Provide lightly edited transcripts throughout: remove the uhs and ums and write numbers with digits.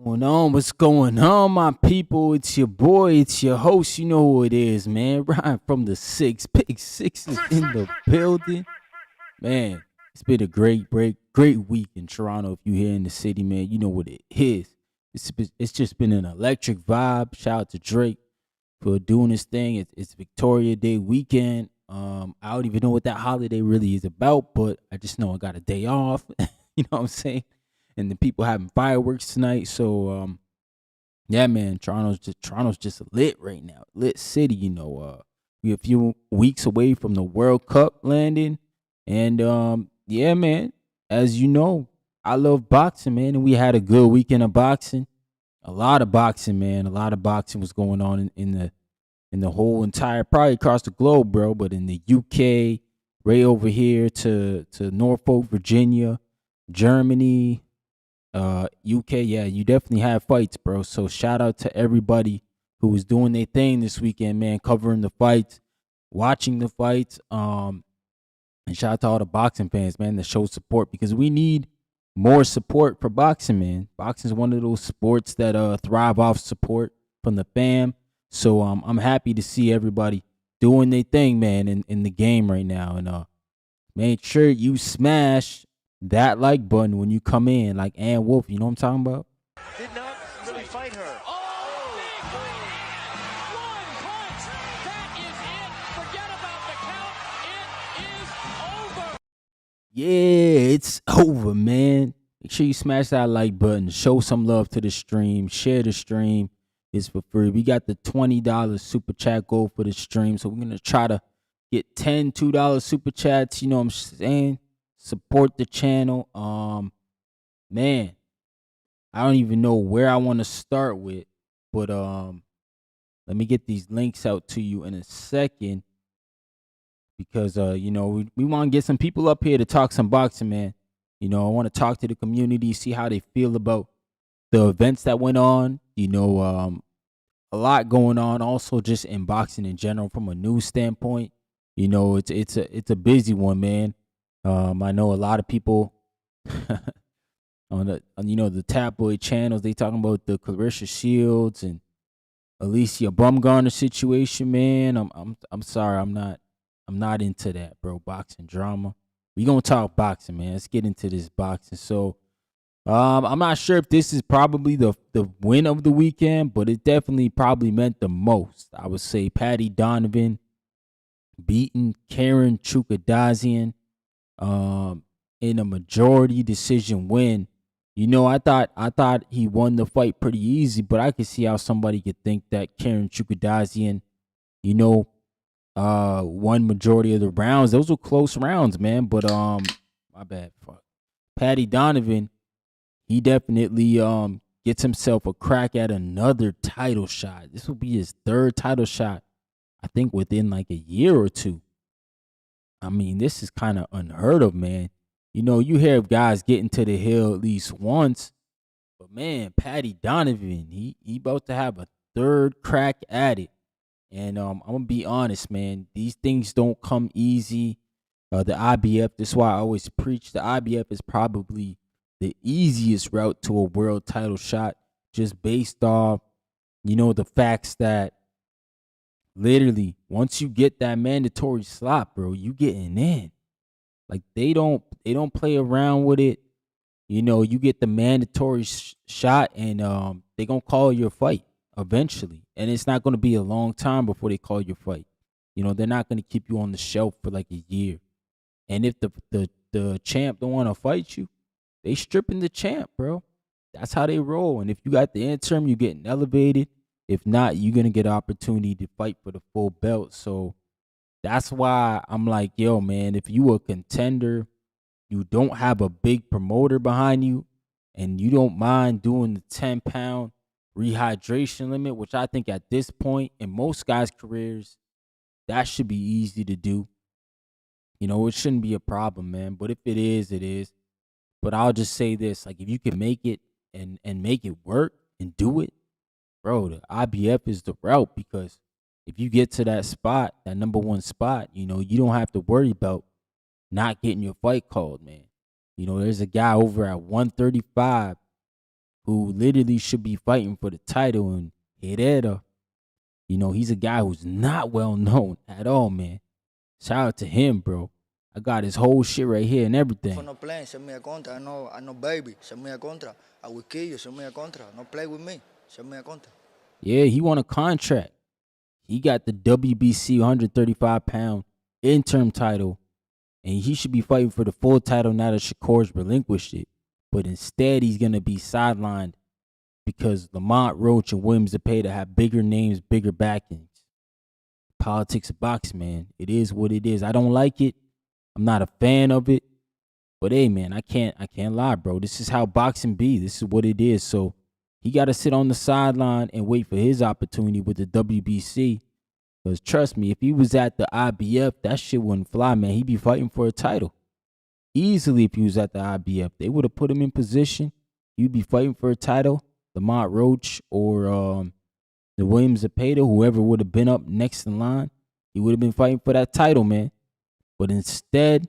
Going on? What's going on, my people? It's your boy, it's your host. You know who it is, man. Ryan from the Six. Big Sixes in the building. Man, it's been a great week in Toronto. If you're here in the city, man, you know what it is. It's just been an electric vibe. Shout out to Drake for doing his thing. It's Victoria Day weekend. I don't even know what that holiday really is about, but I just know I got a day off. You know what I'm saying? And the people having fireworks tonight. So yeah, man, Toronto's just lit right now. Lit city, we a few weeks away from the World Cup landing. And yeah, man, as you know, I love boxing, man, and we had a good weekend of boxing. A lot of boxing, man. A lot of boxing was going on in the whole entire, probably across the globe, bro. But in the UK, right over here to Norfolk, Virginia, Germany, UK, yeah, you definitely had fights, bro. So shout out to everybody who was doing their thing this weekend, man, covering the fights, watching the fights. And shout out to all the boxing fans, man, that show support because we need more support for boxing, man. Boxing is one of those sports that thrive off support from the fam. So I'm happy to see everybody doing their thing, man, in the game right now. And make sure you smash that like button when you come in, like Ann Wolf. You know what I'm talking about? Did not really fight her. Oh, big right hand. One punch. That is it. Forget about the count. It is over. Yeah, it's over, man. Make sure you smash that like button. Show some love to the stream. Share the stream. It's for free. We got the $20 super chat goal for the stream. So we're going to try to get 10 $2 super chats. You know what I'm saying? Support the channel. Man, I don't even know where I want to start with, but let me get these links out to you in a second because we want to get some people up here to talk some boxing, man. I want to talk to the community, see how they feel about the events that went on. A lot going on also just in boxing in general from a news standpoint. It's a busy one, man. I know a lot of people on the tabloid channels, they talking about the Clarissa Shields and Alicia Bumgarner situation, man. I'm sorry, I'm not into that, bro. Boxing drama. We gonna talk boxing, man. Let's get into this boxing. So I'm not sure if this is probably the win of the weekend, but it definitely probably meant the most. I would say Paddy Donovan beating Karen Chukadazian in a majority decision win. I thought he won the fight pretty easy, but I could see how somebody could think that Karen Chukadazian, won majority of the rounds. Those were close rounds, man. But my bad. Fuck. Paddy Donovan, he definitely gets himself a crack at another title shot. This will be his third title shot, I think, within like a year or two. I mean, this is kind of unheard of, man. You hear of guys getting to the hill at least once, but man, Paddy Donovan, he about to have a third crack at it. And I'm gonna be honest, man, these things don't come easy. The IBF, that's why I always preach the IBF is probably the easiest route to a world title shot, just based off, the facts that literally once you get that mandatory slot, bro, you getting in. Like they don't play around with it. You get the mandatory shot, and they gonna call your fight eventually, and it's not gonna be a long time before they call your fight. They're not gonna keep you on the shelf for like a year. And if the champ don't want to fight you, they stripping the champ, bro. That's how they roll. And if you got the interim, you're getting elevated. If not, you're gonna get an opportunity to fight for the full belt. So that's why I'm like, yo, man, if you a contender, you don't have a big promoter behind you, and you don't mind doing the 10-pound rehydration limit, which I think at this point in most guys' careers, that should be easy to do. It shouldn't be a problem, man. But if it is, it is. But I'll just say this, like, if you can make it and make it work and do it, bro, the IBF is the route, because if you get to that spot, that number one spot, you don't have to worry about not getting your fight called, man. There's a guy over at 135 who literally should be fighting for the title, and Herrera, he's a guy who's not well known at all, man. Shout out to him, bro. I got his whole shit right here and everything. For no playing, send me a contra. I know baby, send me a contra. I will kill you, send me a contra. No play with me, send me a contra. Yeah, he won a contract. He got the WBC 135-pound interim title, and he should be fighting for the full title now that Shakur's relinquished it. But instead, he's going to be sidelined because Lamont Roach and Williams Zepeda have bigger names, bigger backings. Politics of boxing, man. It is what it is. I don't like it. I'm not a fan of it. But hey, man, I can't lie, bro. This is how boxing be. This is what it is. So he got to sit on the sideline and wait for his opportunity with the WBC. Because trust me, if he was at the IBF, that shit wouldn't fly, man. He'd be fighting for a title. Easily, if he was at the IBF, they would have put him in position. He'd be fighting for a title. Lamont Roach or the Williams Zepeda, whoever would have been up next in line, he would have been fighting for that title, man. But instead,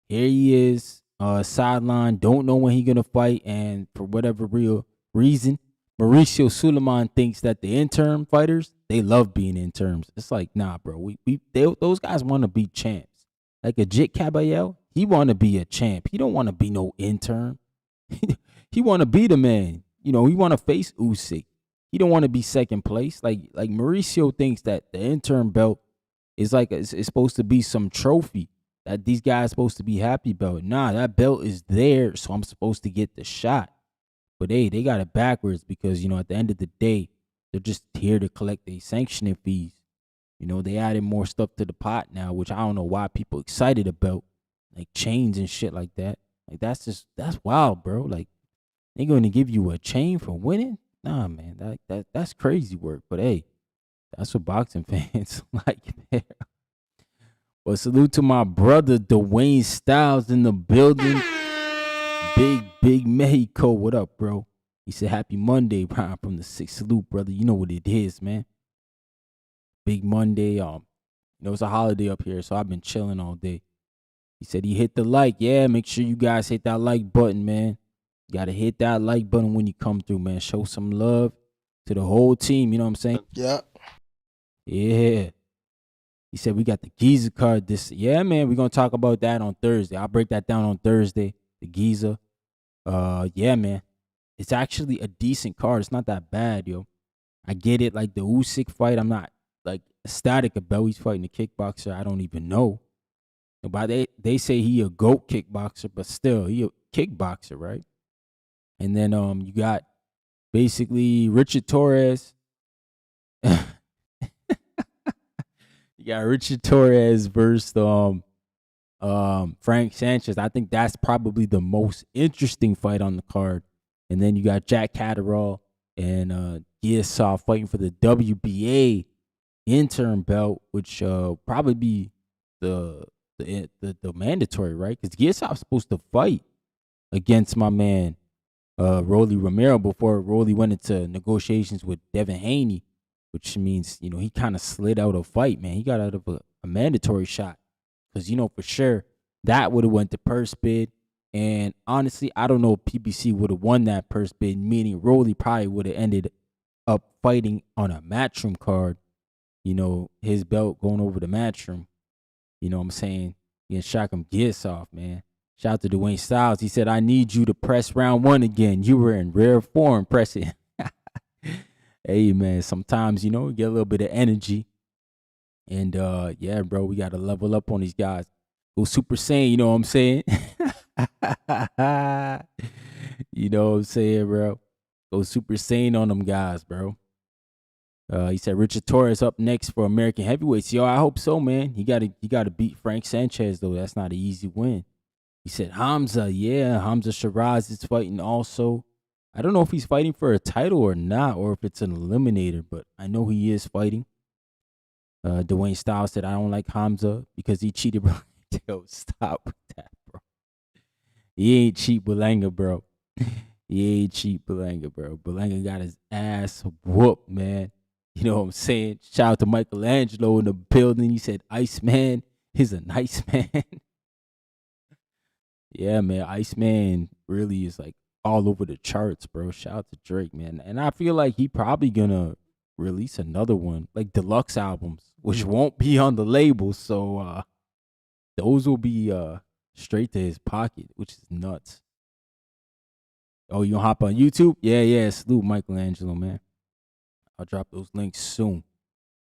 here he is, sideline, don't know when he's going to fight, and for whatever real reason, Mauricio Suleiman thinks that the interim fighters, they love being interns. It's like, nah, bro, those guys want to be champs. Like a Jit Caballero, he want to be a champ. He don't want to be no intern. He want to be the man. He want to face Usyk. He don't want to be second place. Like Mauricio thinks that the interim belt is like it's supposed to be some trophy that these guys supposed to be happy about. Nah, that belt is there, so I'm supposed to get the shot. But hey, they got it backwards because at the end of the day, they're just here to collect their sanctioning fees. They added more stuff to the pot now, which I don't know why people excited about, like chains and shit like that. Like that's wild, bro. Like they going to give you a chain for winning? Nah, man, that's crazy work. But hey, that's what boxing fans like. Well, salute to my brother Dwayne Styles in the building. Big Mexico, what up, bro? He said happy Monday, Brian, from the 6th. Salute, brother. You know what it is, man. Big Monday. It's a holiday up here, so I've been chilling all day. He said he hit the like. Yeah, make sure you guys hit that like button, man. You got to hit that like button when you come through, man. Show some love to the whole team, you know what I'm saying? Yeah. Yeah. He said we got the Giza card this. Yeah, man, we're going to talk about that on Thursday. I'll break that down on Thursday, the Giza. Yeah, man. It's actually a decent card. It's not that bad, yo. I get it. Like the Usyk fight, I'm not like ecstatic about. He's fighting a kickboxer I don't even know. But they say he a GOAT kickboxer, but still, he a kickboxer, right? And then you got basically Richard Torres. You got Richard Torres versus Frank Sanchez. I think that's probably the most interesting fight on the card. And then you got Jack Catterall and Giasov fighting for the WBA interim belt, which probably be the mandatory, right? Because Giasov's supposed to fight against my man Rolly Romero before Rolly went into negotiations with Devin Haney, which means, he kind of slid out of fight, man. He got out of a mandatory shot because, for sure that would have went to purse bid. And honestly, I don't know if PBC would have won that purse bid, meaning Rolly probably would have ended up fighting on a matchroom card, his belt going over the matchroom. You know what I'm saying? Against Shakum Giasov, man. Shout out to Dwayne Styles. He said, I need you to press round one again. You were in rare form pressing. Hey, man, sometimes, we get a little bit of energy. And, yeah, bro, we got to level up on these guys. Go Super Saiyan, you know what I'm saying? You know what I'm saying, bro? Go Super Saiyan on them guys, bro. He said Richard Torres up next for American heavyweights. Yo, I hope so, man. He got to beat Frank Sanchez, though. That's not an easy win. He said Hamza. Yeah, Hamza Shiraz is fighting also. I don't know if he's fighting for a title or not, or if it's an eliminator, but I know he is fighting. Dwayne Styles said, I don't like Hamza because he cheated, bro. Yo, stop with that, bro. He ain't cheat Belanga, bro. He ain't cheat Belanga, bro. Belanga got his ass whooped, man. You know what I'm saying? Shout out to Michelangelo in the building. He said, Iceman is a nice man. Yeah, man. Iceman really is like all over the charts, bro. Shout out to Drake, man. And I feel like he probably gonna release another one, like deluxe albums, which won't be on the label. So those will be straight to his pocket, which is nuts. Oh, you gonna hop on YouTube? Yeah. Salute Michelangelo, man. I'll drop those links soon.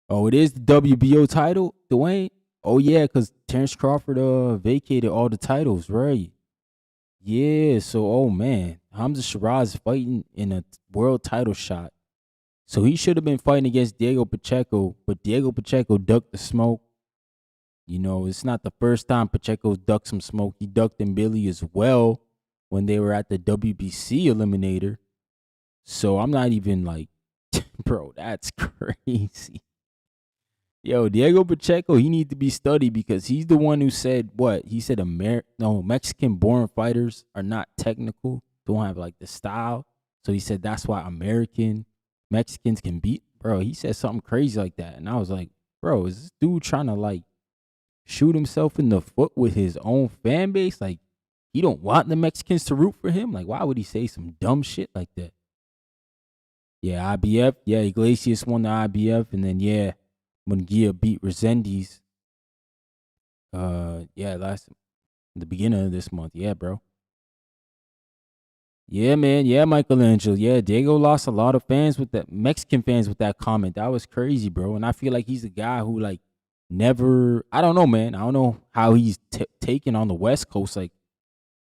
Oh, it is the WBO title, Dwayne? Oh, yeah, because Terrence Crawford vacated all the titles, right? Yeah, so, oh, man. Hamza Shiraz fighting in a world title shot. So he should have been fighting against Diego Pacheco, but Diego Pacheco ducked the smoke. You know, it's not the first time Pacheco ducked some smoke. He ducked in Billy as well when they were at the WBC Eliminator. So I'm not even like, bro, that's crazy. Yo, Diego Pacheco, he needs to be studied because he's the one who said what? He said Mexican-born fighters are not technical, don't have like the style. So he said that's why Mexicans can beat. Bro, he said something crazy like that. And I was like, bro, is this dude trying to like shoot himself in the foot with his own fan base? Like, he don't want the Mexicans to root for him? Like, why would he say some dumb shit like that? Yeah, IBF. Yeah, Iglesias won the IBF. And then, yeah, Munguia beat Resendiz. The beginning of this month. Yeah, bro. Yeah, man. Yeah, Michelangelo. Yeah, Diego lost a lot of fans with that, Mexican fans with that comment. That was crazy, bro. And I feel like he's a guy who, like, never, I don't know, man. I don't know how he's taken on the West Coast. Like,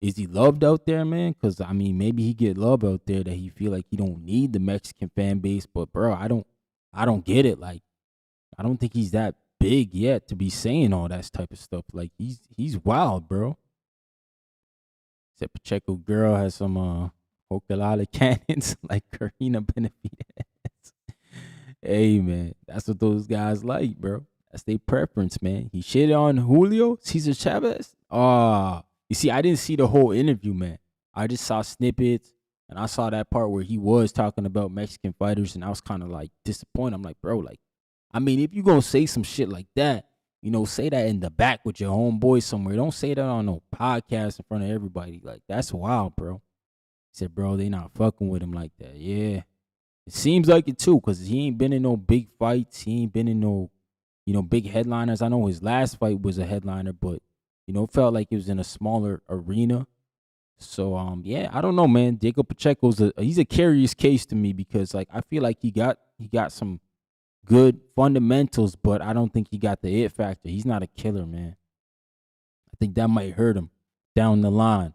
is he loved out there, man? Because, I mean, maybe he get love out there that he feel like he don't need the Mexican fan base. But, bro, I don't get it. Like, I don't think he's that big yet to be saying all that type of stuff. Like, he's wild, bro. Said Pacheco girl has some Hokalala cannons like Karina Benavidez. Hey, man, that's what those guys like, bro. That's their preference, man. He shit on Julio Cesar Chavez. You see, I didn't see the whole interview, man. I just saw snippets, and I saw that part where he was talking about Mexican fighters, and I was kind of like disappointed. I'm like, bro, like, I mean, if you gonna say some shit like that, you know, say that in the back with your homeboy somewhere. Don't say that on no podcast in front of everybody. Like, that's wild, bro. He said, bro, they not fucking with him like that. Yeah. It seems like it, too, because he ain't been in no big fights. He ain't been in no, you know, big headliners. I know his last fight was a headliner, but, you know, it felt like it was in a smaller arena. So, yeah, I don't know, man. Diego Pacheco's he's a curious case to me because, like, I feel like he got some good fundamentals, but I don't think he got the it factor. He's not a killer, man. I think that might hurt him down the line.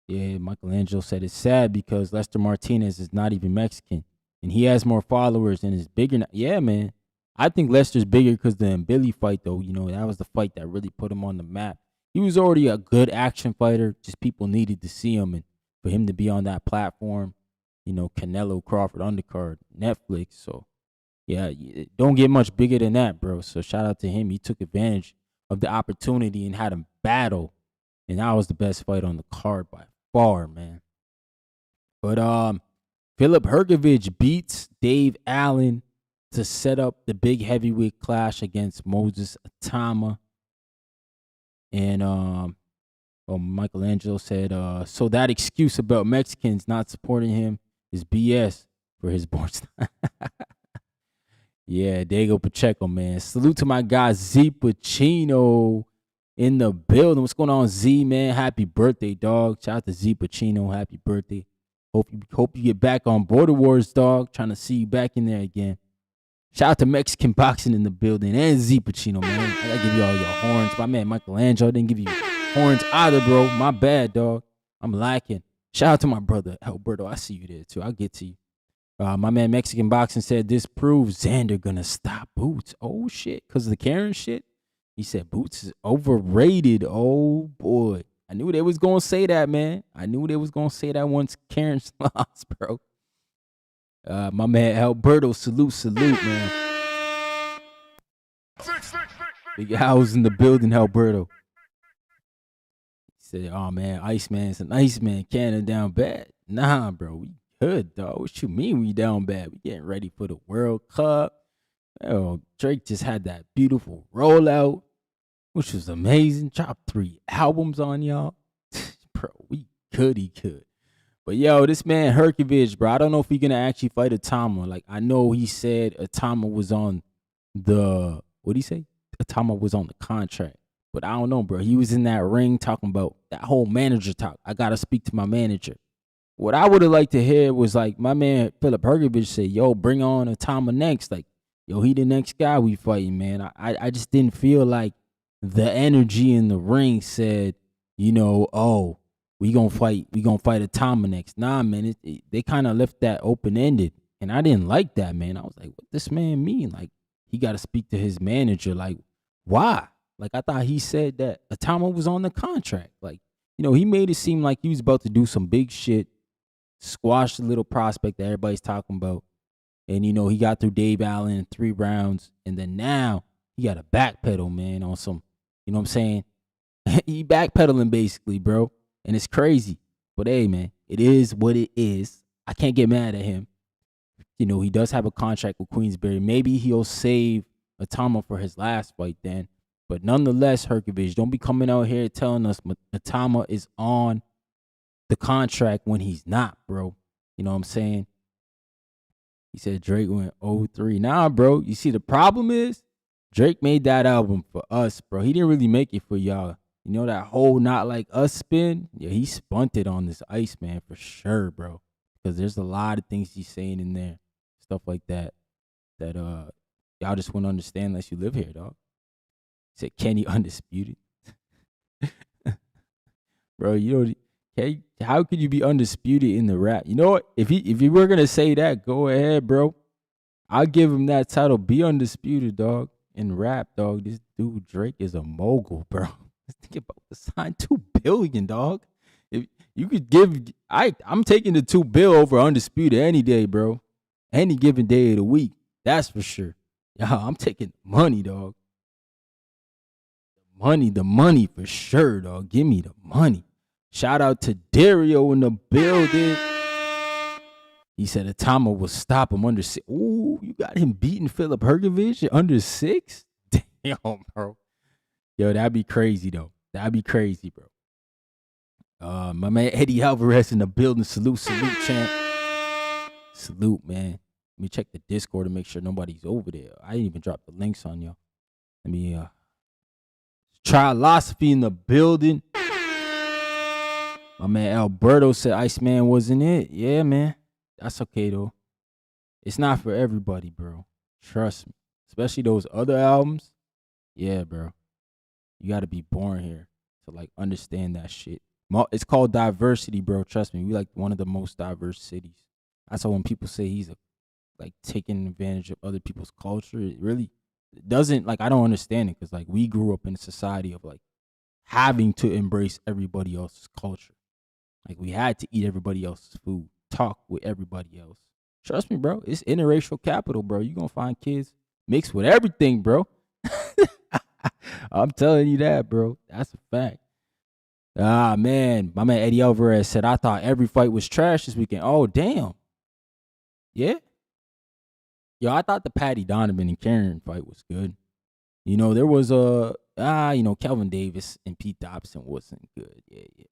Yeah, Michelangelo said it's sad because Lester Martinez is not even Mexican, and he has more followers and is bigger now. Yeah, man. I think Lester's bigger because the Billy fight, though. You know, that was the fight that really put him on the map. He was already a good action fighter. Just people needed to see him, and for him to be on that platform, you know, Canelo Crawford undercard, Netflix. So, yeah, don't get much bigger than that, bro. So, shout out to him. He took advantage of the opportunity and had him battle. And that was the best fight on the card by far, man. But Filip Hrgovic beats Dave Allen to set up the big heavyweight clash against Moses Itauma. And Michelangelo said, so that excuse about Mexicans not supporting him is BS for his sports. Yeah, Diego Pacheco, man. Salute to my guy Z Pacino in the building. What's going on, Z, man? Happy birthday, dog. Shout out to Z Pacino. Happy birthday. Hope you get back on Border Wars, dog. Trying to see you back in there again. Shout out to Mexican Boxing in the building and Z Pacino, man. I gotta give you all your horns. My man Michelangelo didn't give you horns either, bro. My bad, dog. I'm lacking. Shout out to my brother Alberto. I see you there too. I'll get to you. My man Mexican Boxing said this proves Xander gonna stop Boots. Oh shit, cause of the Karen shit. He said Boots is overrated. Oh boy, I knew they was gonna say that, man. I knew they was gonna say that once Karen's lost, bro. My man Alberto, salute, man. Big Al's in the building, Alberto. He said, oh man, Iceman's an Iceman. Canada down bad. Nah, bro, we good, dog. What you mean we down bad? We getting ready for the World Cup. Oh, Drake just had that beautiful rollout, which was amazing. Dropped 3 albums on y'all. bro. We could, he could. But yo, this man Hrgovic, bro, I don't know if he's gonna actually fight Itauma. Like, I know he said Itauma was on the, what'd he say? Itauma was on the contract. But I don't know, bro. He was in that ring talking about that whole manager talk. I gotta speak to my manager. What I would have liked to hear was like my man Filip Hrgovic say, yo, bring on Itauma next. Like, yo, he the next guy we fighting, man. I just didn't feel like the energy in the ring said, you know, oh, we gonna fight Itauma next. Nah, man, they kind of left that open ended, and I didn't like that, man. I was like, what this man mean? Like, he got to speak to his manager. Like, why? Like, I thought he said that Itauma was on the contract. Like, you know, he made it seem like he was about to do some big shit, squash the little prospect that everybody's talking about, and you know, he got through Dave Allen in 3 rounds, and then now he got a backpedal, man, on some, you know what I'm saying? He backpedaling basically, bro. And it's crazy. But hey, man, it is what it is. I can't get mad at him. You know, he does have a contract with Queensberry. Maybe he'll save Itauma for his last fight then. But nonetheless, Hrgovic, don't be coming out here telling us Itauma is on the contract when he's not, bro. You know what I'm saying? He said Drake went 0-3. Nah, bro. You see, the problem is Drake made that album for us, bro. He didn't really make it for y'all. You know that whole Not Like Us spin? Yeah, he spunt it on this Ice, man, for sure, bro. Because there's a lot of things he's saying in there. Stuff like that. That y'all just wouldn't understand unless you live here, dog. He said, Kenny undisputed. Bro, you know, how could you be undisputed in the rap? You know what? If you were gonna say that, go ahead, bro. I'll give him that title. Be undisputed, dog. In rap, dog. This dude Drake is a mogul, bro. Think about to sign $2 billion, dog. If you could give, I'm taking the $2 billion over undisputed any day, bro. Any given day of the week, that's for sure. Yeah, I'm taking money, dog. The money for sure, dog. Give me the money. Shout out to Dario in the building. He said Itauma will stop him under 6. Ooh, you got him beating Filip Hrgovic at under 6? Damn, bro. Yo, that'd be crazy, though. That'd be crazy, bro. My man Eddie Alvarez in the building. Salute, champ. Salute, man. Let me check the Discord to make sure nobody's over there. I didn't even drop the links on y'all. Let me, Trilosophy in the building. My man Alberto said Iceman wasn't it. Yeah, man. That's okay, though. It's not for everybody, bro. Trust me. Especially those other albums. Yeah, bro. You got to be born here to, like, understand that shit. It's called diversity, bro. Trust me. We, like, one of the most diverse cities. That's why when people say he's, like, taking advantage of other people's culture, it really doesn't, like, I don't understand it. Because, like, we grew up in a society of, like, having to embrace everybody else's culture. Like, we had to eat everybody else's food, talk with everybody else. Trust me, bro. It's interracial capital, bro. You're going to find kids mixed with everything, bro. I'm telling you that, bro. That's a fact. Ah, man. My man Eddie Alvarez said, I thought every fight was trash this weekend. Oh, damn. Yeah? Yo, I thought the Paddy Donovan and Karen fight was good. You know, there was Kelvin Davis and Pete Dobson wasn't good. Yeah.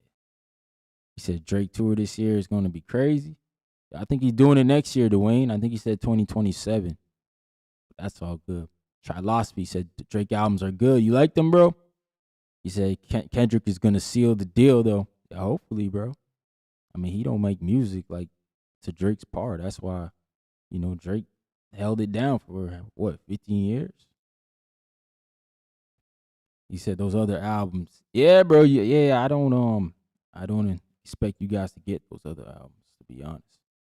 He said Drake tour this year is going to be crazy. I think he's doing it next year, Dwayne. I think he said 2027. That's all good. Trilosophy said the Drake albums are good. You like them, bro? He said Kendrick is going to seal the deal, though. Yeah, hopefully, bro. I mean, he don't make music, like, to Drake's part. That's why, you know, Drake held it down for, 15 years? He said those other albums. Yeah, bro. Yeah, I don't expect you guys to get those other albums, to be honest.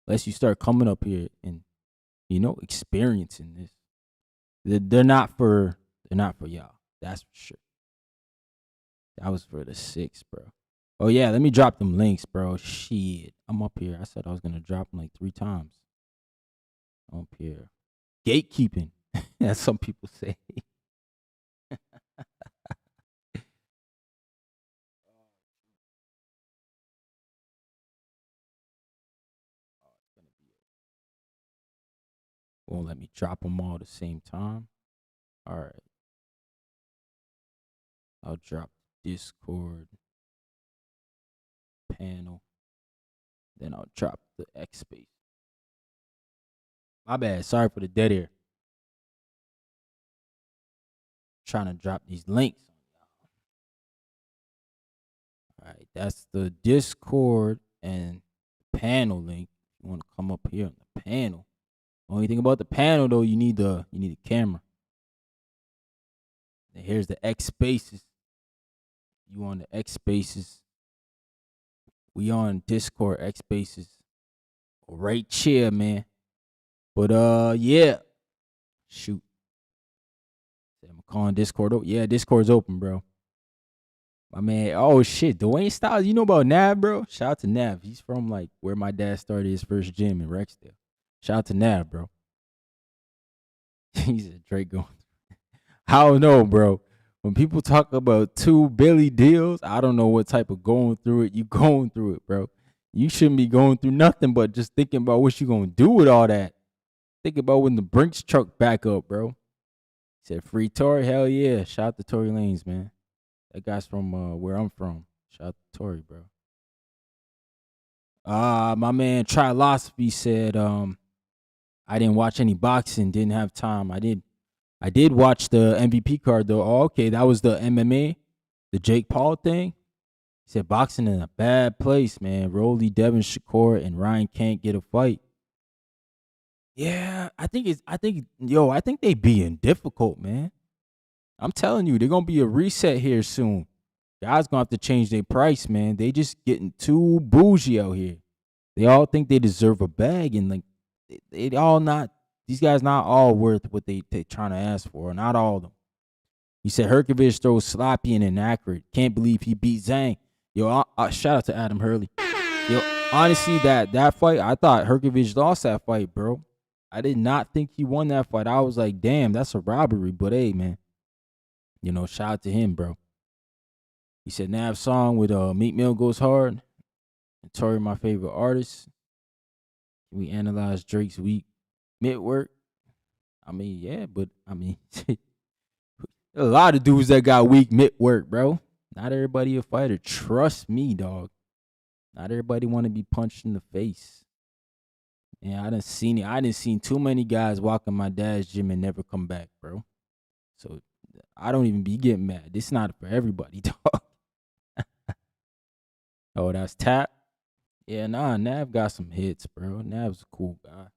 Unless you start coming up here and, you know, experiencing this. They're not for y'all. That's for sure. That was for the 6, bro. Oh, yeah, let me drop them links, bro. Shit. I'm up here. I said I was going to drop them like 3 times. I'm up here. Gatekeeping, as some people say. Won't let me drop them all at the same time. All right. I'll drop Discord. panel. Then I'll drop the X space. My bad. Sorry for the dead air. Trying to drop these links. All right, that's the Discord and panel link. You want to come up here on the panel. Only thing about the panel though, you need a camera. And here's the X spaces. You on the X spaces. We on Discord X spaces. Right here, man. But yeah. Shoot. I'm calling Discord open. Yeah, Discord's open, bro. My man, oh shit, Dwayne Styles. You know about Nav, bro? Shout out to Nav. He's from like where my dad started his first gym in Rexdale. Shout out to Nav, bro. He said Drake going. I don't know, bro. When people talk about 2 Billy deals, I don't know what type of going through it. You going through it, bro. You shouldn't be going through nothing but just thinking about what you gonna do with all that. Think about when the Brinks truck back up, bro. He said free Tory, hell yeah. Shout out to Tory Lanez, man. That guy's from where I'm from. Shout out to Tory, bro. My man Trilosophy said, I didn't watch any boxing, didn't have time. I did watch the MVP card though. Oh, okay, that was the MMA, the Jake Paul thing. He said boxing in a bad place, man. Rolly, Devin Shakur, and Ryan can't get a fight. Yeah, I think they being difficult, man. I'm telling you, they're gonna be a reset here soon. Guys gonna have to change their price, man. They just getting too bougie out here. They all think they deserve a bag, and like they all not. These guys not all worth what they trying to ask for. Not all of them. He said Hrgovic throws sloppy and inaccurate. Can't believe he beat Zhang. Yo, shout out to Adam Hurley. Yo, honestly, that fight, I thought Hrgovic lost that fight, bro. I did not think he won that fight. I was like, damn, that's a robbery. But hey, man, you know, shout out to him, bro. He said Nav's song with Meek Mill goes hard. And Tory, my favorite artist. We analyze Drake's week mid-work. I mean, yeah, but I mean, a lot of dudes that got weak mid-work, bro. Not everybody a fighter. Trust me, dog. Not everybody want to be punched in the face. Yeah, I done seen it. I done seen too many guys walk in my dad's gym and never come back, bro. So I don't even be getting mad. This not for everybody, dog. Oh, that's Tap. Yeah, nah, Nav got some hits, bro. Nav's a cool guy.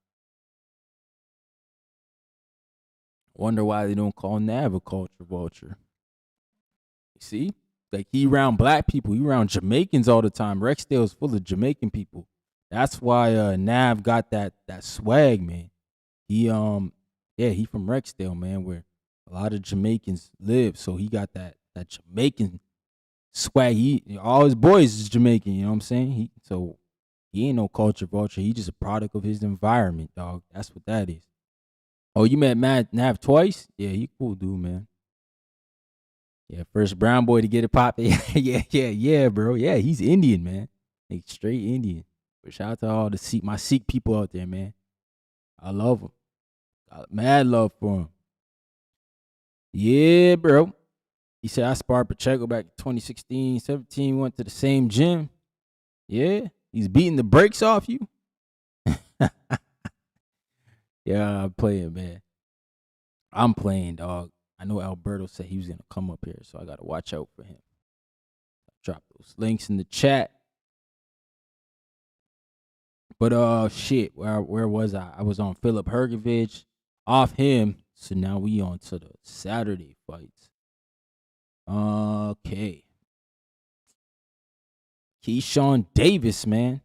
Wonder why they don't call Nav a culture vulture. You see? Like he around black people. He around Jamaicans all the time. Rexdale's full of Jamaican people. That's why Nav got that swag, man. He he from Rexdale, man, where a lot of Jamaicans live. So he got that Jamaican swag. All his boys is Jamaican, you know what I'm saying? He ain't no culture vulture. He just a product of his environment, dog. That's what that is. Oh, you met Nav twice? Yeah, he cool dude, man. Yeah, first brown boy to get it poppin'. yeah, bro. Yeah, he's Indian, man. Like straight Indian. But shout out to all my Sikh people out there, man. I love them. Got mad love for them. Yeah, bro. He said I sparred Pacheco back in 2016, 17. Went to the same gym. Yeah, he's beating the brakes off you. Yeah, I'm playing, man. I'm playing, dog. I know Alberto said he was going to come up here, so I got to watch out for him. Drop those links in the chat. But shit, where was I? I was on Filip Hrgovic, off him. So now we on to the Saturday fights. Okay. Keyshawn Davis, man.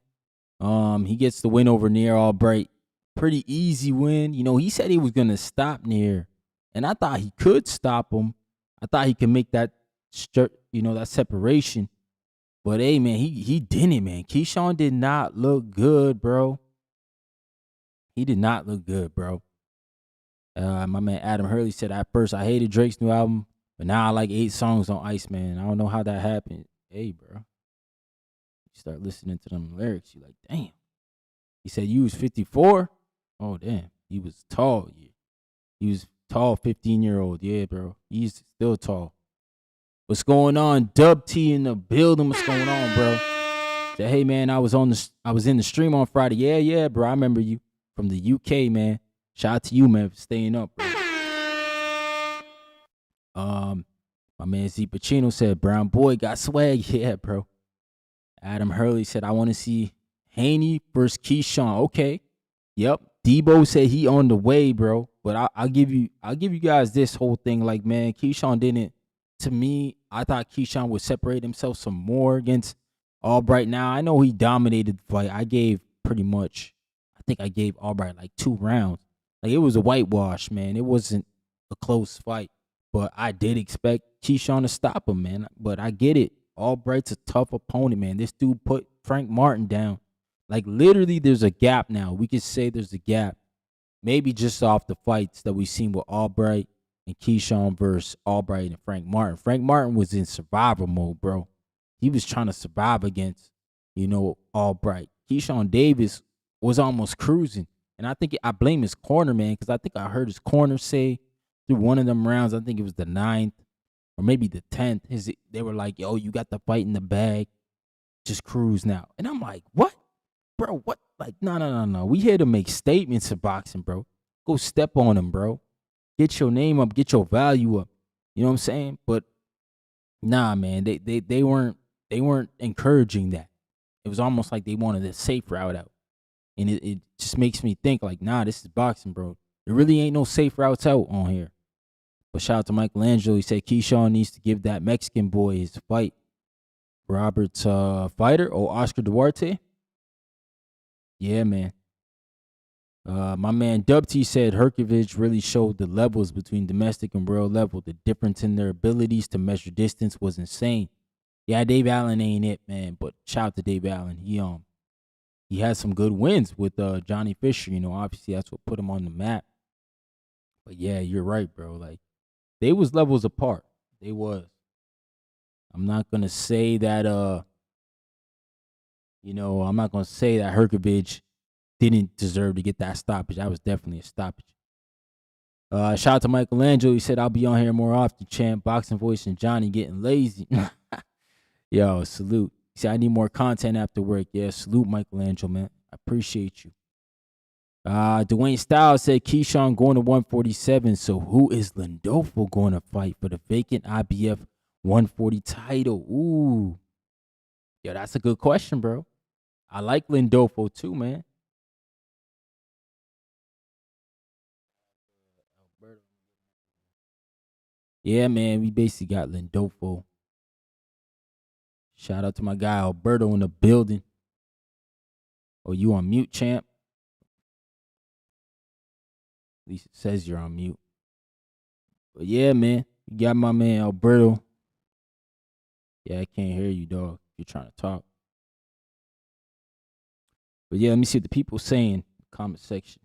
He gets the win over Near Albright. Pretty easy win. You know, he said he was gonna stop Near, and I thought he could stop him. I thought he could make that that separation. But hey, man, he didn't, man. Keyshawn did not look good, bro. He did not look good, bro. My man Adam Hurley said at first I hated Drake's new album, but now I like 8 songs on Ice, man. I don't know how that happened. Hey, bro. You start listening to them lyrics, you like, damn. He said you was 54? Oh, damn. He was tall. Yeah. He was tall, 15-year-old. Yeah, bro. He's still tall. What's going on? Dub T in the building. What's going on, bro? Said, hey man, I was in the stream on Friday. Yeah, bro. I remember you from the UK, man. Shout out to you, man, for staying up, bro. My man Z Pacino said, Brown boy got swag. Yeah, bro. Adam Hurley said, I want to see Haney versus Keyshawn. Okay. Yep. Debo said he on the way, bro. But I'll give you guys this whole thing. Like, man, Keyshawn didn't. To me, I thought Keyshawn would separate himself some more against Albright. Now I know he dominated the fight. I think I gave Albright like 2 rounds. Like, it was a whitewash, man. It wasn't a close fight. But I did expect Keyshawn to stop him, man. But I get it. Albright's a tough opponent, man. This dude put Frank Martin down. Like, literally, there's a gap now. We could say there's a gap. Maybe just off the fights that we've seen with Albright and Keyshawn versus Albright and Frank Martin. Frank Martin was in survival mode, bro. He was trying to survive against, Albright. Keyshawn Davis was almost cruising. And I blame his corner, man, because I think I heard his corner say through one of them rounds, I think it was the 9th or maybe the 10th, they were like, yo, you got the fight in the bag. Just cruise now. And I'm like, what? Bro, what? Like, no. We here to make statements in boxing, bro. Go step on him, bro. Get your name up. Get your value up. You know what I'm saying? But nah, man, they weren't encouraging that. It was almost like they wanted a safe route out. And it just makes me think like, nah, this is boxing, bro. There really ain't no safe routes out on here. But shout out to Michelangelo. He said Keyshawn needs to give that Mexican boy his fight. Robert's fighter or Oscar Duarte? Yeah, man. My man Dub T said Hrgovic really showed the levels between domestic and world level. The difference in their abilities to measure distance was insane. Yeah, Dave Allen ain't it, man. But shout out to Dave Allen. He had some good wins with Johnny Fisher. Obviously that's what put him on the map. But yeah, you're right, bro. Like, they was levels apart. They was. I'm not gonna say that I'm not gonna say that Hrgovic didn't deserve to get that stoppage. That was definitely a stoppage. Shout out to Michelangelo. He said, I'll be on here more often, champ. Boxing Voice and Johnny getting lazy. Yo, salute. He said, I need more content after work. Yeah, salute Michelangelo, man. I appreciate you. Dwayne Styles said Keyshawn going to 147. So who is Lindolfo going to fight for the vacant IBF 140 title? Ooh. Yo, that's a good question, bro. I like Lindolfo too, man. Yeah, man, we basically got Lindolfo. Shout out to my guy Alberto in the building. Oh, you on mute, champ? At least it says you're on mute. But yeah, man, you got my man Alberto. Yeah, I can't hear you, dog. If you're trying to talk. But yeah, let me see what the people saying in the comment section.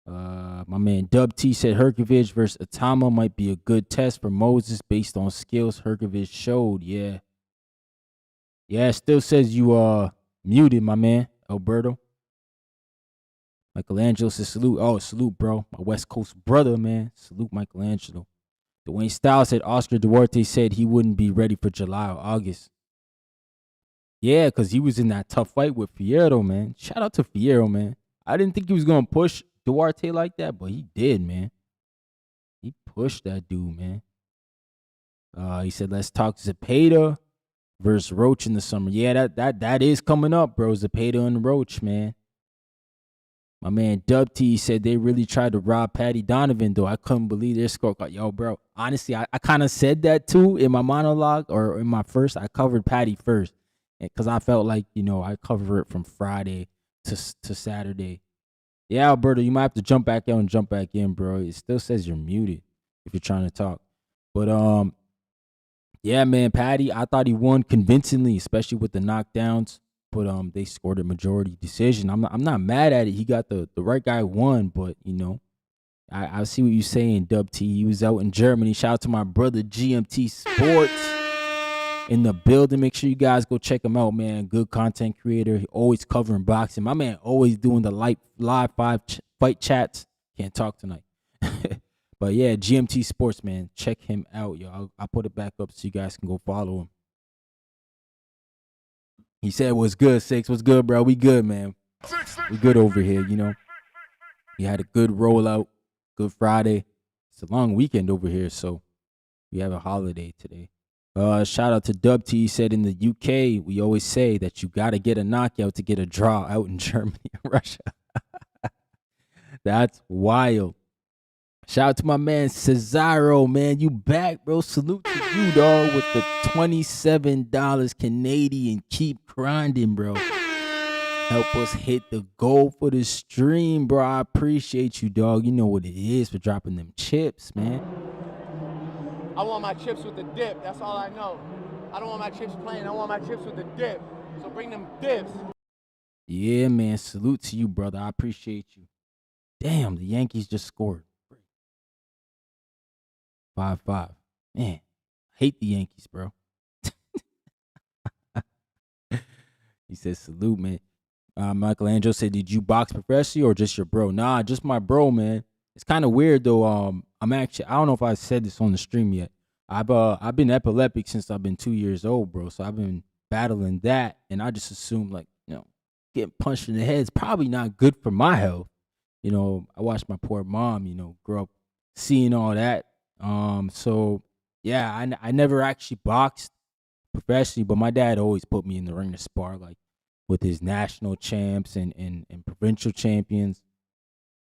My man Dub T said Hrgovic versus Itauma might be a good test for Moses based on skills Hrgovic showed. Yeah. Yeah, it still says you muted, my man, Alberto. Michelangelo says salute. Oh, salute, bro. My West Coast brother, man. Salute Michelangelo. Dwayne Styles said Oscar Duarte said he wouldn't be ready for July or August. Yeah, because he was in that tough fight with Fierro, man. Shout out to Fierro, man. I didn't think he was going to push Duarte like that, but he did, man. He pushed that dude, man. He said, let's talk Zepeda versus Roach in the summer. Yeah, that is coming up, bro. Zepeda and Roach, man. My man Dub T said they really tried to rob Paddy Donovan, though. I couldn't believe their scorecard. Yo, bro, honestly, I kind of said that, too, in my monologue or in my first. I covered Paddy first because I felt like, I covered it from Friday to Saturday. Yeah, Alberto, you might have to jump back out and jump back in, bro. It still says you're muted if you're trying to talk. But, yeah, man, Paddy, I thought he won convincingly, especially with the knockdowns. But they scored a majority decision. I'm not mad at it. He got the right guy won, but I see what you're saying, Dub T. He was out in Germany. Shout out to my brother GMT Sports in the building. Make sure you guys go check him out, man. Good content creator. He always covering boxing. My man always doing the live fight chats. Can't talk tonight. But yeah, GMT Sports, man. Check him out, yo. I'll put it back up so you guys can go follow him. He said, "What's good, Six? What's good, bro? We good, man. We good over here, you know. We had a good rollout, good Friday. It's a long weekend over here, so we have a holiday today." Shout out to Dub T. He said, in the UK, we always say that you got to get a knockout to get a draw out in Germany and Russia. That's wild. Shout out to my man Cesaro, man. You back, bro. Salute to you, dog, with the $27 Canadian. Keep grinding, bro. Help us hit the goal for the stream, bro. I appreciate you, dog. You know what it is for dropping them chips, man. I want my chips with the dip. That's all I know. I don't want my chips plain. I want my chips with the dip. So bring them dips. Yeah, man. Salute to you, brother. I appreciate you. Damn, the Yankees just scored. 5-5. Man, hate the Yankees, bro. He says, salute, man. Michelangelo said, did you box professionally or just your bro? Nah, just my bro, man. It's kind of weird, though. I don't know if I said this on the stream yet. I've been epileptic since I've been 2 years old, bro. So I've been battling that. And I just assumed, like, you know, getting punched in the head is probably not good for my health. You know, I watched my poor mom, you know, grow up seeing all that. So yeah, I never actually boxed professionally, but my dad always put me in the ring to spar, like with his national champs and provincial champions.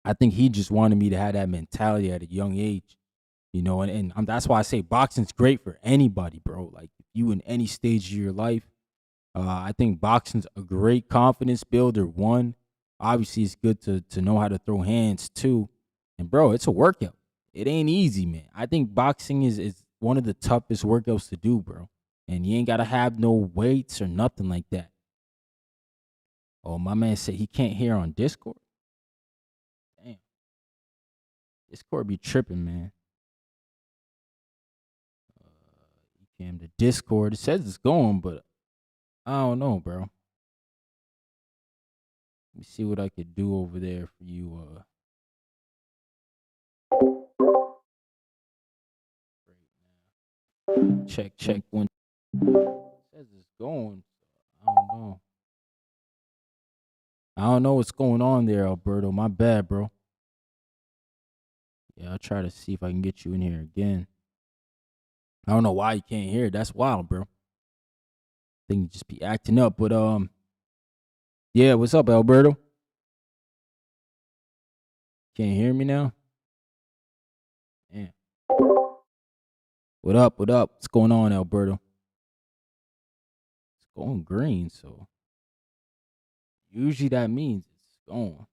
I think he just wanted me to have that mentality at a young age, you know, and that's why I say boxing's great for anybody, bro. Like if you in any stage of your life, I think boxing's a great confidence builder. One, obviously it's good to know how to throw hands too. And bro, it's a workout. It ain't easy, man. I think boxing is one of the toughest workouts to do, bro. And you ain't got to have no weights or nothing like that. Oh, my man said he can't hear on Discord. Damn. Discord be tripping, man. You came to Discord. It says it's going, but I don't know, bro. Let me see what I could do over there for you. Check one. It says it's going. I don't know. I don't know what's going on there, Alberto. My bad, bro. Yeah, I'll try to see if I can get you in here again. I don't know why you can't hear it. That's wild, bro. I think you just be acting up. But yeah, what's up, Alberto? Can't hear me now? Yeah. What up? What up? What's going on, Alberto? It's going green, so usually that means it's going.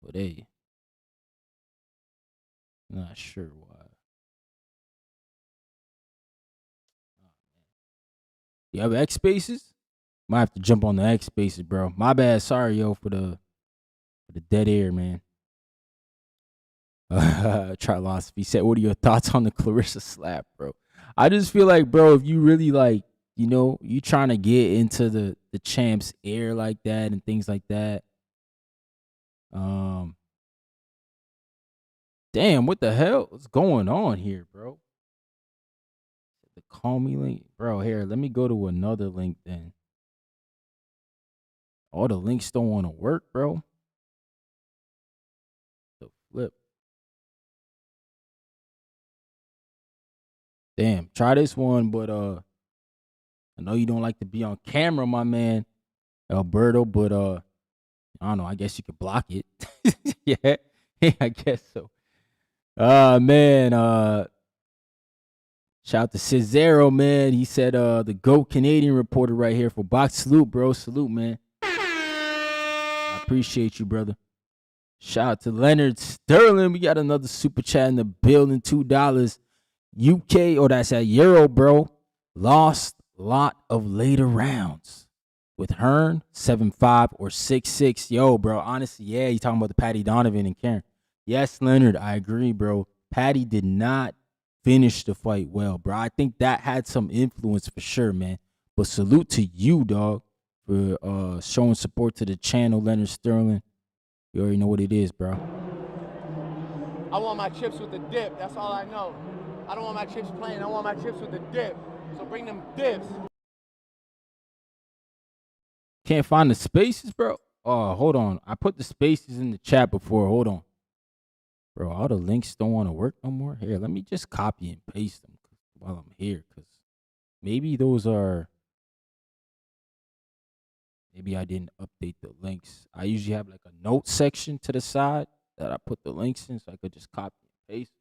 But hey, not sure why. You have X spaces? Might have to jump on the X spaces, bro. My bad. Sorry, yo, for the dead air, man. Trilosophy said, what are your thoughts on the Clarissa slap, bro? I just feel like, bro, if you really like, you know, you trying to get into the champ's air like that and things like that. Damn, what the hell is going on here, bro? The call me link, bro. Here, let me go to another link then. All the links don't want to work, bro. The flip. Damn, try this one, but I know you don't like to be on camera, my man, Alberto, but I don't know, I guess you could block it. Yeah, I guess so. Man, shout out to Cesaro, man. He said the GOAT Canadian reporter right here for Box. Salute, bro. Salute, man. I appreciate you, brother. Shout out to Leonard Sterling. We got another super chat in the building, $2. UK, or that's a euro, bro. Lost lot of later rounds with Hearn 7-5 or 6-6. Yo, bro, honestly, yeah, you talking about the Paddy Donovan and Karen. Yes, Leonard, I agree, bro. Paddy did not finish the fight well, bro. I think that had some influence for sure, man. But salute to you, dog, for showing support to the channel, Leonard Sterling. You already know what it is, bro. I want my chips with the dip. That's all I know. I don't want my chips plain. I want my chips with the dip. So bring them dips. Can't find the spaces, bro. Oh, hold on. I put the spaces in the chat before. Hold on. Bro, all the links don't want to work no more. Here, let me just copy and paste them while I'm here, because maybe those are... Maybe I didn't update the links. I usually have like a note section to the side that I put the links in so I could just copy and paste.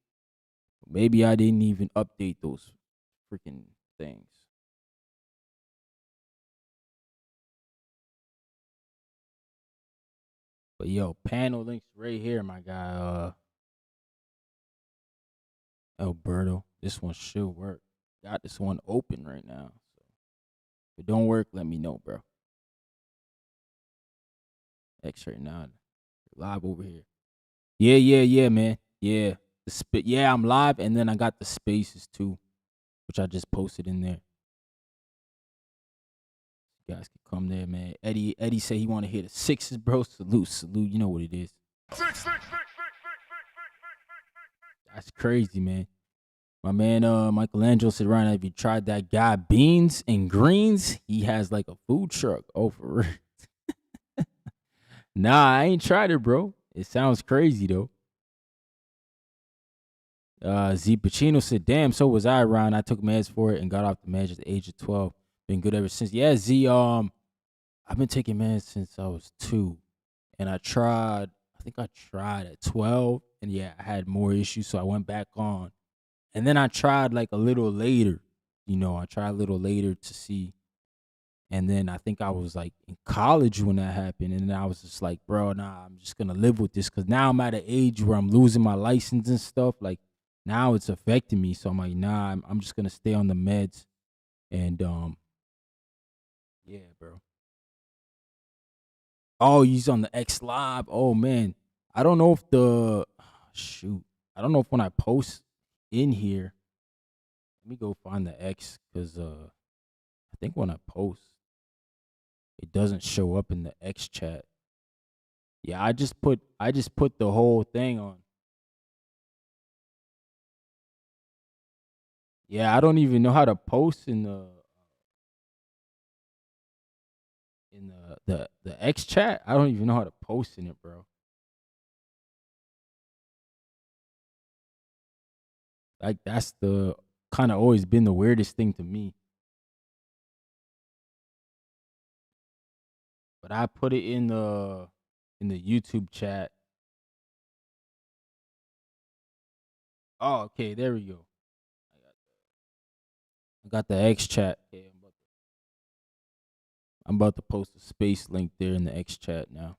Maybe I didn't even update those freaking things. But yo, panel links right here, my guy. Alberto. This one should work. Got this one open right now. So if it don't work, let me know, bro. X right now. Live over here. Yeah, man. Yeah. Yeah, I'm live, and then I got the spaces too, which I just posted in there. You guys can come there, man. Eddie said he want to hear the sixes, bro. Salute. You know what it is. That's crazy, man. My man Michelangelo said, Ryan, have you tried that guy Beans and Greens? He has like a food truck. Oh, for real. Nah, I ain't tried it, bro. It sounds crazy though. Z Pacino said, damn, so was I, Ryan. I took meds for it and got off the meds at the age of 12. Been good ever since. Yeah, Z, I've been taking meds since I was 2. And I think I tried at 12. And yeah, I had more issues, so I went back on. And then I tried like a little later. I tried a little later to see. And then I think I was like in college when that happened. And then I was just like, bro, nah, I'm just going to live with this. Because now I'm at an age where I'm losing my license and stuff. Like, now it's affecting me. So I'm like, nah, I'm just going to stay on the meds. And, yeah, bro. Oh, he's on the X Live. Oh, man. I don't know if I don't know if when I post in here, let me go find the X, because I think when I post, it doesn't show up in the X chat. Yeah, I just put the whole thing on. Yeah, I don't even know how to post in the X chat. I don't even know how to post in it, bro. Like, that's the kind of always been the weirdest thing to me. But I put it in the YouTube chat. Oh, okay, there we go. I got the X chat. Okay, I'm about to post a space link there in the X chat now.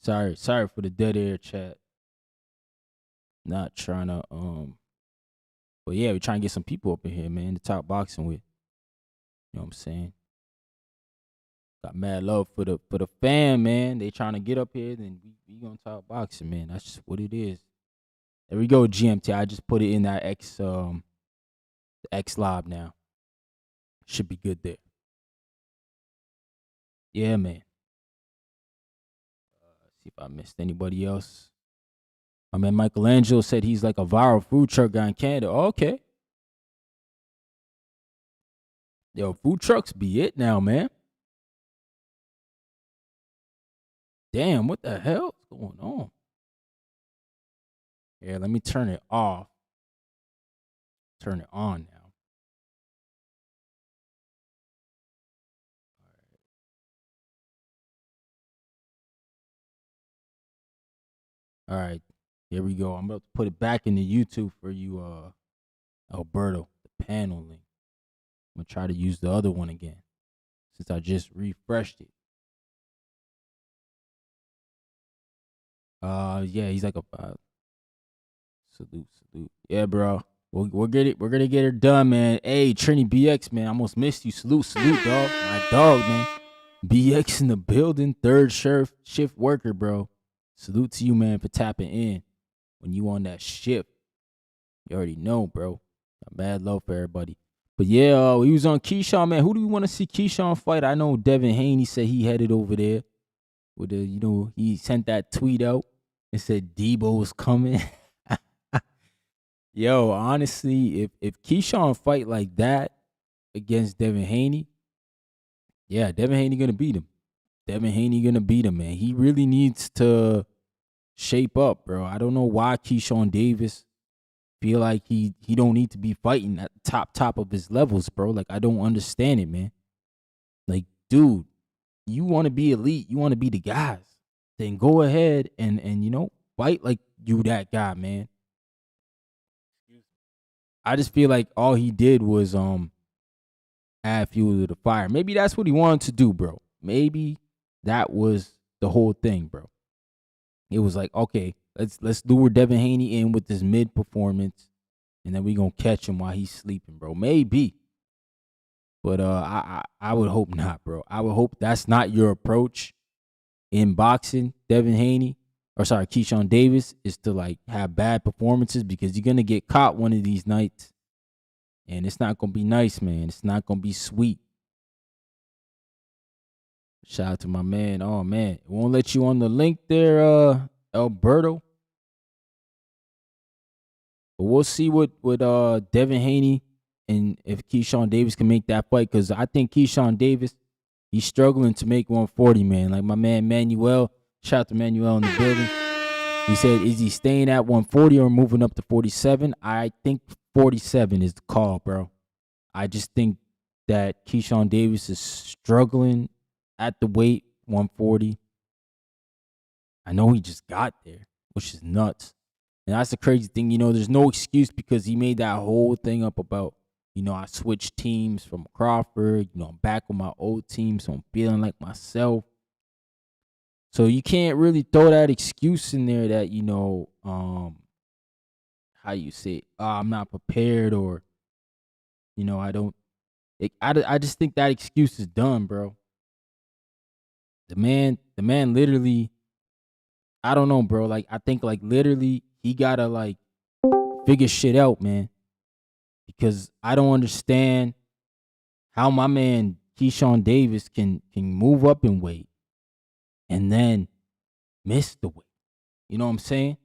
Sorry for the dead air, chat. Not trying to but yeah, we're trying to get some people up in here, man, to talk boxing with. You know what I'm saying? Got mad love for the fan, man. They trying to get up here, then we gonna talk boxing, man. That's just what it is. There we go, GMT. I just put it in that the X Live now. Should be good there. Yeah, man. See if I missed anybody else. My man Michelangelo said he's like a viral food truck guy in Canada. Oh, okay. Yo, food trucks be it now, man. Damn, what the hell is going on? Yeah, let me turn it off. Turn it on now. All right, here we go. I'm about to put it back into YouTube for you, Alberto, the panel link. I'm gonna try to use the other one again since I just refreshed it. Yeah, he's like a salute. Yeah, bro. We'll get it. We're gonna get it done, man. Hey, Trini BX, man. I almost missed you. Salute, dog. My dog, man. BX in the building. Third shift worker, bro. Salute to you, man, for tapping in when you on that shift. You already know, bro. Got mad love for everybody. But yeah, he was on Keyshawn, man. Who do we want to see Keyshawn fight? I know Devin Haney said he headed over there. With the, he sent that tweet out and said Debo was coming. Yo, honestly, if Keyshawn fight like that, against Devin Haney, yeah, Devin Haney gonna beat him. Devin Haney gonna beat him, man. He really needs to shape up, bro. I don't know why Keyshawn Davis feel like he don't need to be fighting at the top of his levels, bro. Like, I don't understand it, man. Like, dude, you want to be elite, you want to be the guys, then go ahead and fight like you that guy, man. I just feel like all he did was add fuel to the fire. Maybe that's what he wanted to do, bro. Maybe that was the whole thing, bro. It was like, okay, let's lure Devin Haney in with this mid performance, and then we gonna catch him while he's sleeping, bro. Maybe, but I would hope not, bro. I would hope that's not your approach in boxing. Devin Haney, or sorry, Keyshawn Davis, is to like have bad performances, because you're gonna get caught one of these nights, and it's not gonna be nice, man. It's not gonna be sweet. Shout out to my man. Oh man, it won't let you on the link there, Alberto. But we'll see what Devin Haney and if Keyshawn Davis can make that fight, because I think Keyshawn Davis, he's struggling to make 140, man. Like my man Manuel, shout out to Manuel in the building. He said, is he staying at 140 or moving up to 47? I think 47 is the call, bro. I just think that Keyshawn Davis is struggling at the weight 140. I know he just got there, which is nuts. And that's the crazy thing, there's no excuse, because he made that whole thing up about, I switched teams from Crawford, I'm back with my old team, so I'm feeling like myself. So you can't really throw that excuse in there that, how you say, I'm not prepared, or, I don't. I just think that excuse is done, bro. The man literally, I don't know, bro. Like, I think, like, literally, he gotta, like, figure shit out, man. Because I don't understand how my man Keyshawn Davis can move up in weight and then miss the weight. You know what I'm saying?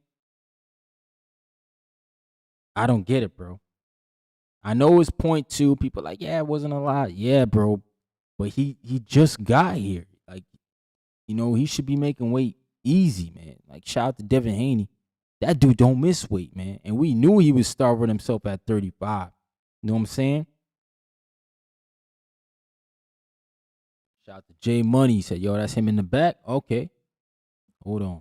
I don't get it, bro. I know it's 0.2. People like, yeah, it wasn't a lot. Yeah, bro. But he just got here. Like, he should be making weight easy, man. Like, shout out to Devin Haney. That dude don't miss weight, man. And we knew he was starving himself at 35. You know what I'm saying? Shout out to J Money. He said, yo, that's him in the back. Okay. Hold on.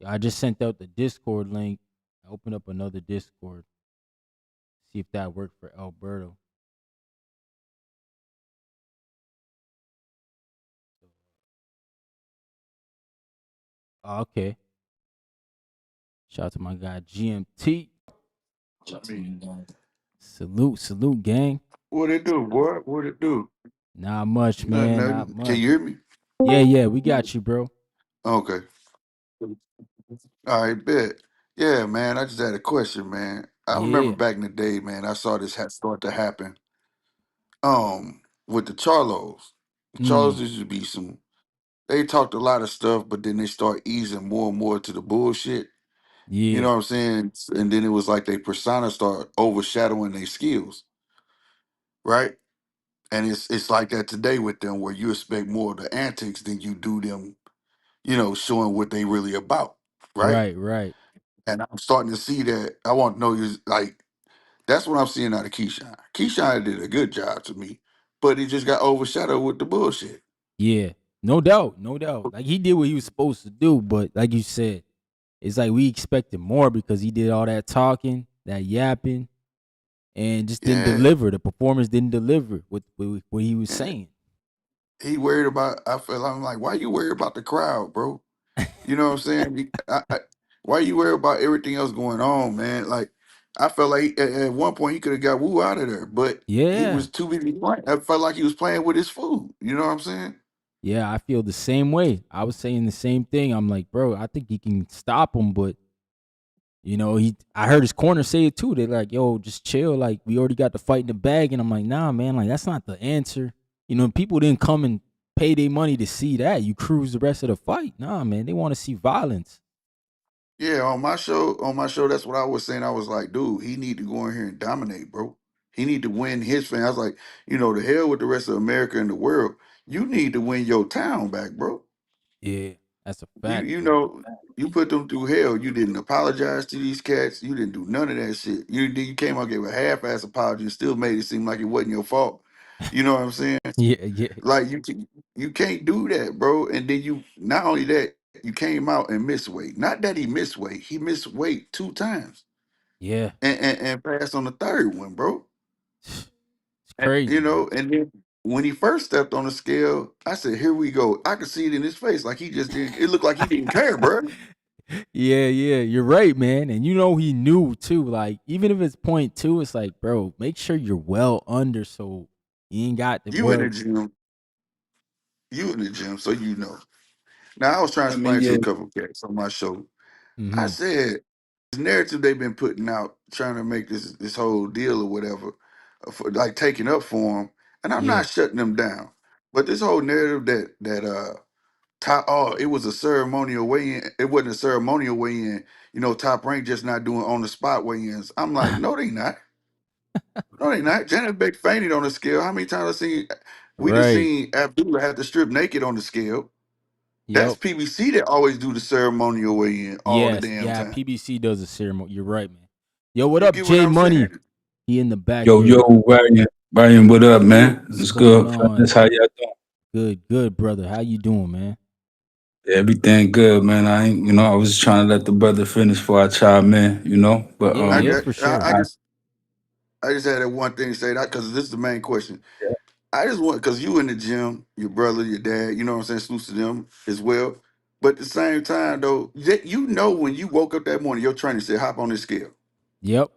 I just sent out the Discord link. I opened up another Discord. See if that worked for Alberto. Okay. Shout out to my guy GMT. Shout out to my guy. Salute, gang. What it do, boy? What it do? Not much, Nothing, man. nothing. Not much. Can you hear me? Yeah, we got you, bro. Okay. All right, bet. Yeah, man. I just had a question, man. I remember Yeah. back in the day, man. I saw this start to happen. With the Charlos. The Charlos used to be some. They talked a lot of stuff, but then they start easing more and more to the bullshit. You Yeah. know what I'm saying? And then it was like they persona start overshadowing their skills, right? And it's like that today with them, where you expect more of the antics than you do them, showing what they really about, right? Right. And I'm starting to see that. I want to know is like that's what I'm seeing out of Keyshawn. Keyshawn did a good job to me, but he just got overshadowed with the bullshit. Yeah. No doubt. Like, he did what he was supposed to do, but like you said, it's like we expected more, because he did all that talking, that yapping, and just didn't Yeah, deliver. The performance didn't deliver what he was yeah. saying. He worried about. I'm like, why you worried about the crowd, bro? You know what I'm saying? Why you worried about everything else going on, man? Like, I felt like at one point he could have got Woo out of there, but he Yeah. was too busy playing. I felt like he was playing with his food. You know what I'm saying? Yeah, I feel the same way. I was saying the same thing. I'm like, bro, I think he can stop him, but I heard his corner say it too. They're like, yo, just chill. Like, we already got the fight in the bag. And I'm like, nah, man, like, that's not the answer. People didn't come and pay their money to see that. You cruise the rest of the fight. Nah, man, they want to see violence. Yeah, on my show, that's what I was saying. I was like, dude, he need to go in here and dominate, bro. He need to win his fan. I was like, the hell with the rest of America and the world. You need to win your town back, bro. Yeah, that's a You fact, you bro. know, you put them through hell. You didn't apologize to these cats. You didn't do none of that shit. You came out gave a half-ass apology and still made it seem like it wasn't your fault. You know what I'm saying? Yeah, yeah, Like you can't do that, bro. And then you not only that, you came out and missed weight. Not that he missed weight 2 times yeah. and passed on the third one, bro. It's crazy, man. And then when he first stepped on the scale, I said, "Here we go." I could see it in his face, like he just didn't. It looked like he didn't care, bro. Yeah, yeah, you're right, man. And he knew too. Like, even if it's point two, it's like, bro, make sure you're well under so you ain't got the You in the well. gym, so you know. Now I was trying to I mean, explain to yeah, a couple cats on my show. I Mm-hmm. said this narrative they've been putting out, trying to make this whole deal or whatever, for like taking up for him, and I'm Yeah. not shutting them down. But this whole narrative it was a ceremonial weigh-in. It wasn't a ceremonial weigh-in. Top rank just not doing on the spot weigh-ins. I'm like, no, they not. No, they not. Janet Beck fainted on the scale. How many times we just Right. seen Abdullah have to strip naked on the scale? That's Yep. PBC that always do the ceremonial weigh-in all the Yes. damn Yeah. time. PBC does a ceremony. You're right, man. Yo, what You up, get what Jay I'm Money? saying? He in the back yo, here. Ryan, what up, man? What's It's going good, on? fellas. How y'all doing? Good, good, brother. How you doing, man? Everything good, man. I was trying to let the brother finish before I chime in. But Yeah, I yeah, got. for sure. I just had that one thing to say that because this is the main question. I just want because you in the gym, your brother, your dad, you know what I'm saying, salutes to them as well. But at the same time, though, when you woke up that morning, your trainer said, "Hop on this scale." Yep.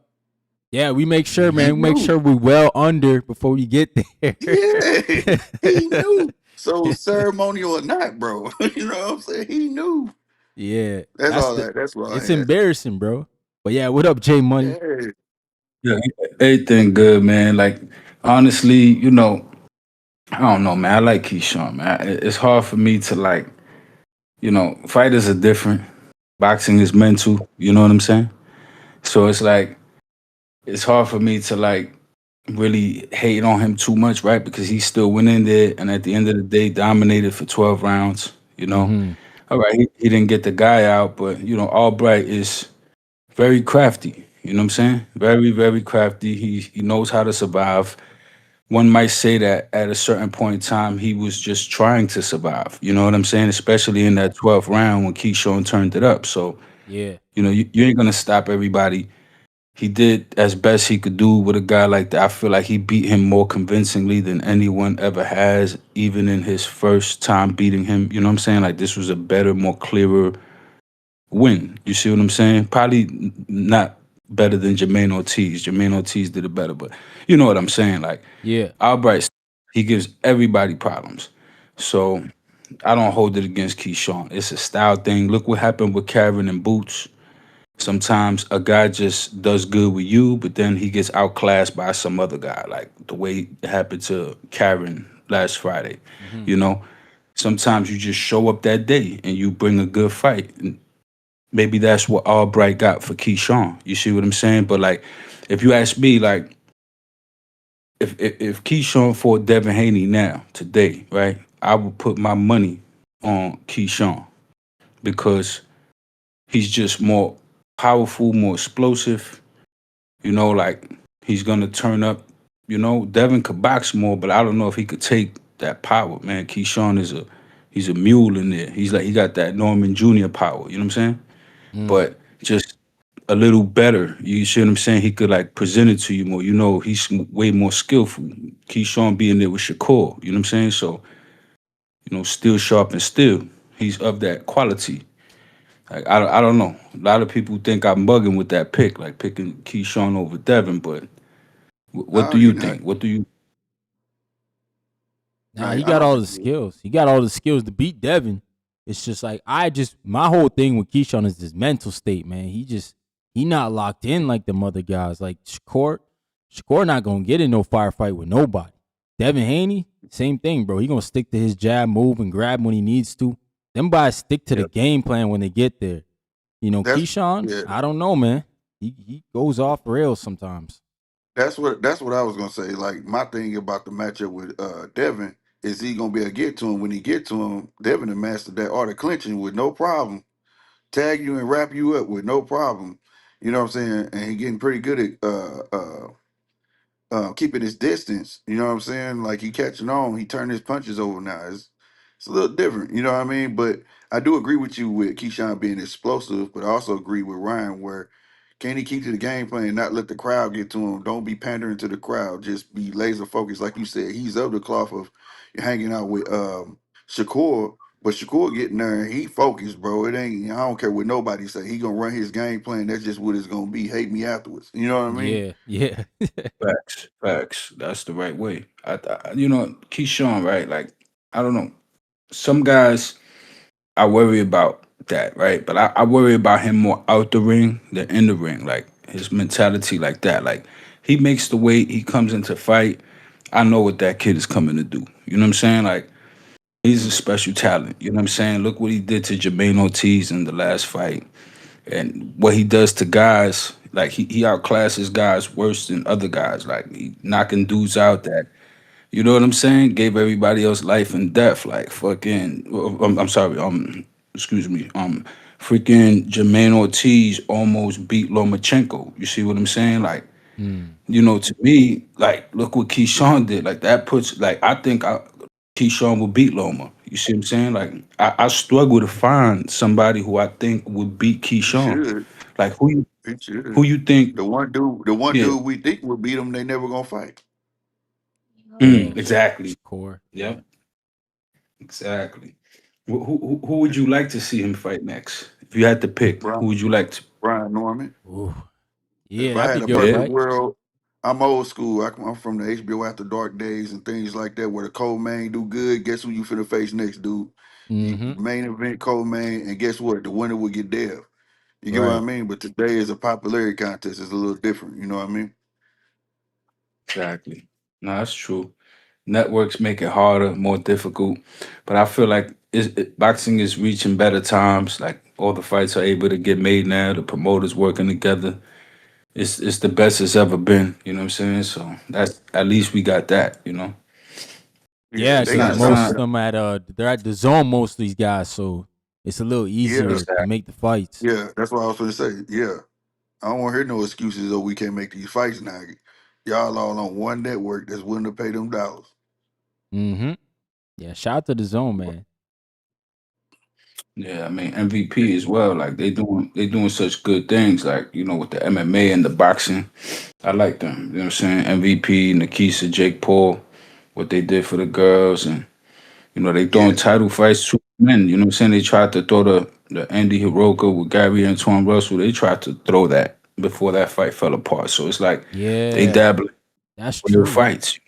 Yeah, we make sure, He man. We make knew. sure we well under before we get there. Yeah, he knew. So ceremonial or not, bro, you know what I'm saying? He knew. Yeah, That's all that. That's what I it's had. embarrassing, bro. But yeah, what up, Jay Money? Yeah, yeah, everything good, man. Like honestly, I don't know, man. I like Keyshawn, man. It's hard for me to fighters are different. Boxing is mental. You know what I'm saying? So it's like it's hard for me to really hate on him too much, right? Because he still went in there and at the end of the day dominated for 12 rounds. Mm-hmm. All right, he didn't get the guy out, but Albright is very crafty. You know what I'm saying? Very, very crafty. He knows how to survive. One might say that at a certain point in time, he was just trying to survive. You know what I'm saying? Especially in that 12th round when Keyshawn turned it up. So, Yeah. you ain't gonna stop everybody. He did as best he could do with a guy like that. I feel like he beat him more convincingly than anyone ever has, even in his first time beating him. You know what I'm saying? Like this was a better, more clearer win. You see what I'm saying? Probably not better than Jermaine Ortiz. Jermaine Ortiz did it better, but you know what I'm saying? Like Yeah. Albright, he gives everybody problems. So I don't hold it against Keyshawn. It's a style thing. Look what happened with Karen and Boots. Sometimes a guy just does good with you, but then he gets outclassed by some other guy, like the way it happened to Karen last Friday. Mm-hmm. You know, sometimes you just show up that day and you bring a good fight. And maybe that's what Albright got for Keyshawn. You see what I'm saying? But like, if you ask me, like, if Keyshawn fought Devin Haney now today, right? I would put my money on Keyshawn because he's just more powerful, more explosive. Like he's gonna turn up. Devin could box more, but I don't know if he could take that power, man. Keyshawn he's a mule in there. He got that Norman Jr. power. You know what I'm saying? Mm. But just a little better. You see what I'm saying? He could like present it to you more. He's way more skillful. Keyshawn being there with Shakur. You know what I'm saying? So still sharp and still. He's of that quality. Like I don't know. A lot of people think I'm bugging with that pick, like picking Keyshawn over Devin. But what no, do you're you not. think? What do you? Nah, he I got don't all think the you. skills. He got all the skills to beat Devin. It's just like my whole thing with Keyshawn is his mental state, man. He not locked in like the other guys. Like Shakur not gonna get in no firefight with nobody. Devin Haney, same thing, bro. He gonna stick to his jab move and grab when he needs to. Them guys stick to the Yeah. game plan when they get there. That's Keyshawn, yeah. I don't know, man. He goes off rails sometimes. That's what I was gonna say. Like my thing about the matchup with Devin is he gonna be able to get to him. When he get to him, Devin has mastered that art of clinching with no problem. Tag you and wrap you up with no problem. You know what I'm saying? And he getting pretty good at keeping his distance. You know what I'm saying? Like he catching on, he turning his punches over now. It's a little different. You know what I mean? But I do agree with you with Keyshawn being explosive, but I also agree with Ryan where can he keep to the game plan and not let the crowd get to him? Don't be pandering to the crowd. Just be laser focused. Like you said, he's of the cloth of hanging out with Shakur. But Shakur getting there, he focused, bro. It ain't. I don't care what nobody say. He gonna run his game plan. That's just what it's gonna be. Hate me afterwards. You know what I mean? Yeah, yeah. Facts, facts. That's the right way. Keyshawn, right? Like, I don't know. Some guys, I worry about that, right? But I worry about him more out the ring than in the ring. Like his mentality, like that. Like he makes the weight, he comes into fight. I know what that kid is coming to do. You know what I'm saying? Like he's a Mm. special talent. You know what I'm saying? Look what he did to Jermaine Ortiz in the last fight, and what he does to guys. Like he outclasses guys worse than other guys. Like he knocking dudes out that, you know what I'm saying, gave everybody else life and death. Like fucking, I'm sorry, excuse me, freaking Jermaine Ortiz almost beat Lomachenko. You see what I'm saying? Like, Mm. to me, like, look what Keyshawn did. Like that puts, like, I think Keyshawn will beat Loma. You see what I'm saying? Like, I struggle to find somebody who I think would beat He Keyshawn. should. Like, He who should. you think? The one Yeah, dude we think will beat him, they never gonna fight. Yeah, exactly. Shakur. Yeah. Yep, exactly. Who would you like to see him fight next? If you had to pick, who Brian, would you like to? Brian Norman. Ooh. Yeah, If I that'd had be a good Yeah, perfect fight. world, I'm old school. I'm from the HBO After Dark days and things like that, where the co-main do good. Guess who you finna face next, dude? You Mm-hmm. main event co-main, and guess what? The winner will get Dev. You get what I Right. mean? But today is a popularity contest. It's a little different. You know what I mean? exactly. No, that's true. Networks make it harder, more difficult, but I feel like boxing is reaching better times. Like all the fights are able to get made now. The promoters working together. It's the best it's ever been. You know what I'm saying? So that's, at least we got that. Yeah, Yeah, It's they because not. got It's most something. of not them they're at the zone. Most of these guys, so it's a little Yeah, easier to exactly. make the fights. yeah. That's what I was gonna say. Yeah. I don't want to hear no excuses. Oh, we can't make these fights now. Y'all all on one network that's willing to pay them dollars. Mm-hmm. Yeah, shout out to the zone, man. Yeah, I mean MVP as well. Like they doing such good things. Like with the MMA and the boxing. I like them. You know what I'm saying? MVP, Nikisa, Jake Paul, what they did for the girls, and they throwing Yeah, title fights to men. You know what I'm saying? They tried to throw the Andy Hiroka with Gary Antoine Russell. They tried to throw that before that fight fell apart. So it's like they Yeah, dabbling that's in real true. fights.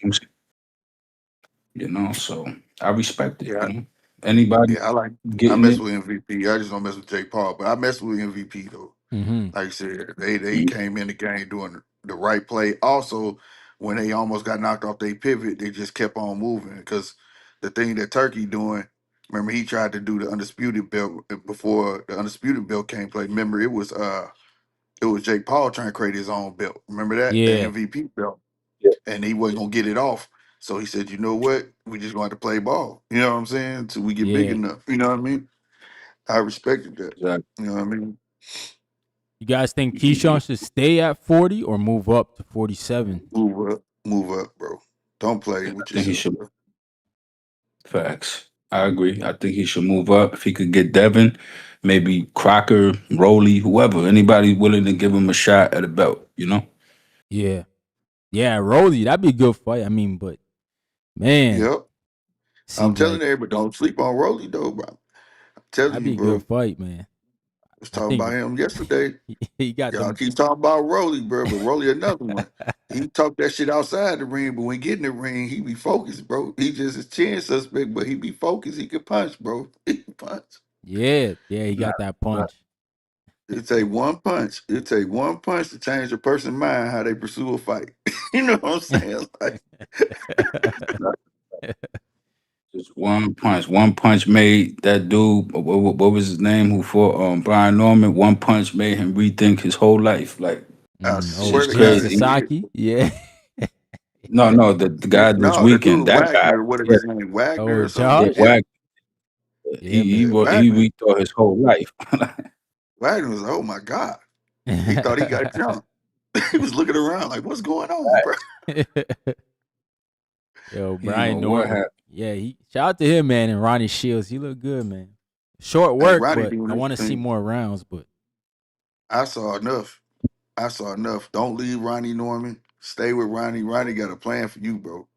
So I respect it. yeah, Anybody yeah. I getting mess it? with MVP. I just don't mess with Jake Paul, but I mess with MVP though. Mm-hmm. Like I said, they came in the game doing the right play. Also, when they almost got knocked off their pivot, they just kept on moving because the thing that Turkey doing. Remember, he tried to do the undisputed belt before the undisputed belt came play. Remember, it was Jake Paul trying to create his own belt. Remember that Yeah, MVP belt, Yeah, and he wasn't gonna get it off. So he said, "You know what? We just going to play ball. You know what I'm saying? Until we get big yeah. enough. You know what I mean? I respected that. exactly. You know what I mean? You guys think You can get Keyshawn it. should stay at 40 or move up to 47? Move up, bro. Don't play I with think he yourself, should. bro. Facts. I agree. I think he should move up. If he could get Devin, maybe Crocker, Rowley, whoever, anybody willing to give him a shot at a belt. Yeah, yeah. Rosie, that'd be a good fight. I mean, but man, Yep. I'm seems telling like everybody, don't sleep on Rolly though, bro. I'm telling that'd you, be a bro. good fight, man. Was I talking about think him yesterday. he got Y'all them. keep talking about Rolly, bro, but Rolly another one. He talk that shit outside the ring, but when he get in the ring, he be focused, bro. He just is chin suspect, but he be focused. He can punch, bro. He can punch. Yeah, yeah. He Nah, got that nah, punch. It take one punch. It take one punch to change a person's mind how they pursue a fight. You know what I'm saying? Like, nah. was one punch. One punch made that dude. What was his name? Who fought Brian Norman? One punch made him rethink his whole life. Like I Oh, swear to Jim God, crazy. he did. Sasaki. Yeah. No, the guy this No, the weekend. dude That guy. Wagner, what is Yeah, his name? Wagner Oh, or something? yeah, Josh. Yeah, Wagner. Yeah, He yeah, man. Wagner. rethought his whole life. Wagner was like, oh my God. He thought he got jumped. He was looking around like, what's going on, bro? Yo, He didn't know Brian what Norman. happened. Yeah, he shout out to him, man, and Ronnie Shields. He looked good, man. Short Hey, work, Ronnie but doing I his want to see thing. more rounds. But I saw enough. I saw enough. Don't leave Ronnie Norman. Stay with Ronnie. Ronnie got a plan for you, bro.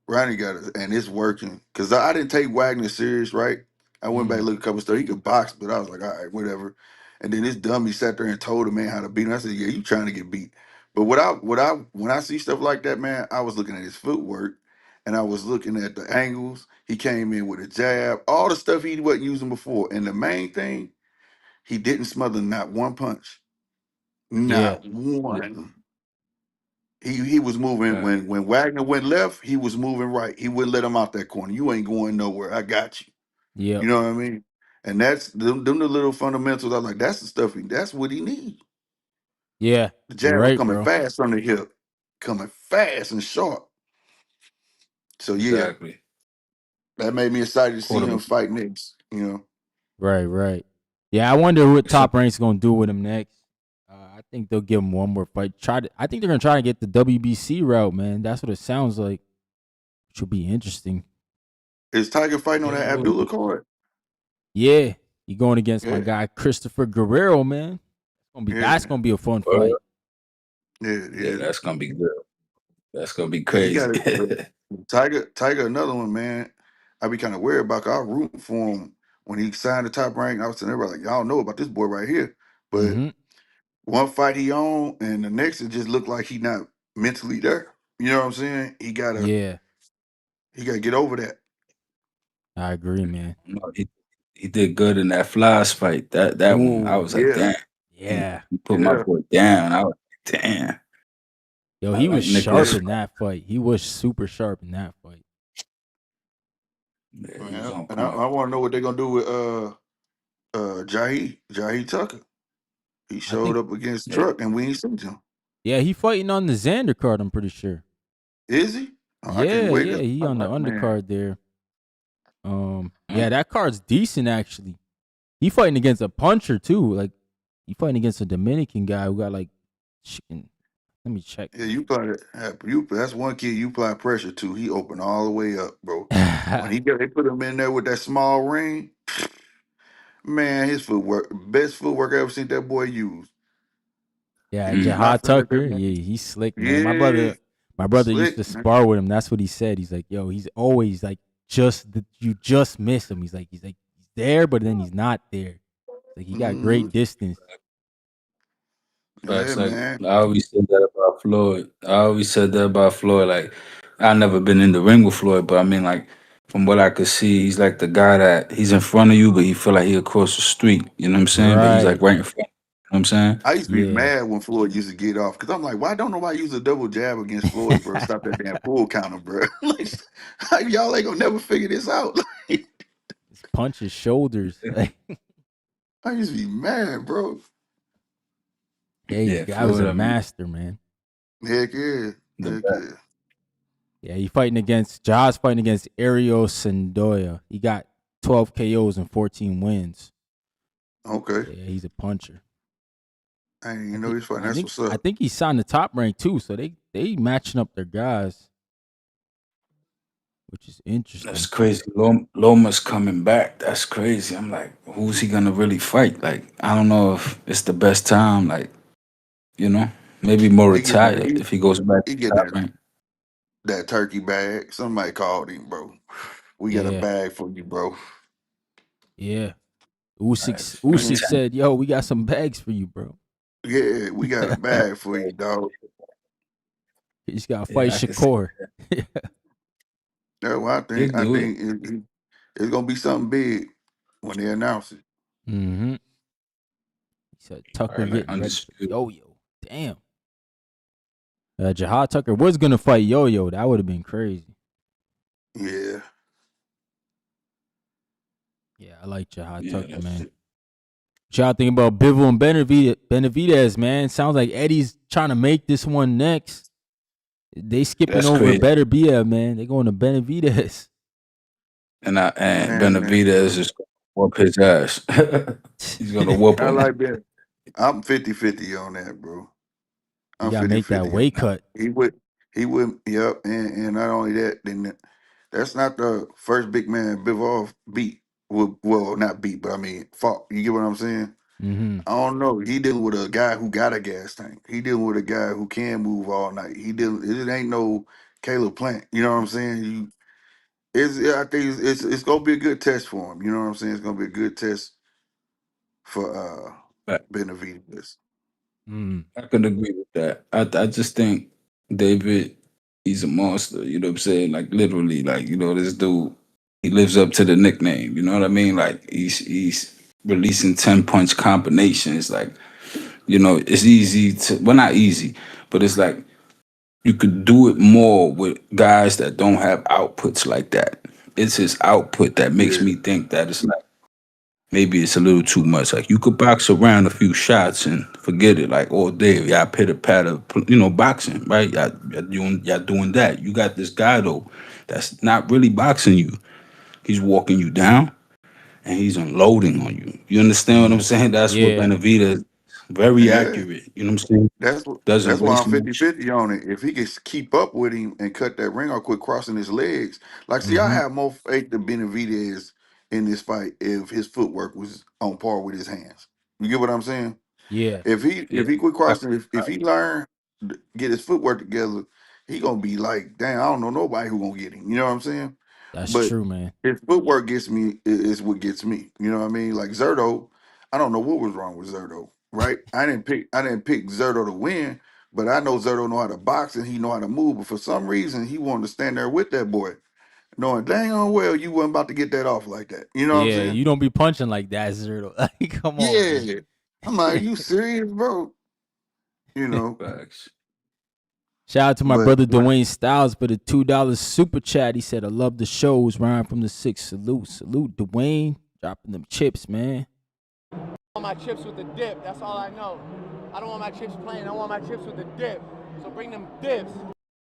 Ronnie got it, and it's working. Cause I didn't take Wagner serious, right? I went back and looked a couple stuff. He could box, but I was like, all right, whatever. And then this dummy sat there and told the man how to beat him. I said, yeah, you trying to get beat. But when I see stuff like that, man, I was looking at his footwork and I was looking at the angles. He came in with a jab, all the stuff he wasn't using before. And the main thing, he didn't smother not one punch. yeah, Not one. He was moving Right. when Wagner went left, he was moving right. He wouldn't let him out that corner. You ain't going nowhere. I got you. yep, You know what I mean? And that's them the little fundamentals. I'm like, that's the stuff that's what he needs. yeah. The You're jab was right, coming bro. fast from the hip, coming fast and sharp. So yeah, Exactly. that made me excited to see him Quarterback. fight next. You know, Right, right. Yeah, I wonder what So Top Rank's gonna do with him next. I think they'll give him one more fight. I think they're gonna try to get the WBC route, man. That's what it sounds like. Which will be interesting. is Tiger fighting on yeah, that it will Abdullah be. card? Yeah, you going against my Yeah, guy Christopher Guerrero, man. That's yeah, gonna be a fun Word. fight. yeah, Yeah, yeah. that's gonna be good. That's gonna be Yeah, he got crazy. it. Tiger, another one, man. I be kind of worried about. 'Cause I root for him when he signed the top rank. I was telling everybody like, y'all know about this boy right here. But Mm-hmm. one fight he on, and the next it just looked like he not mentally there. You know what I'm saying? Yeah, He gotta get over that. I agree, man. No, he did good in that Flies fight. That one, I Oh, was like, Yeah, damn. yeah. He put my yeah, boy down. I was like, damn. Yo, I he was like sharp yeah. Nicholas. in that fight. He was super sharp in that fight. Yeah, he was Man, on and I point. want to know what they're gonna do with Jahi Tucker. He I showed think, up against Yeah. Truck, and we ain't seen him. yeah, he fighting on the Xander card. I'm pretty sure. Is he? Oh, I can't Yeah, wait yeah, to. he on the Man, undercard there. Yeah, Mm. that card's decent actually. He fighting against a puncher too. Like he fighting against a Dominican guy who got like chicken. Let me check, yeah, you play you. That's one kid you apply pressure to. He opened all the way up, bro. When man. they put him in there with that small ring, man, his footwork, best footwork I ever seen that boy use. Yeah, He was Mm. Jahad knocking him at Tucker. that man. Yeah, he's slick, man. Yeah, My brother used to slick, man. spar with him. That's what he said. He's like, yo, he's always like, you just miss him. He's there, but then he's not there. Like he got Hmm. great distance. Yeah, Facts. Like man. I always said that about Floyd. I always said that about Floyd. Like I never been in the ring with Floyd, but I mean, like from what I could see, he's like the guy that he's in front of you, but he feel like he across the street. You know what I'm saying? But he's like Right. right in front. You know what I'm saying? I used to be Yeah. mad when Floyd used to get off because I'm like, why don't nobody use a double jab against Floyd, bro? Stop that damn full counter, bro. Like, y'all ain't gonna never figure this out. His punches, shoulders. Like, I used to be mad, bro. yeah, Yeah, guy was a Floyd. I mean, master, man. Heck yeah, the heck best. yeah. Yeah, he fighting against Jaws fighting against Ariel Sandoya. He got 12 KOs and 14 wins. Okay, Yeah, he's a puncher. I didn't I even know think he's fighting. I That's think what's I up. think he signed the top rank too. So they matching up their guys, which is That's interesting. crazy. Loma's coming back. That's crazy. I'm like, who's he gonna really fight? Like, I don't know if it's the best time. Like, you know, maybe more He getting that. retired if he goes back He to getting top that rank. turkey bag. Somebody called him, bro. We got a Yeah, bag for you, bro. yeah. Usyk Nice. Usyk Pretend. said, "Yo, we got some bags for you, bro. Yeah, we got a bag for you, dog. You just gotta fight Yeah, I can see Shakur." That's what I he'll think. I do it. think it's gonna be something big when they announce it. Mm-hmm. He said Tucker Probably like getting ready for undisputed. Yo-Yo. Damn. Jahad Tucker was gonna fight Yo-Yo. That would have been crazy. Yeah, Yeah, I like Jahai Yeah, Tucker, that's man. it. What y'all think about Bivol and Benavidez, man? Sounds like Eddie's trying to make this one next. They skipping That's over crazy. Beterbiev, man. They going to Benavidez. And Man, Benavidez is gonna whoop his ass. He's gonna whoop I him. like that. I'm 50-50 on that, bro. You I'm gotta make that 50-50 on weight that. cut. He would, yep. And not only that, that's not the first big man Bivol beat. Well, not beat, but I mean, fought. You get what I'm saying? Mm-hmm. I don't know. He dealing with a guy who got a gas tank. He dealing with a guy who can move all night. It ain't no Caleb Plant. You know what I'm saying? I think it's gonna be a good test for him. You know what I'm saying? It's gonna be a good test for But Benavidez. Mm. I can agree with that. I just think David, he's a monster. You know what I'm saying? Like literally, like this dude, he lives up to the nickname. You know what I mean? Like he's releasing 10 punch combinations. Like it's easy to not easy, but it's like you could do it more with guys that don't have outputs like that. It's his output that makes Yeah, me think that it's like maybe it's a little too much. Like you could box around a few shots and forget it, like all day. Y'all pitter patter, boxing, right? Y'all doing that. You got this guy though that's not really boxing you. He's walking you down and he's unloading on you. You understand what I'm saying? That's what Yeah. Benavidez very yeah. accurate. You know what I'm saying? That's Doesn't why I'm waste 50 much. 50 on it. If he can keep up with him and cut that ring off, quit crossing his legs. Like, see, I Mm-hmm. have more faith than Benavidez in this fight if his footwork was on par with his hands. You get what I'm saying? Yeah. If Yeah. he quit I, crossing, if he learn get his footwork together, he gonna be like, damn, I don't know nobody who gonna get him. You know what I'm saying? That's But true, man. his footwork gets me is what gets me. You know what I mean? Like Zerto, I don't know what was wrong with Zerto. Right? I didn't pick Zerto to win, but I know Zerto know how to box and he know how to move. But for some reason, he wanted to stand there with that boy, knowing dang on well you wasn't about to get that off like that. You know what I'm Yeah, saying? you don't be punching like that, Zerto. Like, come on, man. Yeah. I'm like, you serious, bro? You know, facts. Shout out to my but brother Dwayne Styles for the $2 super chat. He said, I love the shows. Ryan from the 6. Salute, Dwayne. Dropping them chips, man. I want my chips with the dip. That's all I know. I don't want my chips plain. I want my chips with the dip. So bring them dips.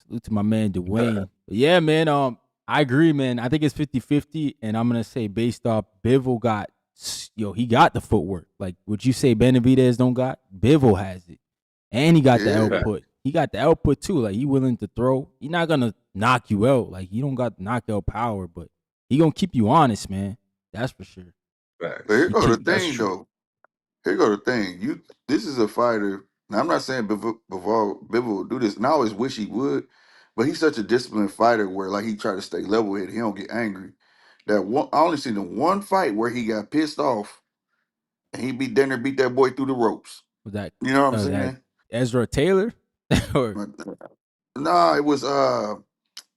Salute to my man Dwayne. But yeah, man. I agree, man. I think it's 50-50. And I'm gonna say based off Bivol he got the footwork. Like what you say Benavidez don't got, Bivol has it. And he got the yeah, Fact. output. He got the output too. Like he willing to throw. He not gonna knock you out. Like he don't got knockout power, but he gonna keep you honest, man. That's for sure. but here Facts. He go the keep That's thing true. though. Here go the thing. This is a fighter. Now I'm not saying Bivol will do this, and I always wish he would, but he's such a disciplined fighter where like he try to stay level headed. He don't get angry. I only seen the one fight where he got pissed off and he beat that boy through the ropes. was that You know what I'm that saying? Ezra Taylor or But, nah, it was the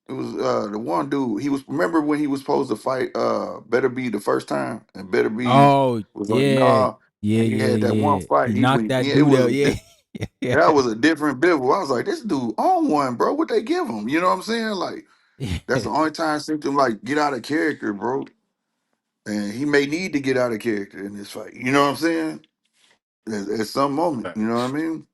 one dude. He was remember when he was supposed to fight Better Be the first time, and Better Be oh was like, yeah nah. yeah And he yeah had that one yeah fight. he He knocked went. that It dude was out yeah yeah that was a different Bivol. I was like, this dude on one, bro. What they give him? You know what I'm saying? Like that's the only time I seen him like get out of character, bro. And he may need to get out of character in this fight. You know what I'm saying? At some moment, you know what I Facts. mean?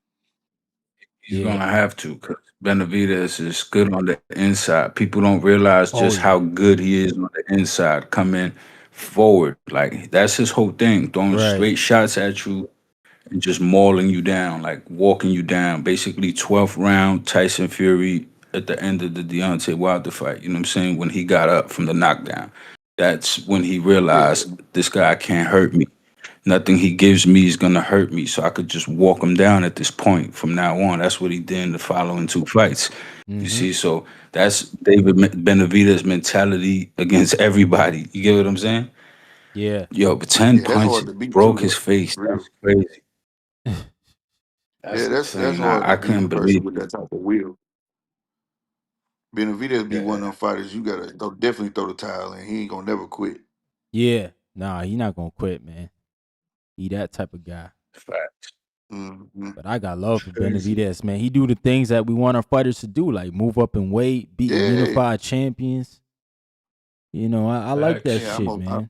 He's yeah gonna have to because Benavidez is good on the inside. People don't realize oh just yeah how good he is on the inside, coming forward. Like that's his whole thing, throwing right straight shots at you and just mauling you down, like walking you down. Basically, 12th round Tyson Fury at the end of the Deontay Wilder fight. You know what I'm saying? When he got up from the knockdown, that's when he Yeah, realized this guy can't hurt me. Nothing he gives me is gonna hurt me, so I could just walk him down at this point from now on. That's what he did in the following two fights. You mm-hmm see, so that's Benavidez' mentality against everybody. You get what I'm saying? yeah Yo, but 10 yeah, that's hard punches to beat too, broke his though. face. Real. That's crazy. That's Yeah, that's insane. hard to I beat a couldn't person believe with it. that type of will. Benavidez be one of Yeah, them fighters you gotta definitely throw the towel in. He ain't gonna never quit. yeah nah he not gonna quit, man. He that type of guy. facts. Hmm. But I got love It's for crazy. Benavidez, man. He do the things that we want our fighters to do, like move up in weight, beating Yeah, unified champions. I like that Facts. yeah. shit, man.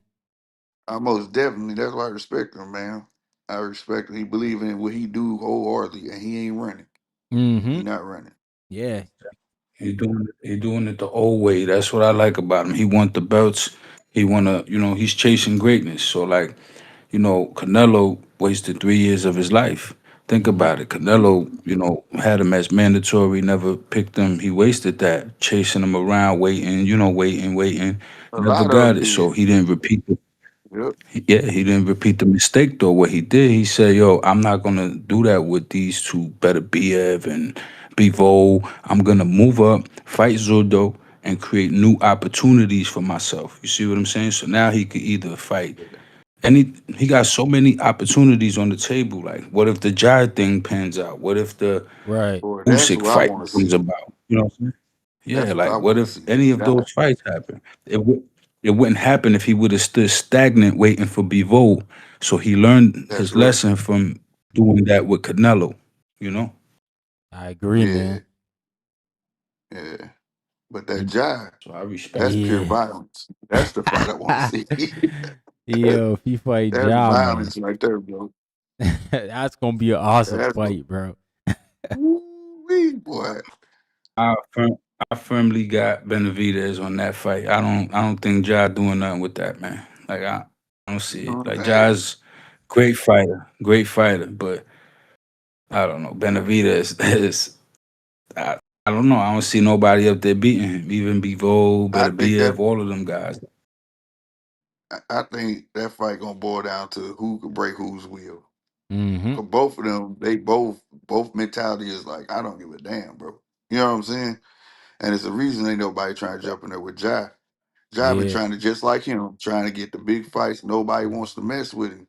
I most definitely. That's why I respect him, man. I respect him. He believe in what he do wholeheartedly, and he ain't running. Mm-hmm. He not running. Yeah. He doing it the old way. That's what I like about him. He want the belts. He wanna, he's chasing greatness. So like, Canelo wasted 3 years of his life. Think Mm-hmm. about it. Canelo, had him as mandatory, never picked him. He wasted that, chasing him around, waiting, waiting, A never lot of got them it. So did. he didn't repeat the Yep. yeah, he didn't repeat the mistake though. What he did, he said, "Yo, I'm not gonna do that with these two, better Biev and Bivol. I'm gonna move up, fight Zurdo, and create new opportunities for myself." You see what I'm saying? So now he could either fight he got so many opportunities on the table. Like, what if the Jai thing pans out? What if the Right. Boy, that's Usyk what I fight want to comes see. about? You know what I'm saying? Yeah, That's what I like what want to if see. any of Yeah, those fights happen? It wouldn't happen if he would have stood stagnant waiting for Bivol. So he learned that's his right. lesson from doing that with Canelo. You know, I agree, Yeah, man. yeah. But that You- jive, so I respect that's it. pure Yeah. violence. That's the fight I want to see. Yo, if he fight That's Ja, man, violence right there, bro. that's gonna be an awesome That's the fight, bro. woo boy. I firm, I firmly got Benavidez on that fight. I don't think Ja doing nothing with that, man. Like I don't see it. Like Hey, Ja's great fighter, but I don't know. Benavidez is I, I don't know. I don't see nobody up there beating him. Even Bivol, I Better think that all of them guys. I think that fight gonna boil down to who can break whose will. Mm-hmm. Cause both of them, they both mentality is like, I don't give a damn, bro. You know what I'm saying? And it's the reason ain't nobody trying to jump in there with Jai. Jai been Yeah. trying to just like him, trying to get the big fights. Nobody wants to mess with him.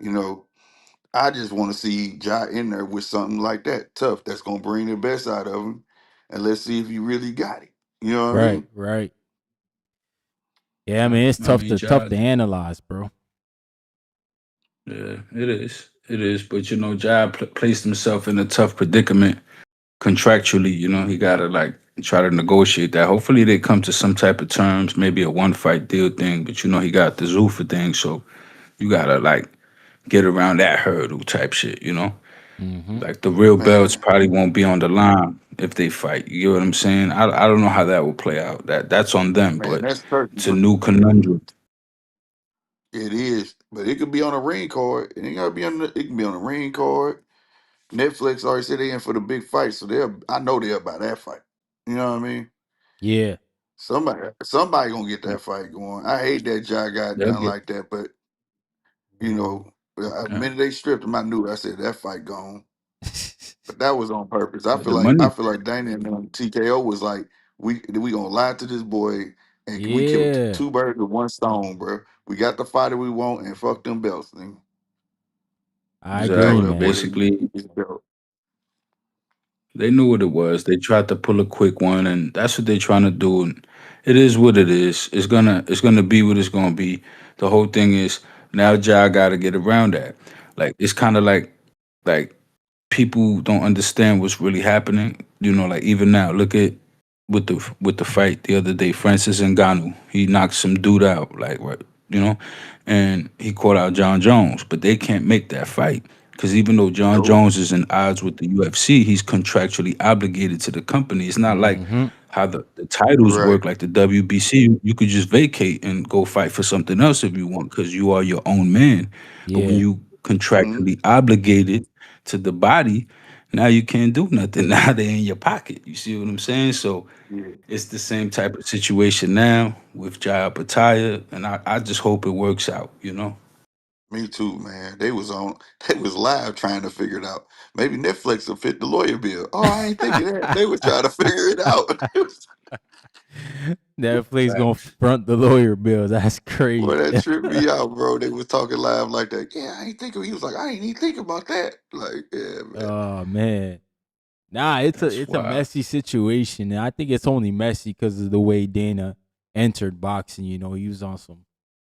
You know, I just want to see Jai in there with something like that, tough, that's gonna bring the best out of him. And let's see if he really got it. You know what I Right. mean? Right. Yeah, I, man, it's I mean, tough Ja, to analyze, bro. yeah, it is. It is. But Ja placed himself in a tough predicament contractually. He got to like try to negotiate that. Hopefully, they come to some type of terms, maybe a one fight deal thing. But he got the Zuffa thing, so you gotta like get around that hurdle type shit. Mm-hmm. Like the real belts Man, probably won't be on the line if they fight. You get what I'm saying? I don't know how that will play out. That's on them, man, but that's turkey, it's a bro. new conundrum. It is, but it could be on a ring card. It ain't gotta be on the. It can be on a ring card. Netflix already said they in for the big fight, so I know they're about that fight. You know what I mean? Yeah. Somebody gonna get that fight going. I hate that Jai got They'll done get like that, but you know, the uh, minute they stripped him, I knew. I said that fight gone. But that was on purpose. I feel the like money. Dana and TKO was like, we gonna lie to this boy, and we killed Yeah. two birds with one stone, bro. We got the fighter we want, and fuck them belts. Nigga. I We agree, told Exactly. that boy man. that he could Basically, keep his belt. they knew what it was. They tried to pull a quick one, and that's what they're trying to do. And it is what it is. It's gonna be what it's gonna be. The whole thing is now Ja got to get around that. Like it's kind of like people don't understand what's really happening. Like even now, look at with the fight the other day, Francis Ngannou. He knocked some dude out, like what and he called out John Jones, but they can't make that fight. Because even though John Nope. Jones is in odds with the UFC, he's contractually obligated to the company. It's not like Mm-hmm. how the titles Right. work, like the WBC. You could just vacate and go fight for something else if you want, because you are your own man. But when Yeah. you Mhm. contractually obligated to the body, now you can't do nothing. Now they're in your pocket. You see what I'm saying? So Yeah. it's the same type of situation now with Jaya Pataya, and I just hope it works out. Me too, man. They was on. They was live trying to figure it out. Maybe Netflix will fit the lawyer bill. Oh, I ain't thinking that. They were trying to figure it out. Netflix gonna Facts. front the lawyer bill. That's Boy, crazy. that tripped me out, bro. They was talking live like that. Yeah, I ain't thinking. He was like, I ain't even think about that. Like, yeah, man. Oh man. Nah, That's it's a wild. messy situation, and I think it's only messy because of the way Dana entered boxing. He was on some.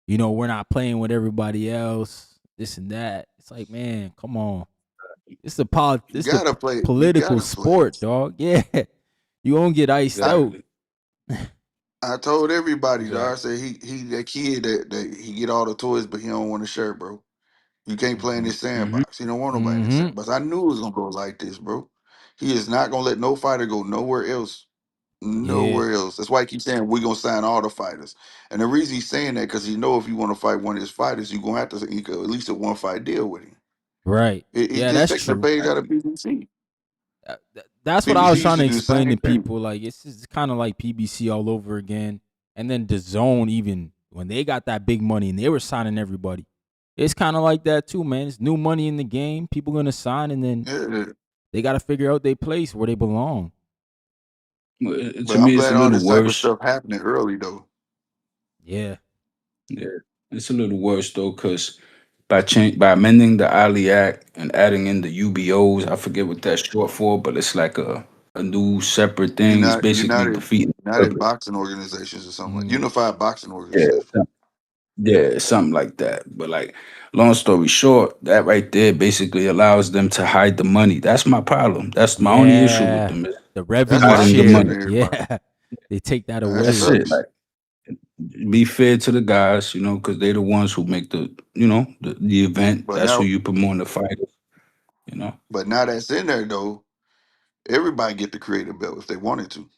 We're not playing with everybody else. This and that. It's like, man, come on. You It's a gotta play. You political gotta play. sport, dog. Yeah, you won't get iced I out. Exactly. I told everybody, dog. I Exactly. said he that kid that he get all the toys, but he don't want a shirt, bro. You can't play in Mm-hmm. this Hmm. sandbox. He don't want nobody in this Mm-hmm. sandbox. I knew it was gonna go like this, bro. He is not gonna let no fighter go nowhere else. Yeah. Nowhere else. That's why he keeps saying we're gonna sign all the fighters. And the reason he's saying that because he know if you want to fight one of his fighters, you're gonna have to ink at least a one fight deal with him. Right. He's Yeah, just that's taking the true. page out of PBC. That's what I PBC was used trying to to do the explain same to thing. people. Like it's just kind of like PBC all over again. And then the zone, even when they got that big money and they were signing everybody, it's kind of like that too, man. It's new money in the game. People gonna sign, and then Yeah. they got to figure out their place where they belong. To But I'm me, it's a glad all little this type of worse. stuff happening early though. Yeah. Yeah, it's a little worse though, because by amending the Ali Act and adding in the UBOs, I forget what that's short for, but it's like a new separate thing. It's You're basically not in defeating not the in purpose. boxing organizations or something like Hmm. unified boxing Yeah, organization. yeah, something like that. But like, long story short, that right there basically allows them to hide the money. That's my problem. That's my only issue with Yeah. them is The That's revenue why I'm hiding the share. scared of money. everybody. Yeah. They take that That That's away. it. sucks. Like, be fair to the guys, because they're the ones who make the event. But That's who now you promote the fighters. You know. but now that's in there though, everybody get the creative belt if they wanted to.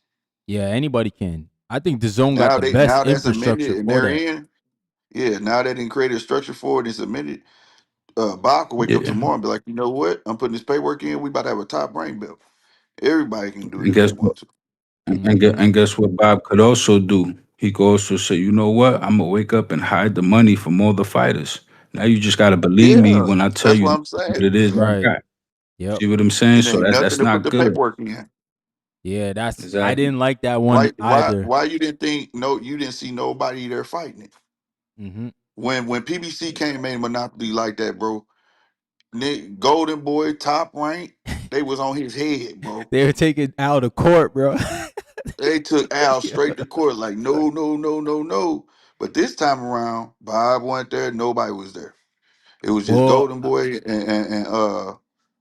Yeah, anybody can. I think the zone got Now the they best now that's infrastructure amended and for they're that. in. Yeah, now that they created a structure for it, it's amended. Bob will wake up Yeah. tomorrow and be like, you know what? I'm putting this paperwork in. We about to have a top brain belt. Everybody can do it And if they guess what? want to. Hmm. And guess what Bob could also do? He could also say, you know what? I'm gonna wake up and hide the money from all the fighters. Now you just gotta believe me Yeah, when I tell that's what you I'm saying. what it is I Right. got. Yep. See what I'm saying? It So ain't nothing that's to put not the good. paperwork in. Yeah, I Exactly. didn't like that one either. Why you didn't think no you didn't see nobody there fighting it. Hmm. When PBC came made Monopoly like that, bro, Nick Golden Boy, top rank, they was on his head, bro. They were taking out of court, bro. They took Al Yeah. straight to court, like no, no, no, no, no. But this time around, Bob went there, nobody was there. It was just Well, Golden Boy and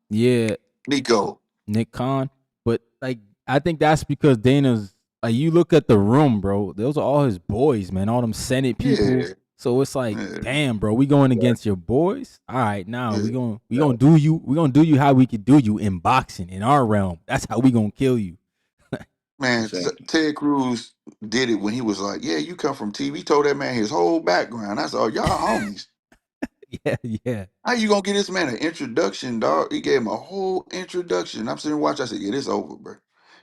yeah, Nico. Nick Khan. But like, I think that's because Dana's like, you look at the room, bro. Those are all his boys, man. All them Senate people. Yeah, So it's like, yeah, damn, bro, we going against your boys. All right, now yeah. we gonna do you. We gonna do you how we could do you in boxing in our realm. That's how we gonna kill you. Man, Exactly. Ted Cruz did it when he was like, "Yeah, you come from TV." He told that man his whole background. I said, "Oh, y'all homies. Yeah, yeah. How you gonna get this man an introduction, dog?" He gave him a whole introduction. I'm sitting watching. I said, "Yeah, this over, bro.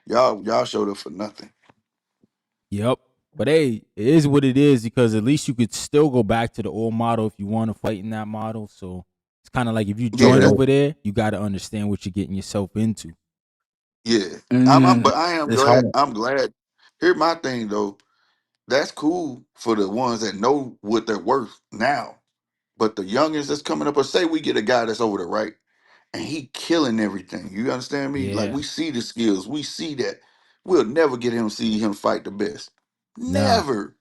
Y'all showed up for nothing." Yep. But hey, it is what it is because at least you could still go back to the old model if you want to fight in that model. So it's kind of like if you Yeah, join that, over there, you got to understand what you're getting yourself into. yeah. And But I am it's glad. hard. I'm glad. Here's my thing though. That's cool for the ones that know what they're worth now. But the youngins that's coming up, or say we get a guy that's over the right and he killing everything. You understand me? Like Yeah. we see the skills, we see that. We'll never get him see him fight the best. Nah. Never.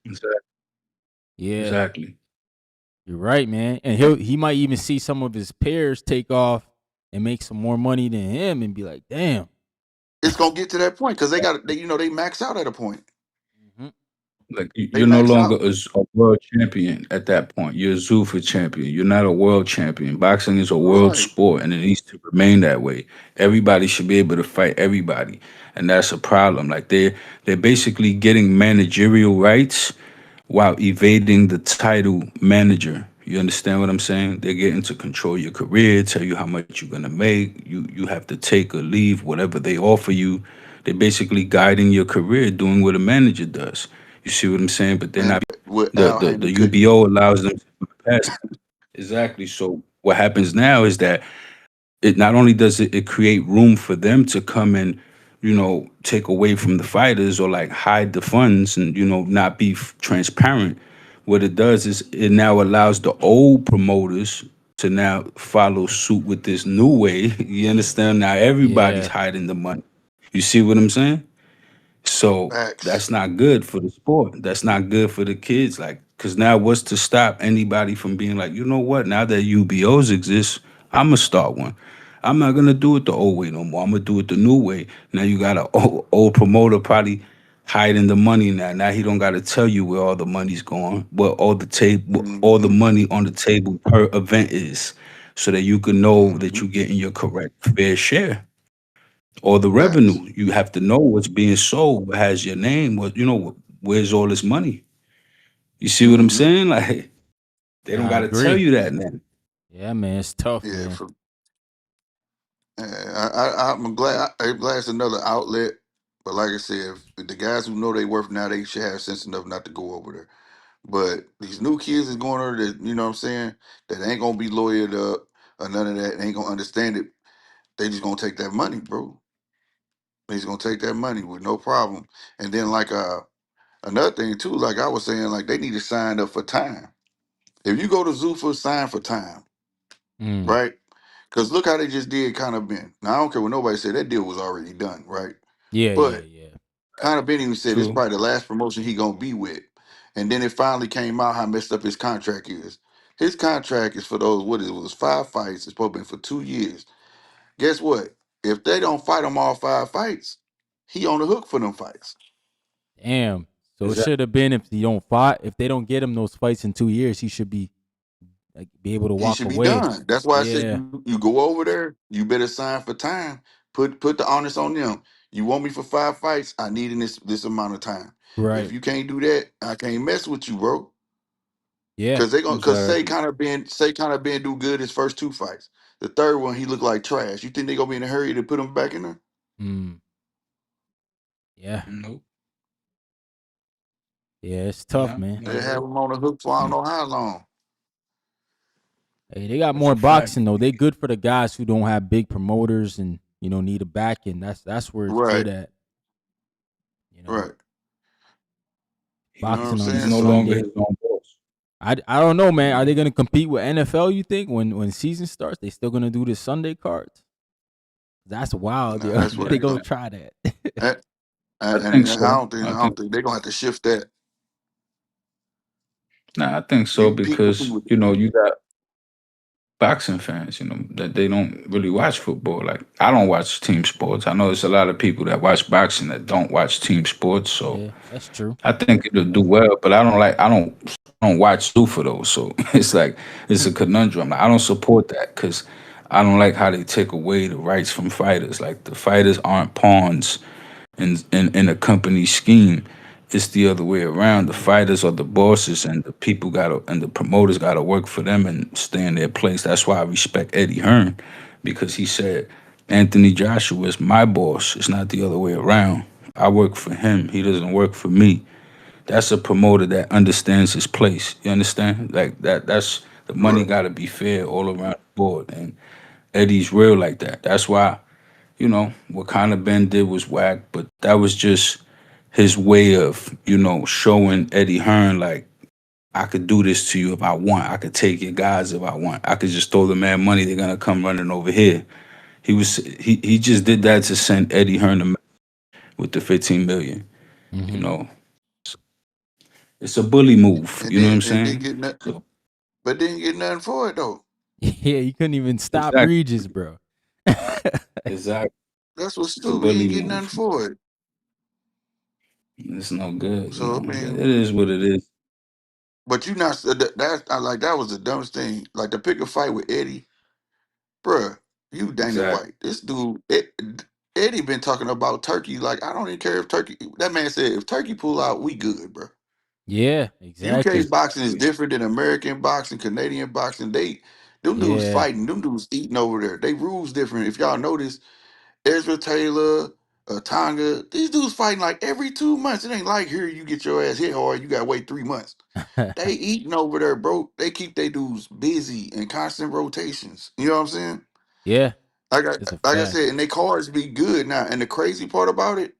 Yeah. Exactly. You're right, man. And he might even see some of his peers take off and make some more money than him and be like, damn. It's gonna get to that point because they max out at a point. Hmm. Like They you're no max longer out. a world champion at that point. You're a Zuffa champion. You're not a world champion. Boxing is a world Right. sport, and it needs to remain that way. Everybody should be able to fight everybody, and that's a problem. Like they're basically getting managerial rights while evading the title manager. You understand what I'm saying? They're getting to control your career, tell you how much you're gonna make. You have to take or leave whatever they offer you. They're basically guiding your career, doing what a manager does. You see what I'm saying? But they're Man, not. what The Al the Haymon the couldn't UBO allows them to bypass that. Exactly. So what happens now is that it not only does it create room for them to come and take away from the fighters or like hide the funds and not be transparent. What it does is it now allows the old promoters to now follow suit with this new way. You understand? Now everybody's Yeah. hiding the money. You see what I'm saying? So facts. that's not good for the sport. That's not good for the kids. Like, cause now what's to stop anybody from being like, you know what? Now that UBOs exist, I'ma start one. I'm not gonna do it the old way no more. I'm gonna do it the new way. Now you got a old promoter probably hiding the money now. Now he don't got to tell you where all the money's going, what all the Mm-hmm. money on the table per event is, so that you can know that Mm-hmm. you're getting your correct fair share. Or the Facts. revenue, you have to know what's being sold, what has your name, where's all this money. You see what I'm Mm-hmm. saying? Like they don't I got to tell agree. you that now. Yeah, man, it's tough, Yeah, man. I'm glad it's another outlet. But like I said, if the guys who know they worth now, they should have sense enough not to go over there. But these new kids is going over that, you know what I'm saying, that ain't gonna be lawyered up or none of that, ain't gonna understand it. They just gonna take that money, bro. They just gonna take that money with no problem. And then like another thing too, like I was saying, like they need to sign up for time. If you go to Zuffa, sign for time, Mm. right? Because look how they just did kind of Ben. Now I don't care what nobody said, that deal was already done, right? Yeah, yeah, But yeah. kind of Ben even said it's True. probably the last promotion he gonna be with. And then it finally came out how messed up his contract is. His contract is for those what it was 5 fights. It's supposed to be for 2 years. Guess what? If they don't fight him all 5 fights, he on the hook for them fights. Damn. So Is it that should have been if he don't fight, if they don't get him those fights in 2 years, he should be like be able to He walk should be away. done. That's why I said Yeah. you go over there, you better sign for time. Put the onus on them. You want me for 5 fights? I need in this amount of time. If Right. you can't do that, I can't mess with you, bro. Yeah. Cause exactly? Say kind of been do good his first 2 fights. The third one he looked like trash. You think they gonna be in a hurry to put him back in there? Mm. Yeah. Nope. Yeah. It's tough, Yeah, man. no, They have no. him on the hook for I don't know how long. Hey, they got That's more a fact. boxing though. They good for the guys who don't have big promoters and need a backing. That's where it's good Right, at. You know, right. You know what I'm boxing on a He's saying? no So longer Sunday. his own boss. I don't know, man. Are they Mhm. gonna compete with NFL? You think when season starts, they still gonna do the Sunday cards? That's wild, nah, yo. that's what They they gonna gonna. try that. And, I and think I so. I don't think they're gonna have to shift that. I think so because People. you got boxing fans, that they don't really watch football. Like I don't watch team sports. I know there's a lot of people that watch boxing that don't watch team sports. So Yeah, that's true. I think it'll do well, but I don't watch two for those. So it's a conundrum. Like, I don't support that because I don't like how they take away the rights from fighters. Like the fighters aren't pawns in a company scheme. It's the other way around. The fighters are the bosses, and the promoters gotta work for them and stay in their place. That's why I respect Eddie Hearn, because he said Anthony Joshua is my boss. It's not the other way around. I work for him. He doesn't work for me. That's a promoter that understands his place. You understand? Like that. That's the money Right. got to be fair all around the board, and Eddie's real like that. That's why what kind of Ben did was whack, but that was just his way of, showing Eddie Hearn like I could do this to you if I want. I could take your guys if I want. I could just throw the man money. They're gonna come running over here. He just did that to send Eddie Hearn with the 15 million. You Hmm. know, it's a bully move. And You know what then I'm and they saying? get nothing, So but didn't get nothing for it though. Yeah, you couldn't even stop exactly, Regis, bro. exactly. That's what's It's a stupid. He bully ain't get nothing move. for it. It's no good. So I But mean, it is what it is. but you not that I like that was the dumbest thing. Like to pick a fight with Eddie, bruh. You Dana Exactly. White. This dude, Eddie been talking about Turkey. Like I don't even care if Turkey. That man said if Turkey pull out, we good, bruh. Yeah, UK exactly. boxing is Exactly. different than American boxing, Canadian boxing. Them dudes Yeah. fighting, them dudes eating over there. They rules different. If y'all notice, Ezra Taylor, Tonga, these dudes fighting like every 2 months. It ain't like here you get your ass hit hard, you gotta wait 3 months. They eating over there, bro. They keep they dudes busy and constant rotations. You know what I'm saying? Yeah, it's a Like I fact. said, and they cards be good now. And the crazy part about it,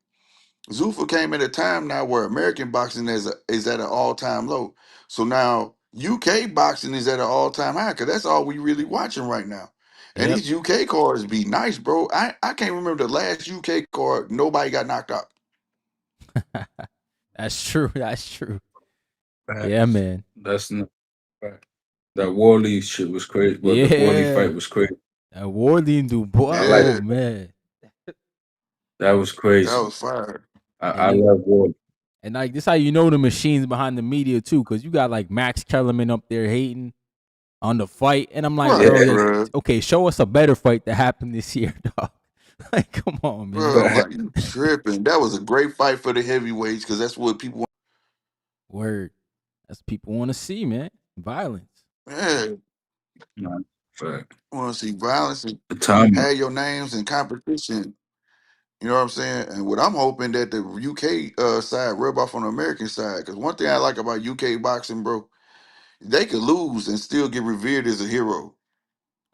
Zuffa came at a time now where American boxing is at an all time low. So now UK boxing is at an all time high because that's all we really watching right now. And Yep. these UK cards be nice, bro. I can't remember the last UK card nobody got knocked out. That's true. That's true. Yeah, Facts. man. That's not fact. That Warley shit was crazy. Well, the Warley Yeah. fight was crazy. Wardy and Dubois. I like Oh Yeah, man. that was that crazy. was fire. I And it love Warley. And like this, how you know the machines behind the media too, because you got like Max Kellerman up there hating on the fight, and I'm like, Right, bro, Yeah, like, bro. okay, show us a better fight that happened this year, dog. Like, come on, man. Bro, I'm like, you tripping. That was a great fight for the heavyweights because that's what people want. Word. That's what people want to see, man. Violence. Yeah, no, fact. want to see violence and Itauma. have your names in competition. You know what I'm saying? And what I'm hoping that the UK side rub off on the American side. Because one thing I like about UK boxing, bro, they could lose and still get revered as a hero.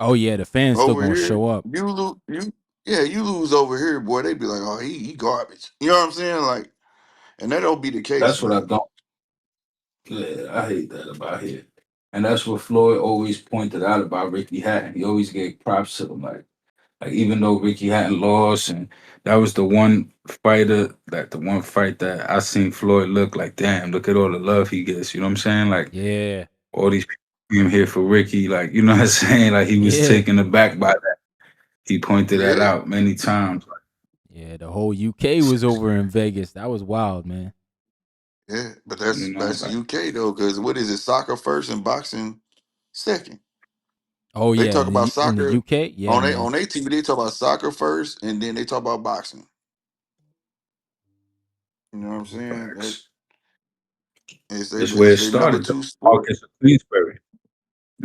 Oh yeah, the fans still Over gonna here, show up. you lose, you lose over here, boy. They be like, oh, he garbage. You know what I'm saying? Like, and that don't be the case, That's what I man. don't. Yeah, I hate that about here. And that's what Floyd always pointed out about Ricky Hatton. He always gave props to him. Like even though Ricky Hatton lost, and that was the one fight that I seen Floyd look like, damn, look at all the love he gets. You know what I'm saying? Like Yeah. all these people came here for Ricky. Like, you know what I'm saying? Like he was Yeah. taken aback by that. He pointed that Yeah, out many times. Yeah. The whole UK was over in Vegas. That was wild, man. yeah. But You know, that's like UK though, because what is it? Soccer first and boxing second. Oh They yeah, talk about in the soccer UK, yeah, man. on their TV. They talk about soccer first, and then they talk about boxing. You know what I'm saying? That facts. is That's where it they number started. The two sport. Marcus of Queensberry.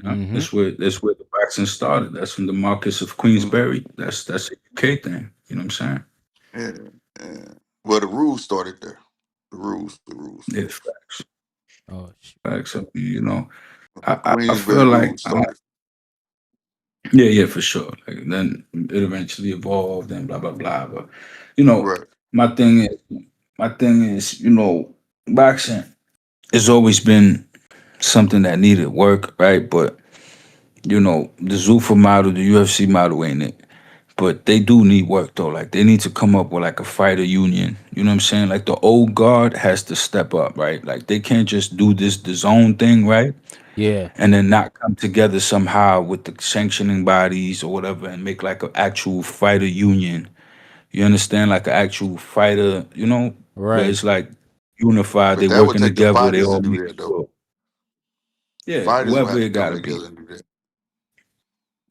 Yeah, Mm-hmm. that's where the boxing started. That's from the Marcus of Mhm. Queensberry. That's a UK thing. You know what I'm saying? Yeah, yeah. Well, the rules started there. The rules. Yeah, facts. Oh shoot. Facts. So, you know, The I feel Queensberry like rules started. yeah, for sure. Like then it eventually evolved and blah blah blah. But you know, Right. my thing is you know, boxing has always been something that needed work, right? But you know, the Zuffa model, the UFC model ain't it. But they do need work though. Like they need to come up with like a fighter union. You know what I'm saying? Like the old guard has to step up, right? Like they can't just do this the zone thing, right? Yeah. And then not come together somehow with the sanctioning bodies or whatever and make like an actual fighter union. You understand? Like an actual fighter, you know, where Right. it's like unified, But they that would working take the together, they fighters to all do make that though. sure. The Yeah, fighters will whoever have to it come gotta be. together and do that.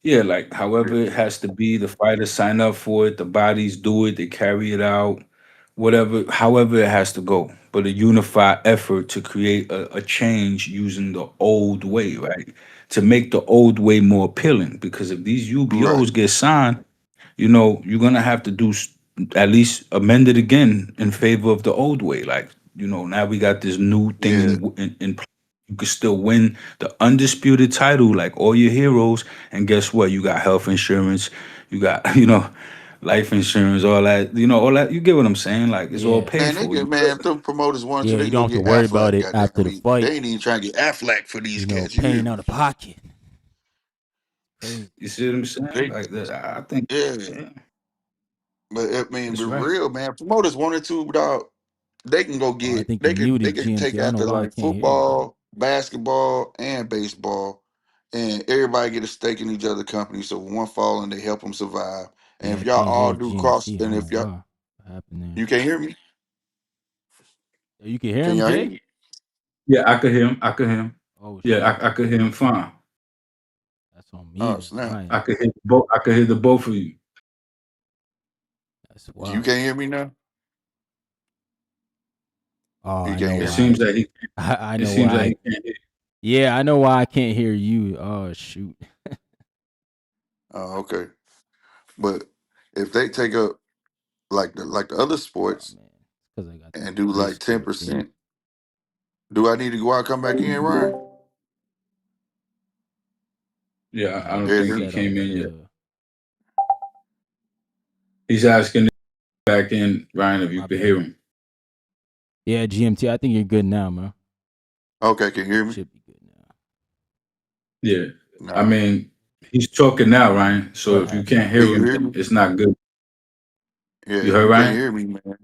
Yeah, like however it has to be, the fighters sign up for it, the bodies do it, they carry it out, whatever, however it has to go. But a unified effort to create a change using the old way, right? To make the old way more appealing. Because if these Right. UBOs get signed, you know, you're gonna have to at least amend it again in favor of the old way. Like, you know, now we got this new thing Yeah. in place. You could still win the undisputed title, like all your heroes. And guess what? You got health insurance, you got, you know, life insurance, all that, you know, all that. You get what I'm saying? Like it's all Yeah. paid Man, they for. get You man. If good. them promoters wanted to, Yeah. they You can don't go have to get worry about Affleck. it Goddamn. I after the mean, fight. they ain't even trying to get Affleck for these You know, cats. You hear paying me? out of pocket. Crazy. You see what I'm saying? They, Like that, I think, yeah. yeah, But I mean, be it's right. real, man. Promoters wanted to, dog. They can go Oh, I get. think you They muted could take GMT. I don't know after why I like can't hear you, bro. football, basketball, and baseball, and everybody get a stake in each other company. So when one fall and they help them survive. And Yeah, if I y'all can't all hear do cross, GMT. I and don't know if y'all why. What happened there? you can't hear me, You can hear can him, y'all hear Jay? me? Yeah, I could hear him. I could hear him. Oh Yeah, shoot. I could hear him fine. That's on me Oh then. snap! My I end. could hear both. I could hear the both of you. That's You wild. can't hear me now. Oh, You I can't know It hear me why. seems now. that he. I It know seems that why. he can't hear. Yeah, I know why I can't hear you. Oh shoot. Oh, okay. But if they take up like the other Oh sports man. It's because I got this and do like ten Discord thing. percent, do I need to go out and come back in, Ryan? Yeah, Nah, I you don't can think Hear he set up came in yet. the He's asking to get back in, Ryan, if you my could hear bad. him. Yeah, GMT, I think you're good now, man. Okay, can you hear me? Should be good now. Yeah, I No. mean, he's talking now, Ryan. So What if you happened? can't hear Can you him, hear then me? it's not good. Yeah, You if heard you can't Ryan? hear me, man.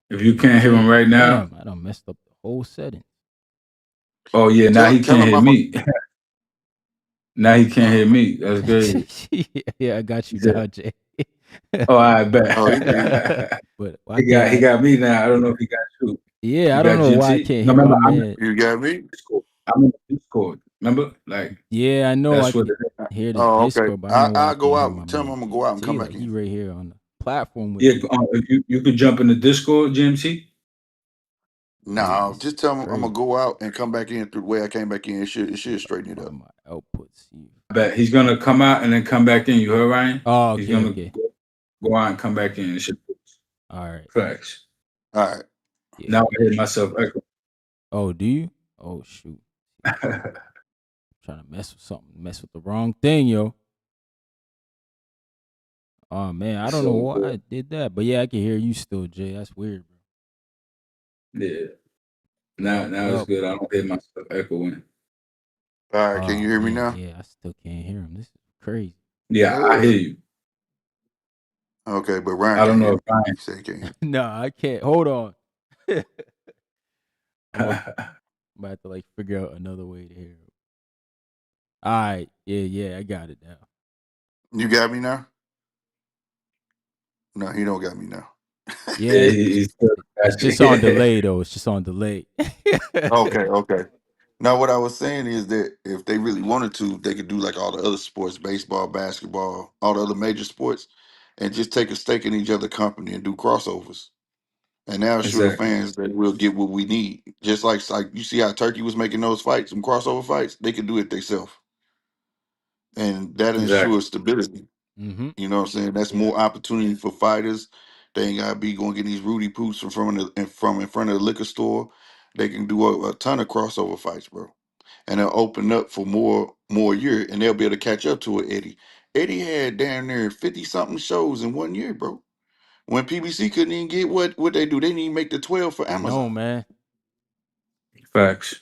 If you can't hear him right now, Damn, I done messed up the whole setting. oh yeah, now he Tell can't him hear I'm a me. Now he can't hear uh me. That's good. Yeah, I got He you said, now, Jay. "Oh, I oh he can hear me. bet." But why can't He I? got me now. I don't know if he got Yeah, You I don't got know why I GMT? can't No, hear my remember, man. You got me? Discord. I'm in the Discord. Remember? Like, Yeah, I know I that's what can it is. hear the Oh, okay. Discord, but I don't know why I I'll go can't hear out. my Tell him man I'm gonna go out and come GMT. Like back he in. right here on the platform with Yeah, me. you could jump in the Discord, GMT. Yeah, No, this is just tell him I'm gonna crazy. go out and come back in through the way I came back in. It should straighten it Why up. my outputs? You. Bet he's gonna come out and then come back in. You heard Ryan? Oh, He's okay, gonna okay. go out and come back in. It should All right. facts. All right. Yeah, Now I yeah. hear myself echo. Oh, do you? Oh shoot. Trying to mess with something. Mess with the wrong thing, yo. Oh man, I don't know So why good. I did that. But yeah, I can hear you still, Jay. That's weird, bro. Yeah. Yup, Now it's yup. good. I don't hear myself echoing. All right. Can Oh you hear me man, now? yeah, I still can't hear him. This is crazy. Yeah, I hear you. Okay, but Ryan I can't don't hear know me. if Ryan. He said he can't hear me. No, I can't. Hold on. I'm about to like figure out another way to hear him. All right. Yeah, yeah, I got it now. You got me now? No, he don't got me now. Yeah, Yeah, he's still it's got just on you. delay though. It's just on delay. Okay. Now what I was saying is that if they really wanted to, they could do like all the other sports, baseball, basketball, all the other major sports, and just take a stake in each other company and do crossovers. And now show the Exactly. fans that we'll get what we need. Just like you see how Turkey was making those fights, some crossover fights, they could do it themselves. And that Exactly. ensures stability. Mm-hmm. You know what I'm saying? That's Yeah. more opportunity for fighters. They ain't gotta be going to get these Rudy Poots from in front of the liquor store. They can do a ton of crossover fights, bro. And they'll open up for more year, and they'll be able to catch up to it. Eddie. Eddie had down there 50 something shows in 1 year, bro. When PBC couldn't even get what they do, they didn't even make the 12 for I know, Amazon. man. Facts.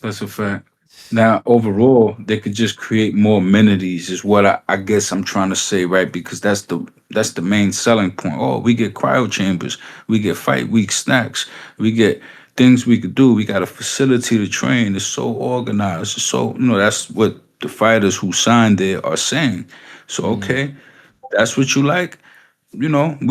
That's a fact. Now, overall, they could just create more amenities, is what I guess I'm trying to say, right? Because that's the main selling point. Oh, we get cryo chambers, we get fight week snacks, we get things we could do. We got a facility to train. It's so organized. It's so that's what the fighters who signed there are saying. So Mm. okay, that's what you like. We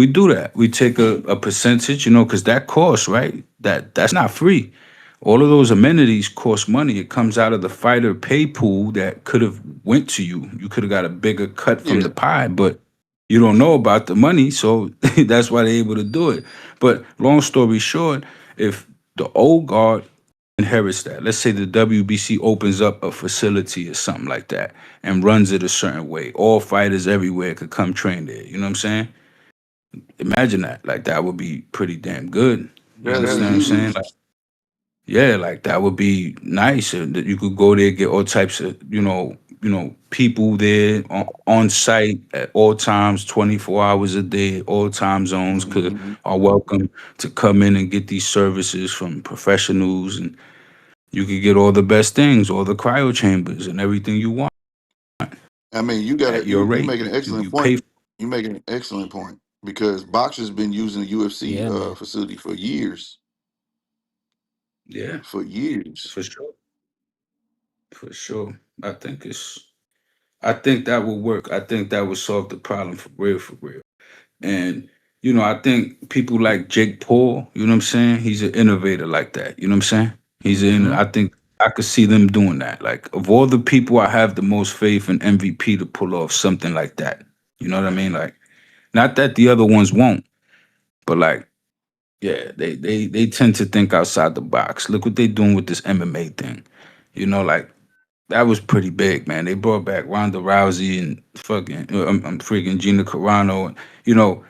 do that. We take a percentage, because that costs, right? That's not free. All of those amenities cost money. It comes out of the fighter pay pool that could have went to you. You could have got a bigger cut from the Yeah. pie, but you don't know about the money, so that's why they're able to do it. But long story short, if the old guard inherits that, let's say the WBC opens up a facility or something like that and runs it a certain way, all fighters everywhere could come train there. You know what I'm saying? Imagine that. Like that would be pretty damn good. You That'd be understand what I'm saying? huge. Like, yeah, like that would be nice. That you could go there, get all types of, people there on site at all times, 24 hours a day, all time zones could Mhm. are welcome to come in and get these services from professionals, and you could get all the best things, all the cryo chambers and everything you want I mean, you at gotta your you rate. make an You excellent pay point. for You make an excellent point because boxers been using the UFC Yeah, man. facility for years. yeah, For years. for sure. For sure. I think that will work. I think that would solve the problem for real, for real. And I think people like Jake Paul, you know what I'm saying? He's an innovator like that. You know what I'm saying? Mm-hmm. I think I could see them doing that. Like of all the people, I have the most faith in MVP to pull off something like that. You know what I mean? Like not that the other ones won't, but like yeah, they tend to think outside the box. Look what they doing with this MMA thing. Like that was pretty big, man. They brought back Ronda Rousey and fucking freaking Gina Carano. You know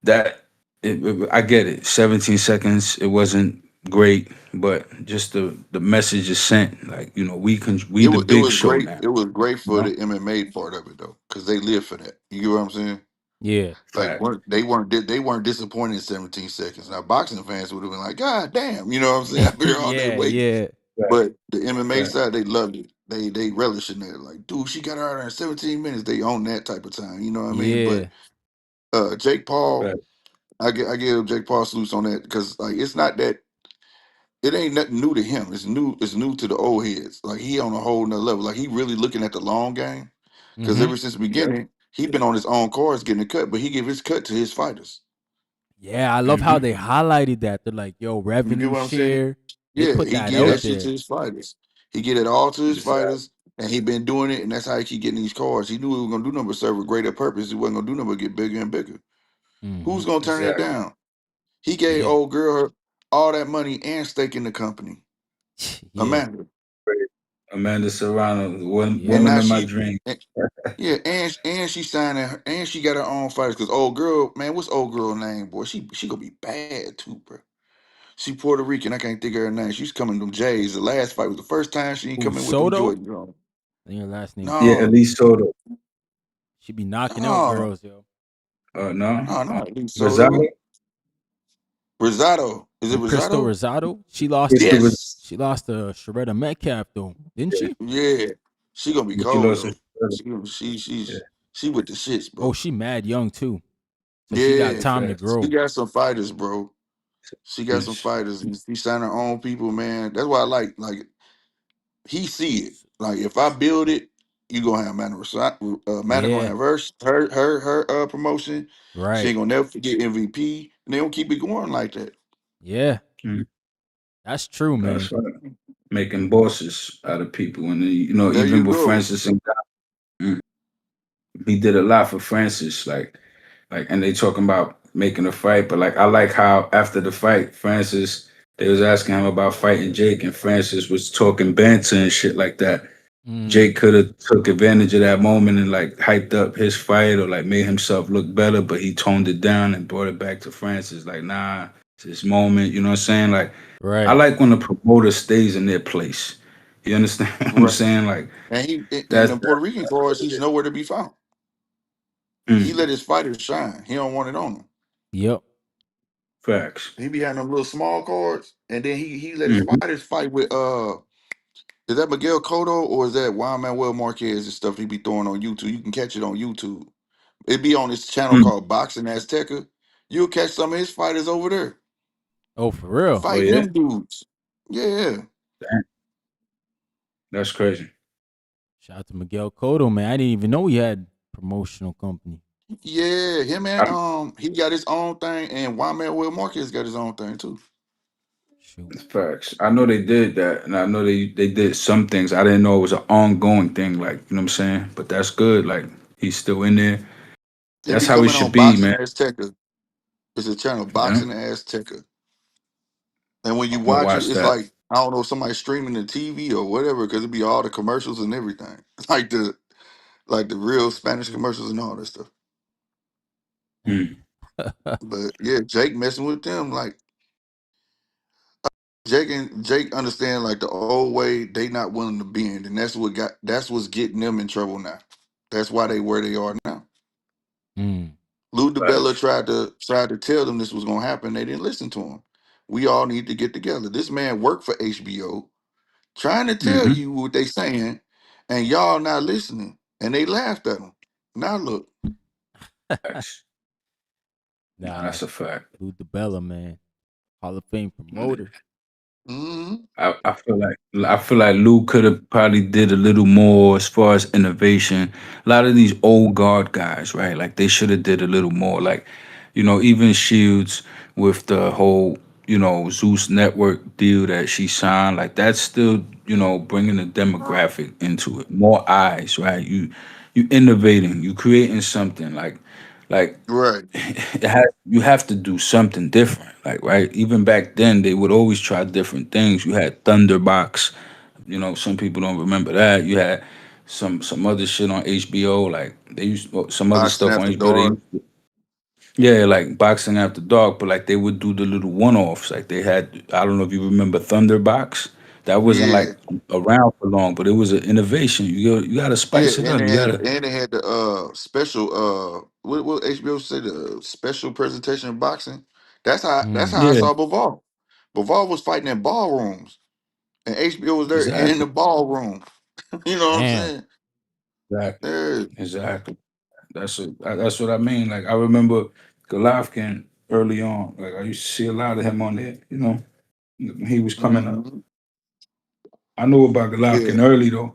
that I get it. 17 seconds. It wasn't great, but just the message is sent. Like we the It big was show great. now. It was great You for know, the MMA part of it though, because they live for that. You get what I'm saying? Yeah. Like fact, they weren't disappointed in 17 seconds. Now boxing fans would have been like, God damn, you know what I'm saying? I've been here all day yeah, waiting. yeah. fact, But the MMA fact. side, they loved it. They relish in that. Like, dude, she got her out there in 17 minutes. They own that type of time. You know what I mean? But Yeah. Jake Paul, fact. I give Jake Paul salutes on that because like it's not that it ain't nothing new to him. It's new to the old heads. Like he on a whole nother level. Like he really looking at the long game. Because Mm-hmm. ever since the beginning, he been on his own cards getting a cut, but he give his cut to his fighters. Yeah, I love how Hmm. they highlighted that. They're like, yo, You get revenue what I'm saying? share. They Yeah, put he that get out that shit to there. his fighters. He get it all to his Exactly. fighters, and he been doing it, and that's how he keep getting these cards. He knew he was gonna do nothing but serve a greater purpose. He wasn't gonna do nothing but get bigger and bigger. Hmm. Who's gonna turn that Exactly. down? He gave Yeah. old girl all that money and stake in the company. Yeah. Amanda. Amanda Serrano, one And Yeah. woman now in my she dream. yeah, and she signing and she got her own fighters. Cause old girl, man, what's old girl name, boy? She gonna be bad too, bro. She Puerto Rican. I can't think of her name. She's coming to them Jays. The last fight was the first time she ain't Who, come in with them Soto? Jordans on. I think her last name Yeah, No, Soto. Elise Soto. She be knocking out no, girls, yo. No. no, not Lee Rosado. Soto. Rosado. Is it Crystal Rosado? Rosado. She lost Crystal to Yes. she lost to Sharetta Metcalf though, didn't she? Yeah. She gonna be She cold lost her. though. Yeah. She with the shits, Oh, bro. she mad young too, so she got Yeah. time to Facts. She grow. got some fighters, bro. She got some Beast. fighters. She signed her own people, man. That's why I like he see it. Like if I build it, you gonna have Amanda gonna Yeah, have her promotion. She right. ain't gonna never forget MVP, and they don't keep it going like that. Yeah, Mm, that's true, man. that's right. Making bosses out of people, and There even you with go. Francis and he did a lot for Francis, and they talking about making a fight, but like I like how after the fight, Francis they was asking him about fighting Jake, and Francis was talking banter and shit like that. Mm, Jake could have took advantage of that moment and like hyped up his fight or like made himself look better, but he toned it down and brought it back to Francis. Like, nah, it's this moment. You know what I'm saying? Like, I right. like when the promoter stays in their place. You understand what I'm Right. saying? Like, And he in that's the Puerto Rican cards, he's nowhere to be found. He mm, let his fighters shine. He don't want it on them. Yep. facts. He be having them little small cards, and then he let his Hmm. fighters fight with is that Miguel Cotto or is that Juan Manuel Marquez and stuff he be throwing on YouTube? You can catch it on YouTube. It be on this channel Mm. called Boxing Azteca. You'll catch some of his fighters over there Oh, for real. Oh fighting yeah, them dudes. Yeah, damn, that's crazy. Shout out to Miguel Cotto, man. I didn't even know he had promotional company. yeah. Him and I, he got his own thing, and Juan Manuel Marquez got his own thing too. Shoot. facts. I know they did that, and I know they did some things. I didn't know it was an ongoing thing. Like you know what I'm saying? But that's good. Like he's still in there. It That's be how it coming should on be, Boxing man. Azteca. It's a channel, Yeah, Boxing Azteca. And when you I'm gonna watch it, watch it's that. like I don't know, somebody streaming the TV or whatever, because it be all the commercials and everything, like the real Spanish commercials and all that stuff. Mm. But yeah, Jake messing with them, like Jake understand like the old way they not willing to bend, and that's what's getting them in trouble now. That's why they where they are now. Mm, Lou DiBella Facts. tried to tell them this was gonna happen. They didn't listen to him. We all need to get together. This man worked for HBO, trying to tell Mm-hmm. you what they saying, and y'all not listening. And they laughed at him. Now look, Facts. Nah, nah, that's a fact. Lou DiBella, man. Hall of Fame promoter. mm, I feel like Lou could have probably did a little more as far as innovation. A lot of these old guard guys, right? Like they should have did a little more. Like, even Shields with the whole, Zeus Network deal that she signed. Like that's still, bringing the demographic into it. More eyes, right? You innovating, you creating something like right. you have to do something different, like right. Even back then, they would always try different things. You had Thunderbox. Some people don't remember that. You had some other shit on HBO. Like they used some other Boxing stuff on after HBO. dark. Yeah, like Boxing After Dark, but like they would do the little one-offs. Like they had, I don't know if you remember Thunderbox. That wasn't Yeah. like around for long, but it was an innovation. You gotta Yeah, spice it and up. they You had gotta. the special what HBO say, the special presentation of boxing. That's Mm, how I Yeah, saw Bivol. Bivol was fighting in ballrooms, and HBO was there in the exactly, ballroom. You know what I'm damn. saying? exactly, Yeah. exactly. That's what I mean. Like I remember Golovkin early on. Like I used to see a lot of him on there. When he was coming up. Mhm. I knew about Yeah, Golovkin early though.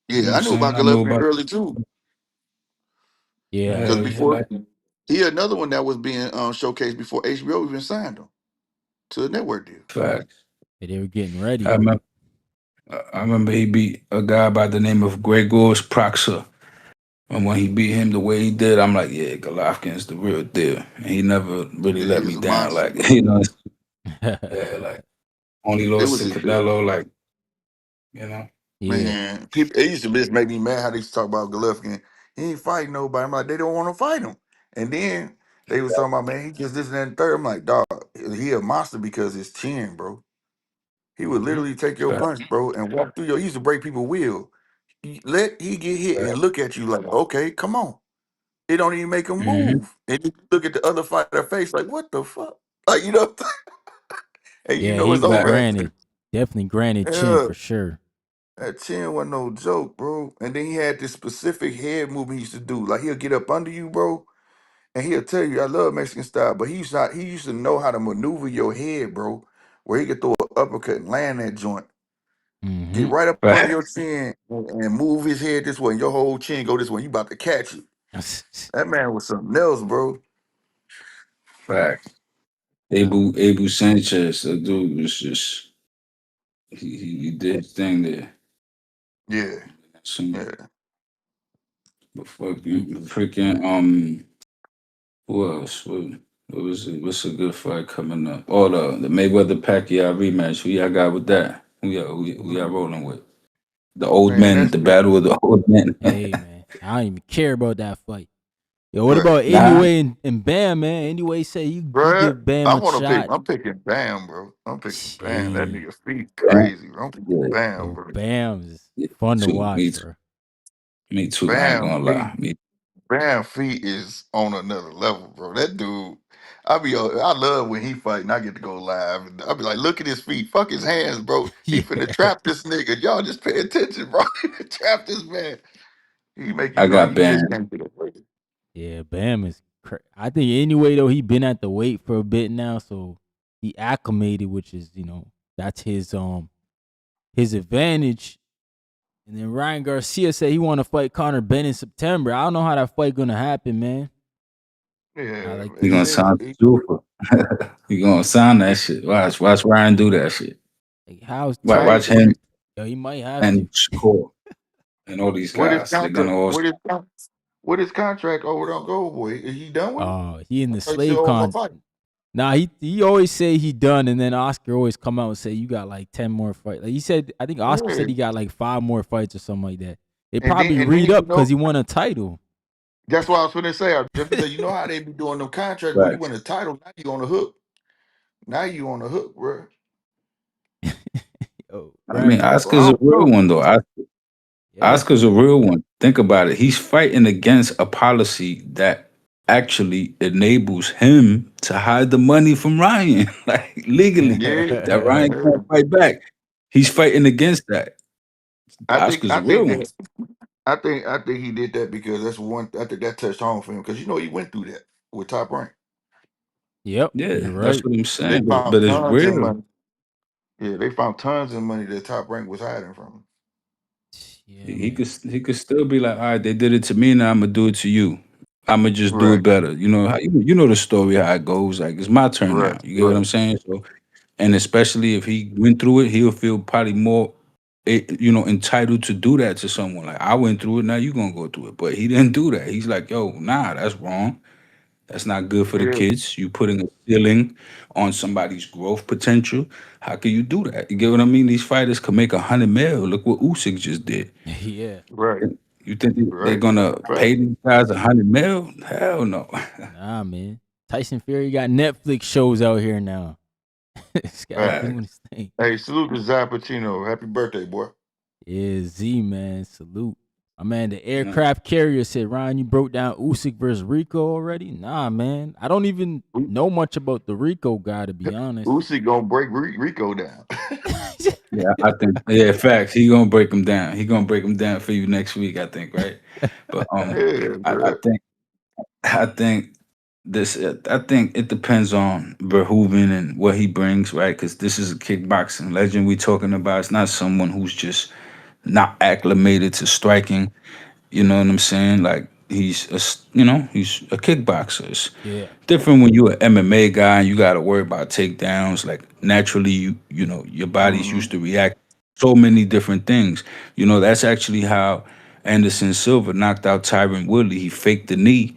You know yeah. what I I'm knew saying? about I knew Golovkin about early too, Yeah, because hell yeah, yeah. before like He another one that was being showcased before HBO even signed him to a network deal. Facts. Yeah, they were getting I ready. remember, I remember he beat a guy by the name of Gregor's Proxa. And when he beat him the way he did, I'm like, yeah, Golovkin's the real deal. And he never really Yeah, let he me was a down. monster, Like, bro. yeah, like only It lost was to just good. Canelo, like, you know. Yeah. Man, people, it used to just make me mad how they used to talk about Golovkin. He ain't fighting nobody. I'm like, they don't want to fight him. And then they was talking about, man, he just this and that and third. I'm like, dog, he a monster because his chin, bro. He would Hmm. literally take your Fact, punch, bro, and walk through your. He used to break people's will. Let he get hit fact. and look at you like, okay, come on. It don't even make him Mm-hmm. move. And you look at the other fighter face like, what the fuck? Like, and you Yeah, know he it's was over Fact, after. granted. Definitely granted chin Yeah, for sure. that chin wasn't no joke, bro. And then he had this specific head movement he used to do. Like he'll get up under you, bro, and he'll tell you, I love Mexican style, but he used to know how to maneuver your head, bro, where he could throw an uppercut and land that joint. Get Hmm. right up under fact, your chin and move his head this way, and your whole chin go this way. You about to catch it. That man was something else, bro. fact. Nah. Abu Sanchez, the dude was just he did his thing there. Yeah, So, yeah. but fuck you, Mm-mm. freaking who else? What was it? What's a good fight coming up? Oh, the Mayweather Pacquiao rematch. Who y'all got with that? Who y'all rolling with? The old Man, men, that's the it. battle of the old men. Hey man, I don't even care about that fight. Yo, what Right. about Nah, Anyway and Bam, man? Anyway say he Right. give Bam I a want to pick. shot. I'm picking Bam, bro. I'm picking Bam. That Shit. nigga feet yeah, crazy, bro. I'm picking yeah, Bam, Yo, bro. Bam is yeah. fun to Too, watch, me too, bro. me too. I ain't Bam gonna feet. lie. Me, Bam feet is on another level, bro. That dude. I love when he fight and I get to go live. And I be like, look at his feet. Fuck his hands, bro. He finna Yeah. trap this nigga. Y'all just pay attention, bro. He finna trap this man. He make you I like got you just banned. can't get away. Yeah, Bam is I think anyway though he been at the weight for a bit now, so he acclimated, which is, that's his advantage. And then Ryan Garcia said he want to fight Conor Benn in September. I don't know how that fight gonna happen, man. I Yeah, like You he gonna to said sign Super? You gonna sign that shit? Watch Ryan do that shit. like how's right. Watch him yo, he might have to. and Shakur and all these What is guys. They're contract? gonna all. What is contract over on Gold Boy? Is he done with him? He in I the thought he still slave owe him a con. fight. Nah, he always say he done, and then Oscar always come out and say you got like 10 more fights. Like he said, I think Oscar Yeah. said he got like 5 more fights or something like that. They And then probably and then read you up because know he won a title. that's what I was gonna say. I was just gonna say, you know how they be doing them contracts when you Right. win a title, now you on the hook. Now you on the hook, bro. Oh, I mean, right. So I Oscar's a don't real know. one though. Yeah. Oscar's a real one. Think about it. He's fighting against a policy that actually enables him to hide the money from Ryan, like legally, Yeah, that Ryan yeah. can't fight back. He's fighting against that. I think Oscar's I a real think one. that I think he did that because that's one. I think that touched home for him because he went through that with Top Rank. Yep. Yeah, You're that's right. what I'm They saying. found But it's tons of real. money. Yeah, they found tons of money that Top Rank was hiding from him. Yeah, He man. he could still be like, all right, they did it to me, now I'm gonna do it to you. I'm gonna just do Right, it better. You know how you know the story how it goes. Like it's my turn right, now. You get what right. I'm saying? So, and especially if he went through it, he'll feel probably more, entitled to do that to someone. Like I went through it, now you gonna go through it. But he didn't do that. He's like, yo, nah, that's wrong. That's not good for the Yeah, kids. You putting a ceiling on somebody's growth potential. How can you do that? You get what I mean? These fighters can make 100 mil. Look what Usyk just did. Yeah. right, You think they're right. gonna That's a fact. pay these guys 100 mil? Hell no. Nah, man. Tyson Fury got Netflix shows out here now. This guy Fact. doing his thing. Hey, salute to Zapatino. Happy birthday, boy. Yeah, Z man, salute. My man, the You know, aircraft carrier said, Ryan, you broke down Usyk versus Rico already? Nah, man. I don't even U- know much about the Rico guy, to be honest. Usyk gonna break Rico down. yeah, I think facts. He gonna break them down. He gonna break them down for you next week. I think, right? But Yeah, I bro. think I think I think it depends on Verhoeven and what he brings, right? Because this is a kickboxing legend we talking about. It's not someone who's just not acclimated to striking. You know what I'm saying? Like he's a kickboxer. It's Yeah. different when you're an MMA guy and you got to worry about takedowns. Like naturally, you know your body's Mm-hmm. used to react so many different things. That's actually how Anderson Silva knocked out Tyron Woodley. He faked the knee,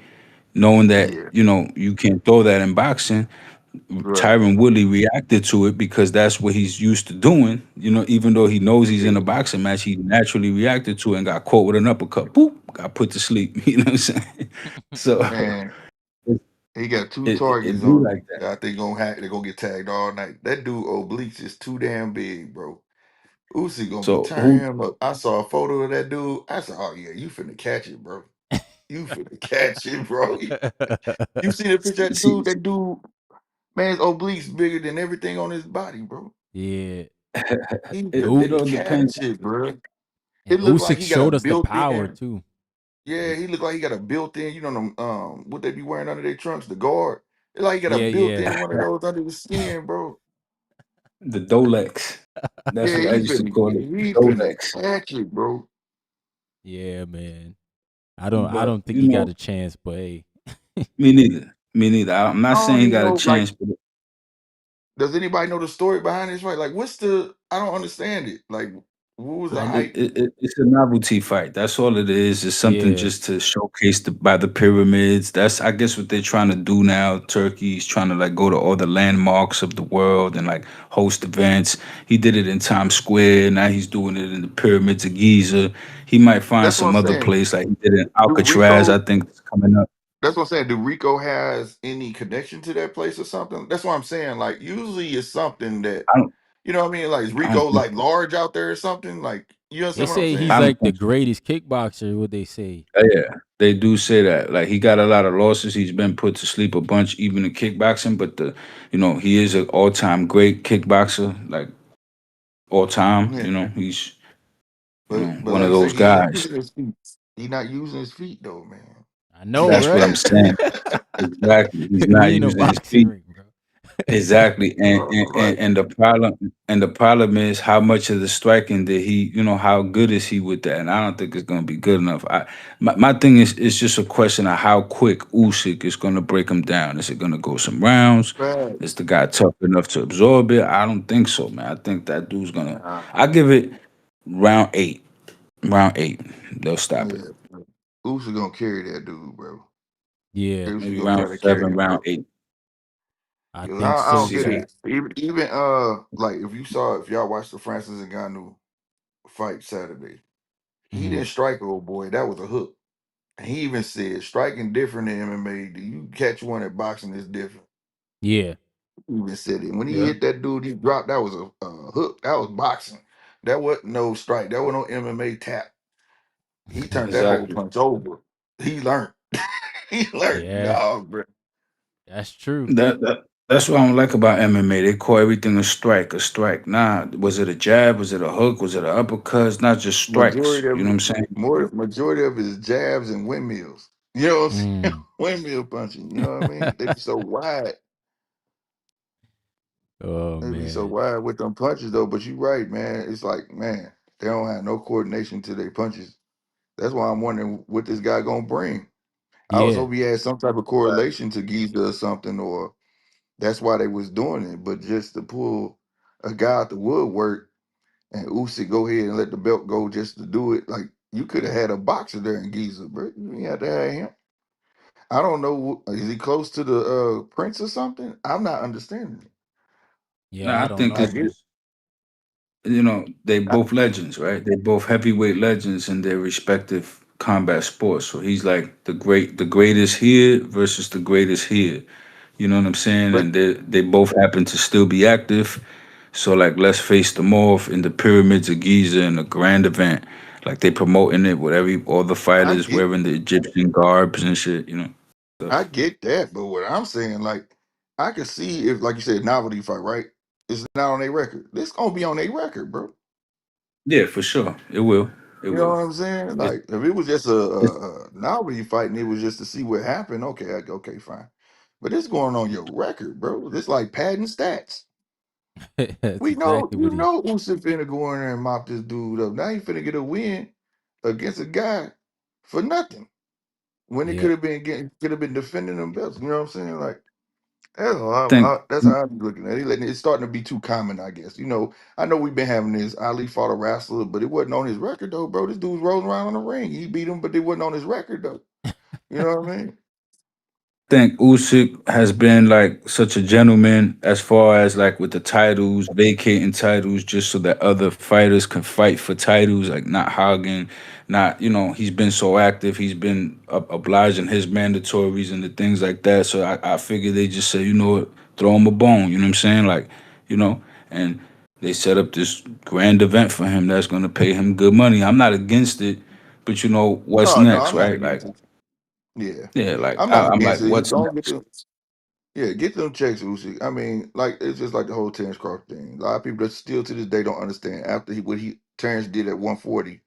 knowing that Yeah. you can't throw that in boxing. Right. Tyron Woodley reacted to it because that's what he's used to doing. Even though he knows he's in a Yeah. boxing match, he naturally reacted to it and got caught with an uppercut. Boop, got put to sleep. You know what I'm saying? So Man, it, he got two it targets be on like him that. that I think they're gonna get tagged all night. That dude obliques is too damn big, bro. Usyk gonna be So tearing who him up. I saw a photo of that dude. I said, "Oh yeah, you finna catch it, bro. You finna catch it, bro." You see the picture of that see, dude? That dude, man's obliques bigger than everything on his body, bro. Yeah. He it, U- it finna all depends. catch it, bro. and It looked like Usyk he got a showed us the power built-in. too. Yeah, He, he looked like he got a built-in. You know them what they be wearing under their trunks, the guard. It like he got a yeah, yeah. built-in one of those under the skin, bro. The Dolex. That's Yeah, what I used to call it. he finna Dolex. catch it, bro. Yeah, man. I But don't think he got a chance, but hey. me neither. Me neither. I'm I not don't saying he even got a know, like, chance, but does anybody know the story behind this fight? Like, what's the? I don't understand it. Like, what was the hype? it's a novelty fight. That's all it is. It's something Yeah. just to showcase by the pyramids. That's I guess what they're trying to do now. Turkey's trying to like go to all the landmarks of the world and like host events. He did it in Times Square. Now he's doing it in the pyramids of Giza. He might find That's what I'm some other saying. place like he did it in Do Alcatraz. I Rico? think it's coming up. That's what I'm saying. Do Rico has any connection to that place or something? That's what I'm saying. Like, usually it's something that I don't. you know what I mean. Like, is I don't Rico think like so. large out there or something? Like, you They understand what I'm say he's I saying? don't like the think so. greatest kickboxer, what they say. Yeah, they do say that. Like he got a lot of losses. He's been put to sleep a bunch, even in kickboxing. But he is an all-time great kickboxer, like all time. Yeah, He's but one like of I say, those he ain't guys. using his feet. He not using his feet though, man. I know, That's what right? I'm saying. Exactly. He's not We in a using his boxing feet. ring, bro. Exactly, and, and Right. and and the problem is how much of the striking did he, how good is he with that? And I don't think it's gonna be good enough. My thing is, it's just a question of how quick Usyk is gonna break him down. Is it gonna go some rounds? Right. Is the guy tough enough to absorb it? I don't think so, man. I think that dude's gonna. Nah. I give it round eight. Round eight, they'll stop it. Yeah. Usyk gonna carry that dude, bro. Yeah, Usyk Maybe gonna round try to carry seven, him, round bro. eight. I Yo, think I so don't get See, too. it. Even like if y'all watched the Francis Ngannou fight Saturday, he Hmm. didn't strike old boy. That was a hook. And he even said striking different than MMA. Do you catch one at boxing is different? Yeah, He even said it. When he yeah, hit that dude, he dropped. That was a hook. That was boxing. That wasn't no strike. That was no MMA tap. He turned that whole exactly. punch over. He learned. He learned, yeah, dog, bro. that's true. That's what I don't like about MMA. They call everything a strike, a strike. Nah, was it a jab? Was it a hook? Was it an uppercut? It's not just strikes. Majority You of know what it, I'm saying? majority of his jabs and windmills. You know what I'm saying? Mm. Windmill punching. You know what I mean? They be so wide. Oh They be so man. wide with them punches though. But you right, man. It's like, man, they don't have no coordination to their punches. That's why I'm wondering what this guy gonna bring. I was Yeah, hoping he had some type of correlation to Giza or something, or that's why they was doing it. But just to pull a guy out the woodwork and Usyk go ahead and let the belt go just to do it, like you could have had a boxer there in Giza, bro. You ain't had to have him. I don't know. Is he close to the prince or something? I'm not understanding it. yeah. Nah, I I don't think I know. it's get. just they I, both legends, right? They both heavyweight legends in their respective combat sports. So he's like the greatest here versus the greatest here. You know what I'm saying? but And they both happen to still be active. So like let's face them off in the pyramids of Giza in a grand event. Like they promoting it with all the I fighters get. wearing the Egyptian garbs and shit. I Stuff. get that. But what I'm saying, like, I could see if, like you said, novelty fight, right? It's not on their record. This gonna be on their record, bro. Yeah, for sure. It will. It You know will. what I'm saying? It's, Like, if it was just it's a novelty fight and it was just to see what happened, okay, okay, fine. But it's going on your record, bro. It's like padding stats. That's exactly You what he. know, Usyk finna go in there and mop this dude up. Now he finna get a win against a guy for nothing. when it Yeah. could have been getting, could have been defending them belts. You know what I'm saying? Like think that's how I'm looking at it. It's starting to be too common, I guess. I know we've been having this. Ali fought a wrestler, but it wasn't on his record though, bro. This dude was rolling around on the ring. He beat him, but it wasn't on his record though. You know what I mean? think Usyk has been like such a gentleman as far as like with the titles, vacating titles just so that other fighters can fight for titles, like not hogging, not he's been so active, he's been obliging his mandatories and the things like that. So I figure they just say, what, throw him a bone, you know what I'm saying? Like, and they set up this grand event for him that's gonna pay him good money. I'm not against it, but what's No, no, next, I'm not right? Like, against it. Yeah, yeah, like I'm not I'm against like, it. what's Don't get next? them. Yeah, get them checks, Usyk. I mean, like it's just like the whole Terrence Crawford thing. A lot of people that still to this day don't understand. After what Terrence did at 140,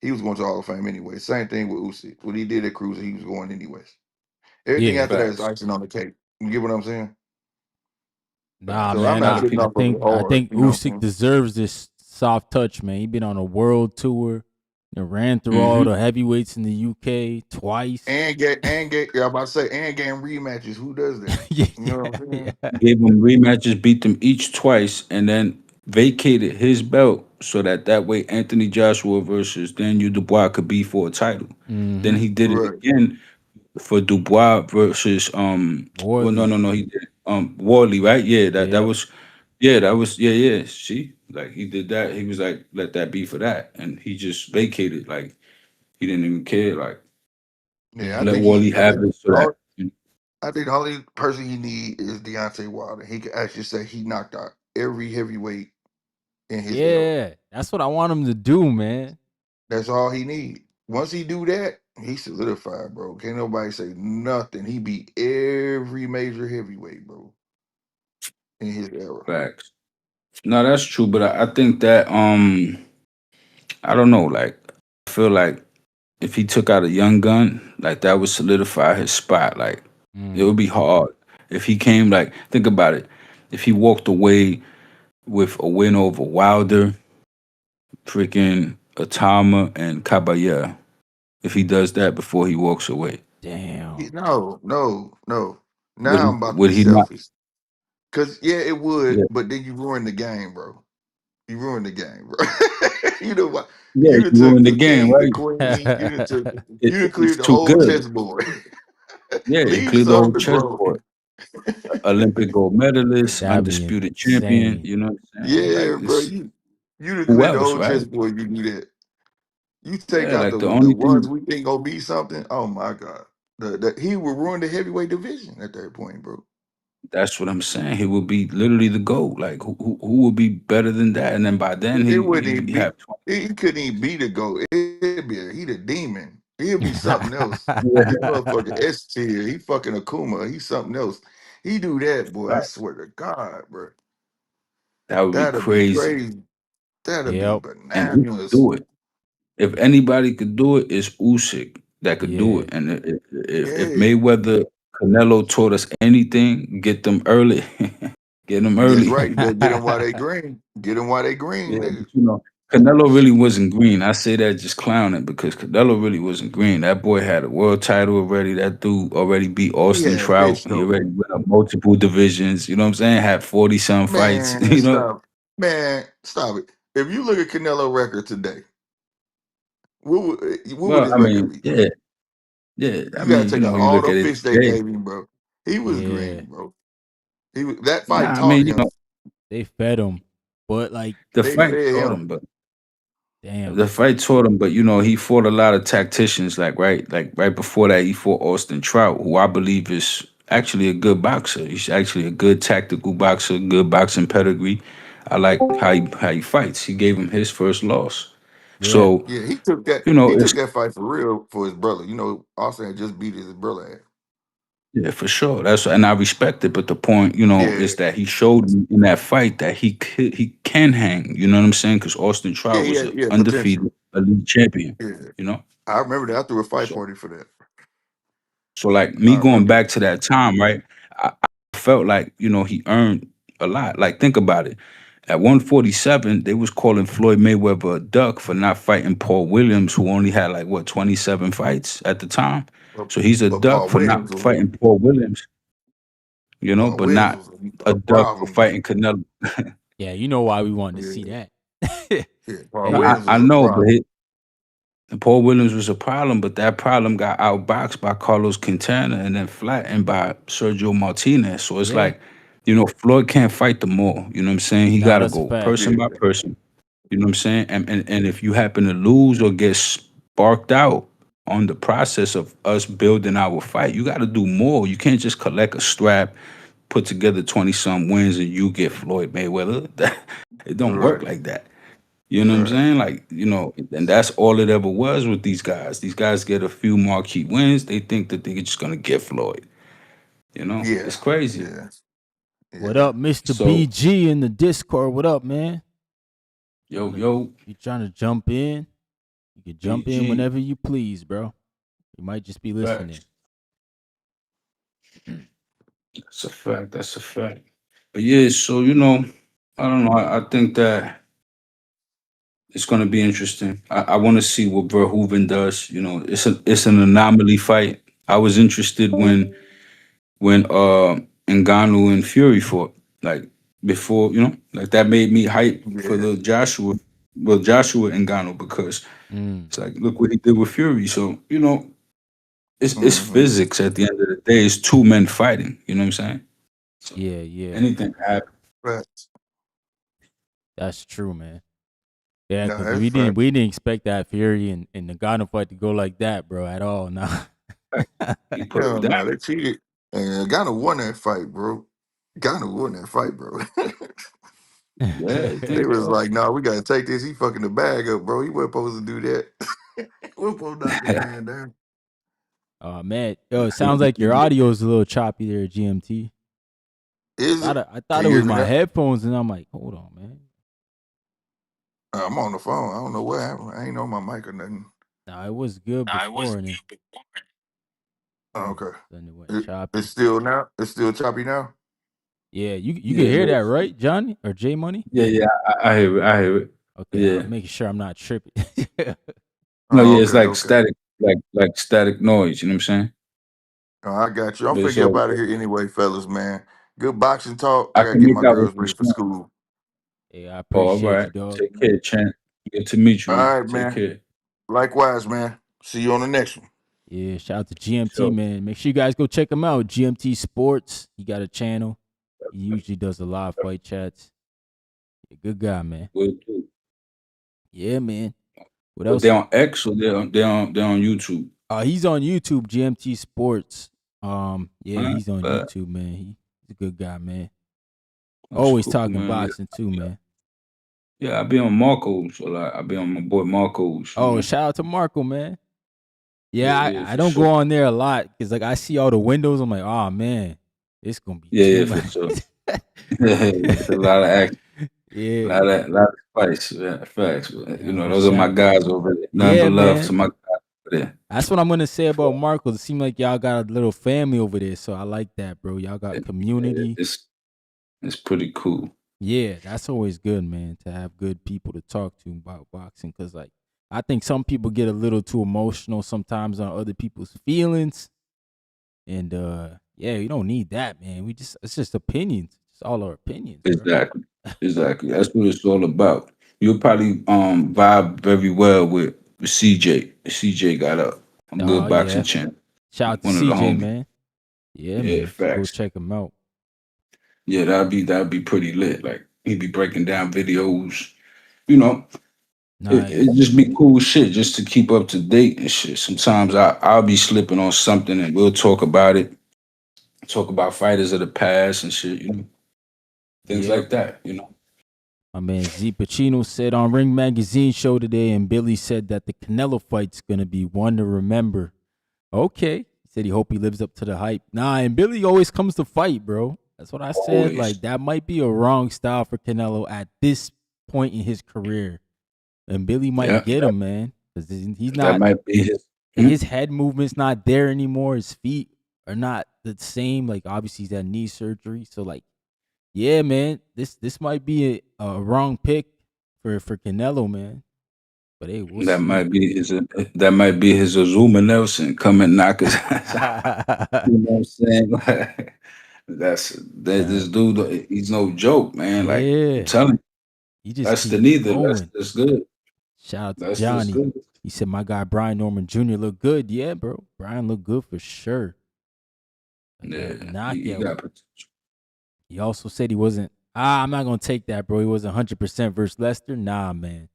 he was going to Hall of Fame anyway. Same thing with Usyk. What he did at Cruiser, he was going anyways. Everything Yeah. after that is Facts. icing on the cake. You get what I'm saying? Nah, Facts. So I'm man. A not lot of I, getting people I off of it think I hard. think You know what Usyk I'm deserves this soft touch, man. He been on a world tour and ran through all hmm the heavyweights in the UK twice. Yeah, I'm about to say and getting rematches. Who does that? Yeah, You know what I'm yeah, saying? yeah. gave them rematches, beat them each twice, and then vacated his belt so that way Anthony Joshua versus Daniel Dubois could be for a title. Then Mm-hmm. he did it Right. again for Dubois versus well, no, Wardley. no, no, he did Wardley, right? Yeah, that Yep. was yeah, that was yeah. See, like he did that. He was like, let that be for that, and he just vacated. Like he didn't even care. Like Yeah, Yeah. let Wally I have think it so that. I think the only person he need is Deontay Wilder. He could actually say he knocked out every heavyweight in his era. Yeah. That's what I want him to do, man. That's all he need. Once he do that, he solidified, bro. Can't nobody say nothing. He beat every major heavyweight, bro, in his era. Facts. No, that's true, but I think that I don't know, like I feel like if he took out a young gun, like that would solidify his spot. Like it Mm. would be hard. If he came like think about it. If he walked away with a win over Wilder, freaking Atama and Caballero, if he does that before he walks away, Damn. No, no, no. would Now he I'm about to would be he not? selfish. Cause yeah, it would, Yeah. but then you ruin the game, bro. You ruined the game, bro. You know what? Yeah, You done you took ruined the the game, king, the right? queen. You done It's cleared the too whole good. chessboard. Yeah, it Leave cleared the some whole to grow. chessboard. Olympic gold medalist, That'd be undisputed champion. insane. You know what I'm saying? Like Yeah, bro. it's You done who cleared the else, whole right? chessboard. You do that. You take Yeah, out like the the only ones thing. we think gonna be something. Oh my god, he would ruin the heavyweight division at that point, bro. That's what I'm saying. He would be literally the GOAT. Like who would be better than that? And then by then It wouldn't he even be. have 20. He couldn't even be the goat. He the demon. He'll be something else. Yeah, This motherfucker S tier. He fucking Akuma. He's something else. He do that, boy. I right. swear to God, bro. That would be That'll be crazy. crazy. That'll be Yep. And who could bananas. do it? If anybody could do it, it's Usyk that could do Yeah. it. And if Yeah. Mayweather Canelo taught us anything, get them early. Get them That's early. right. You better get them while they green. Get them while they green, Yeah, nigga. but Canelo really wasn't green. I say that just clowning because Canelo really wasn't green. That boy had a world title already. That dude already beat He Austin had Trout. fish He though. already went up multiple divisions. You know what I'm saying? Had 40 some fights. Man, stop. Man, stop it. If you look at Canelo record today, what would Well, his I record mean, be? yeah, yeah. I You gotta mean, take out you all look the at it fish they today. gave him, bro. He was Yeah. green, bro. That fight Nah, I taught mean, him. They fed him. But like, the They fight fed taught him. him, but damn. the fight taught him, but he fought a lot of tacticians. Like right before that, he fought Austin Trout, who I believe is actually a good boxer. He's actually a good tactical boxer, good boxing pedigree. I like how he fights. He gave him his first loss, Yeah. so Yeah, he took that. He it's took that fight for real for his brother. Austin had just beat his brother ass. yeah for sure. And I respect it. But the point, Yeah, is that he showed me in that fight that he can hang. You know what I'm saying? Because Austin yeah, Trout was an he had potential. undefeated elite champion. Yeah, You know. I remember that. I threw a fight So party for that. like me I going remember back that. to that time, right? I felt like he earned a lot. Like think about it. At 147, they was calling Floyd Mayweather a duck for not fighting Paul Williams, who only had like what 27 fights at the time. So he's a But duck Paul for Williams not was fighting Paul Williams, Paul but Williams not was a a duck for problem. fighting Canelo. Yeah, you know why we wanted to see Yeah, that. yeah. Paul No, Hey, Williams I was a know, but problem. Paul Williams was a problem, but that problem got outboxed by Carlos Quintana and then flattened by Sergio Martinez. So it's yeah. like, Floyd can't fight them all. You know what I'm saying? He No, got to that's a go fact. person Yeah, by person. You know what I'm saying? And if you happen to lose or get sparked out on the process of us building our fight, you got to do more. You can't just collect a strap, put together 20 some wins, and you get Floyd Mayweather. It don't work right, like that. You know what I'm right. saying? Like, and that's all it ever was with these guys. These guys get a few marquee wins. They think that they're just gonna get Floyd. It's Yeah, crazy. yeah, What yeah. up, Mr. So, BG in the Discord? What up, man? yo, Tryna, yo, you trying to jump in? You can jump in BG, whenever you please, bro. You might just be listening. facts. That's a fact. That's a fact. But yeah, so I don't know. I think that it's gonna be interesting. I want to see what Verhoeven does. It's an anomaly fight. I was interested when Ngannou and Fury fought. Like before, like that made me hype for Yeah. the Joshua Ngannou because Mm. it's like look what he did with Fury. So, it's Mm-hmm. physics at the end of the day. It's two men fighting, you know what I'm saying? So Yeah, yeah. anything happens. Facts. That's true, man. Yeah, No, because that's we facts. didn't expect that Fury and the Ngannou fight to go like that, bro, at all. Nah. He put him Hell down. no, they cheated. And Ghana won that fight, bro. Ghana won that fight, bro. Yeah, I They think was like, "No, we gotta take this. He fucking the bag up, bro. He wasn't supposed to do that. We're supposed to knock the man down." Oh man, yo, it sounds like your audio is a little choppy there, GMT. Is it? I Can thought it you hear was me my now? headphones, and I'm like, hold on, man. I'm on the phone. I don't know what happened. I ain't on my mic or nothing. Nah, it was good before, and Oh, then, okay. then it went It's choppy. still now. It's still choppy now. Yeah, you can yeah, hear yeah, that, right, Johnny or J Money? yeah, yeah. I hear it. I hear it. Okay, Yeah. I'm making sure I'm not tripping. No, Oh, yeah, it's okay, like okay. static, like static noise. You know what I'm saying? Oh, I got you. I'm But finna it's get up all out of good. here anyway, fellas, man. Good boxing talk. I I gotta can get make my out what girls you're ready for saying. school. Hey, I Oh, all appreciate you, right. dog. Take care, champ. Good to meet you, All man. right, Take man. care. Likewise, man. See you on the next one. Yeah, shout out to GMT, Sure. man. Make sure you guys go check him out. GMT Sports. He got a channel. He usually does a live fight chats. Yeah, good guy, man. Will do. Yeah, man. What But else? they're on X or they're on YouTube. He's on YouTube, GMT Sports. Yeah, All right. he's on YouTube, man. He's a good guy, man. That's Always cool, talking man. Yeah. boxing too, man. Yeah, I be on Marco's a lot. I be on my boy Marco's, Oh, shout out to Marco, man. Yeah, Yeah, yeah, I for don't sure. go on there a lot because like I see all the windows. I'm like, oh man, it's gonna be Yeah, too yeah, for much. sure. It's a lot of action, a Yeah, lot of, lot of spice. Yeah, facts. But, nah, but those are my shout, guys over there. Nothing yeah, but love to man. my guys over there. That's what I'm gonna say about Marco. It seems like y'all got a little family over there, so I like that, bro. Y'all got community. It's pretty cool. Yeah, that's always good, man, to have good people to talk to about boxing. Cause like I think some people get a little too emotional sometimes on other people's feelings. And yeah, you don't need that, man. It's just opinions. It's all our opinions, bro. Exactly. Exactly. That's what it's all about. You'll probably vibe very well with CJ. CJ got a Oh good boxing yeah. champ. Shout out to One of the CJ, homies. man. Yeah, Yeah, man. Should go facts. check him out. Yeah, that'd be pretty lit. Like he'd be breaking down videos. You know, it Nice. just be cool shit just to keep up to date and shit. Sometimes I'll be slipping on something and we'll talk about it. Talk about fighters of the past and shit. Things Yep. like that. My man Z Pacino said on Ring Magazine show today, and Billy said that the Canelo fight's gonna be one to remember. Okay. He said he hope he lives up to the hype. Nah, and Billy always comes to fight, bro. That's what I said. Always. Like that might be a wrong style for Canelo at this point in his career. And Billy might Yeah, get him, man. Because he's that not might be his. his head movement's not there anymore. His feet are not the same. Like obviously he's had knee surgery. So like Yeah, man. This might be a wrong pick for Canelo, man. But hey, we'll That see. might be his. That might be his Azuma Nelson come and knock his ass out. You know what I'm saying? This Nah, dude. He's no joke, man. Like I'm yeah, telling you, he just that's the keep neither. going. That's good. Shout out to That's Johnny. good. He said my guy Brian Norman Jr. looked good. Yeah, bro. Brian looked good for sure. Like that Yeah, he knockout. got potential. He also said he wasn't. I'm not gonna take that, bro. He wasn't 100% versus Lester. Nah, man.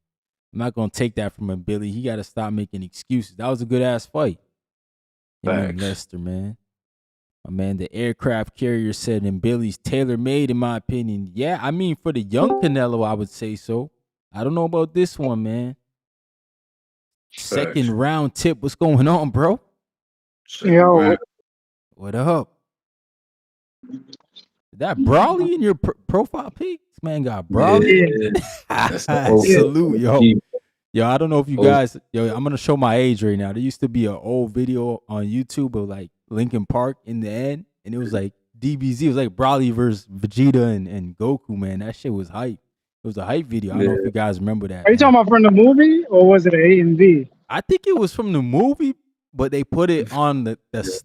I'm not gonna take that from him, Billy. He got to stop making excuses. That was a good ass fight. Him and Facts. Lester, man. My man, the aircraft carrier said, and Billy's tailor made, in my opinion. Yeah, I mean, for the young Canelo, I would say so. I don't know about this one, man. Second Facts. round tip. What's going on, bro? Second Yo, round. What up? Is that Brawley in your profile pic? This man got Brawley. yeah, Yeah, that's the old yeah. Salute, yo. OG. Yo, I don't know if you Old, guys, yo, I'm gonna show my age right now. There used to be an old video on YouTube of like Linkin Park in the end, and it was like DBZ. It was like Broly versus Vegeta and Goku, man. That shit was hype. It was a hype video. I don't know if yeah. you guys remember that, Are you man. talking about from the movie or was it A and B? I think it was from the movie, but they put it on the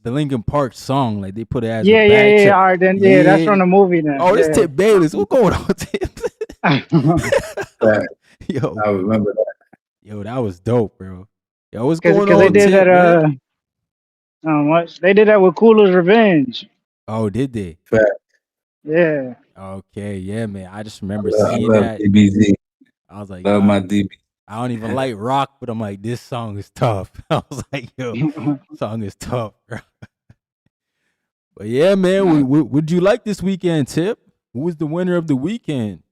Linkin Park song. Like they put it as a Yeah, yeah, back yeah. check. All right, then yeah, that's Yeah. from the movie then. Oh, this Yeah. Tip Bayless. What's going on, Tip? Facts. Yo, I remember that. yo, that was dope, bro. Yo, what's Cause, going cause they on, did Tip, that. man? What they did that with Cooler's Revenge. Oh, did they? Facts. Yeah. Okay, yeah, man. I just I remember love, I seeing love that. DBZ. I was like, yo, Love my DB. I don't even like rock, but I'm like, this song is tough. I was like, yo, song is tough, bro. But yeah, man, would you like this weekend, Tip? Who was the winner of the weekend?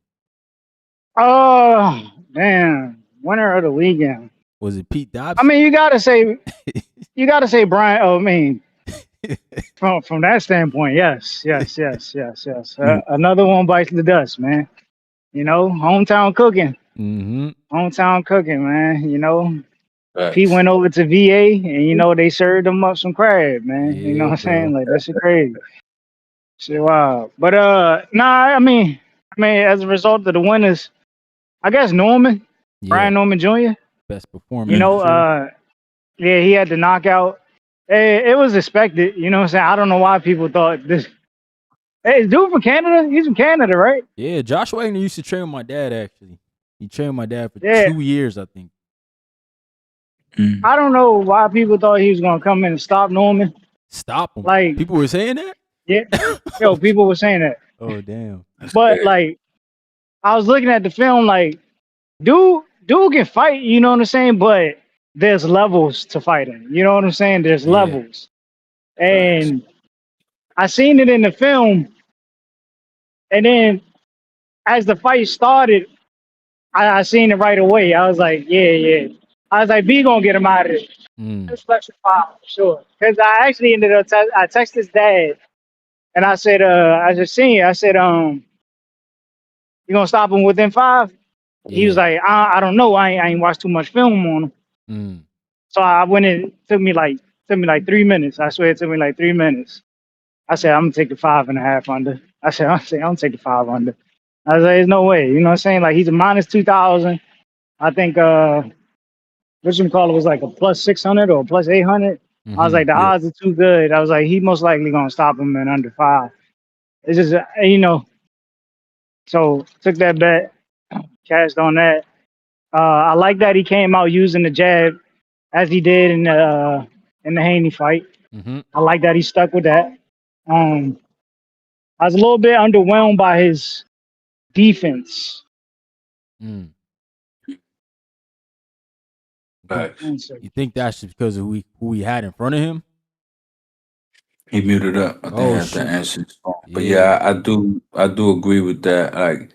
Oh man, winner of the weekend. Was it Pete I Dobson? mean, you gotta say Brian. Oh, I mean, from that standpoint, yes, yes, yes, yes, yes. Another one bites the dust, man. You know, Mm-hmm. hometown cooking, man. You know, Pete Facts. went over to VA and you know they served him up some crab, man. You know Yeah, what I'm saying? bro. Like that shit crazy. Shit wow. But nah, I mean, as a result of the winners, I guess Yeah, Brian Norman Jr. best You performance for know, sure. yeah, he had the knockout. It was expected, you know what I'm saying? I don't know why people thought this. Hey, dude from Canada? He's from Canada, right? Yeah, Josh Wagner used to train with my dad, actually. He trained with my dad for Yeah. 2 years, I think. Mm. I don't know why people thought he was gonna come in and stop Norman. Stop him. Like, People were saying that? yeah, yo, people were saying that. Oh, damn. That's But crazy. like I was looking at the film like dude can fight, you know what I'm saying? But there's levels to fighting. You know what I'm saying? There's Yeah. levels. Facts. And I seen it in the film, and then as the fight started, I seen it right away. I was like, yeah, yeah. I was like, B gonna get him out of it. Mm. That's special power for sure. Because I actually ended up I texted his dad and I said, I just seen it. I said, you gonna stop him within 5? He was Yeah. like, I don't know. I ain't watched too much film on him. Mm. So I went in. Took me like 3 minutes. I swear it took me like 3 minutes. I said I'm gonna take the 5.5 under. I'm gonna take the 5 under. I was like, there's no way. You know what I'm saying? Like he's a minus 2,000. I think what you call it was like a plus 600 or a plus 800. I was Mm-hmm. like the Yeah. odds are too good. I was like he most likely gonna stop him in under 5. It's just you know. So took that bet, cashed on that. I like that he came out using the jab as he did in the Haney fight. Mm-hmm. I like that he stuck with that. I was a little bit underwhelmed by his defense. Mm. Facts. You think that's just because of who he had in front of him? He muted up. I think Oh, I have to shoot. answer his phone. But Yeah. yeah, I do agree with that. Like,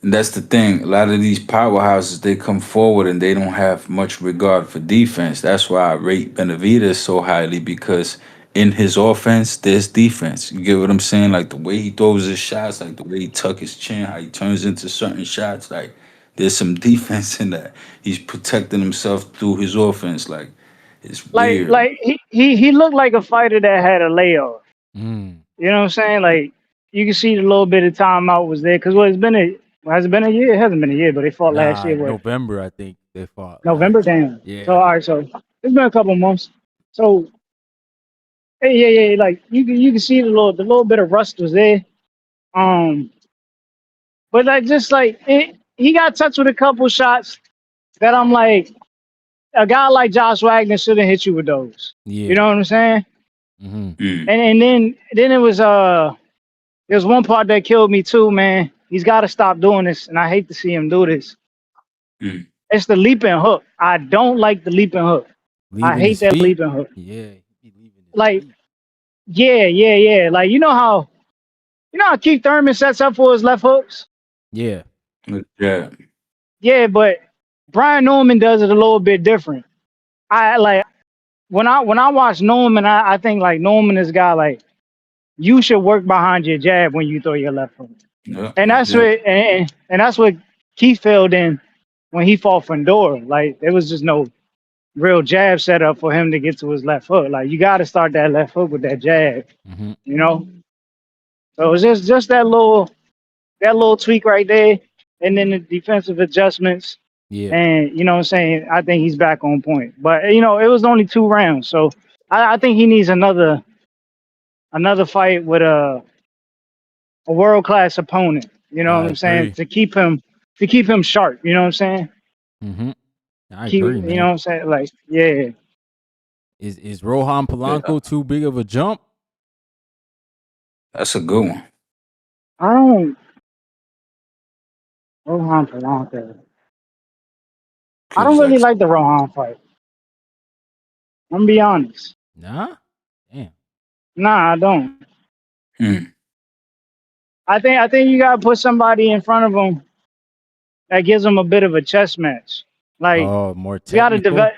and that's the thing. A lot of these powerhouses, they come forward and they don't have much regard for defense. That's why I rate Benavidez so highly, because in his offense, there's defense. You get what I'm saying? Like the way he throws his shots, like the way he tuck his chin, how he turns into certain shots. Like there's some defense in that. He's protecting himself through his offense. Like it's Like weird. like he looked like a fighter that had a layoff. Mm. You know what I'm saying? Like you can see the little bit of timeout was there because has it been a year? It hasn't been a year, but they fought last Nah, year. What, November I think they fought November? last. Damn. So Yeah. all right, so it's been a couple months. So yeah, like you can see the little bit of rust was there. Um, but like just like he got touched with a couple shots that I'm like a guy like Josh Wagner shouldn't hit you with those. You Yeah. know what I'm saying? Mm-hmm. Mm. And then it was there's one part that killed me too, man. He's got to stop doing this, and I hate to see him do this. Mm. It's the leaping hook. I don't like the leaping hook. I Leaving hate his that feet. leaping hook. Yeah, he be leaving his Like, feet. yeah. Like you know how Keith Thurman sets up for his left hooks. Yeah. Yeah. Yeah, but Brian Norman does it a little bit different. I like when I watch Norman, I think like Norman is a guy like you should work behind your jab when you throw your left hook. Yeah. And that's Yeah. what and that's what Keith failed in when he fought Fundora. Like there was just no real jab set up for him to get to his left hook. Like you got to start that left hook with that jab, Mm-hmm. you know. So it's just that little tweak right there, and then the defensive adjustments, Yeah. and you know what I'm saying. I think he's back on point. But you know it was only 2 rounds, so I think he needs another fight with a world class opponent. You know what I I'm saying, agree. to keep him sharp. You know what I'm saying. Mm-hmm. I Keep agree, you know man. what I'm saying. Like yeah, Is Rohan Yeah. Polanco too big of a jump? That's a good one. I don't. Rohan Polanco. I don't Cause really like, like the Rohan fight. I'm gonna be honest. Nah. Damn. Nah, I don't. mm, I think you gotta put somebody in front of him that gives him a bit of a chess match. Like Oh, more you gotta technical. develop.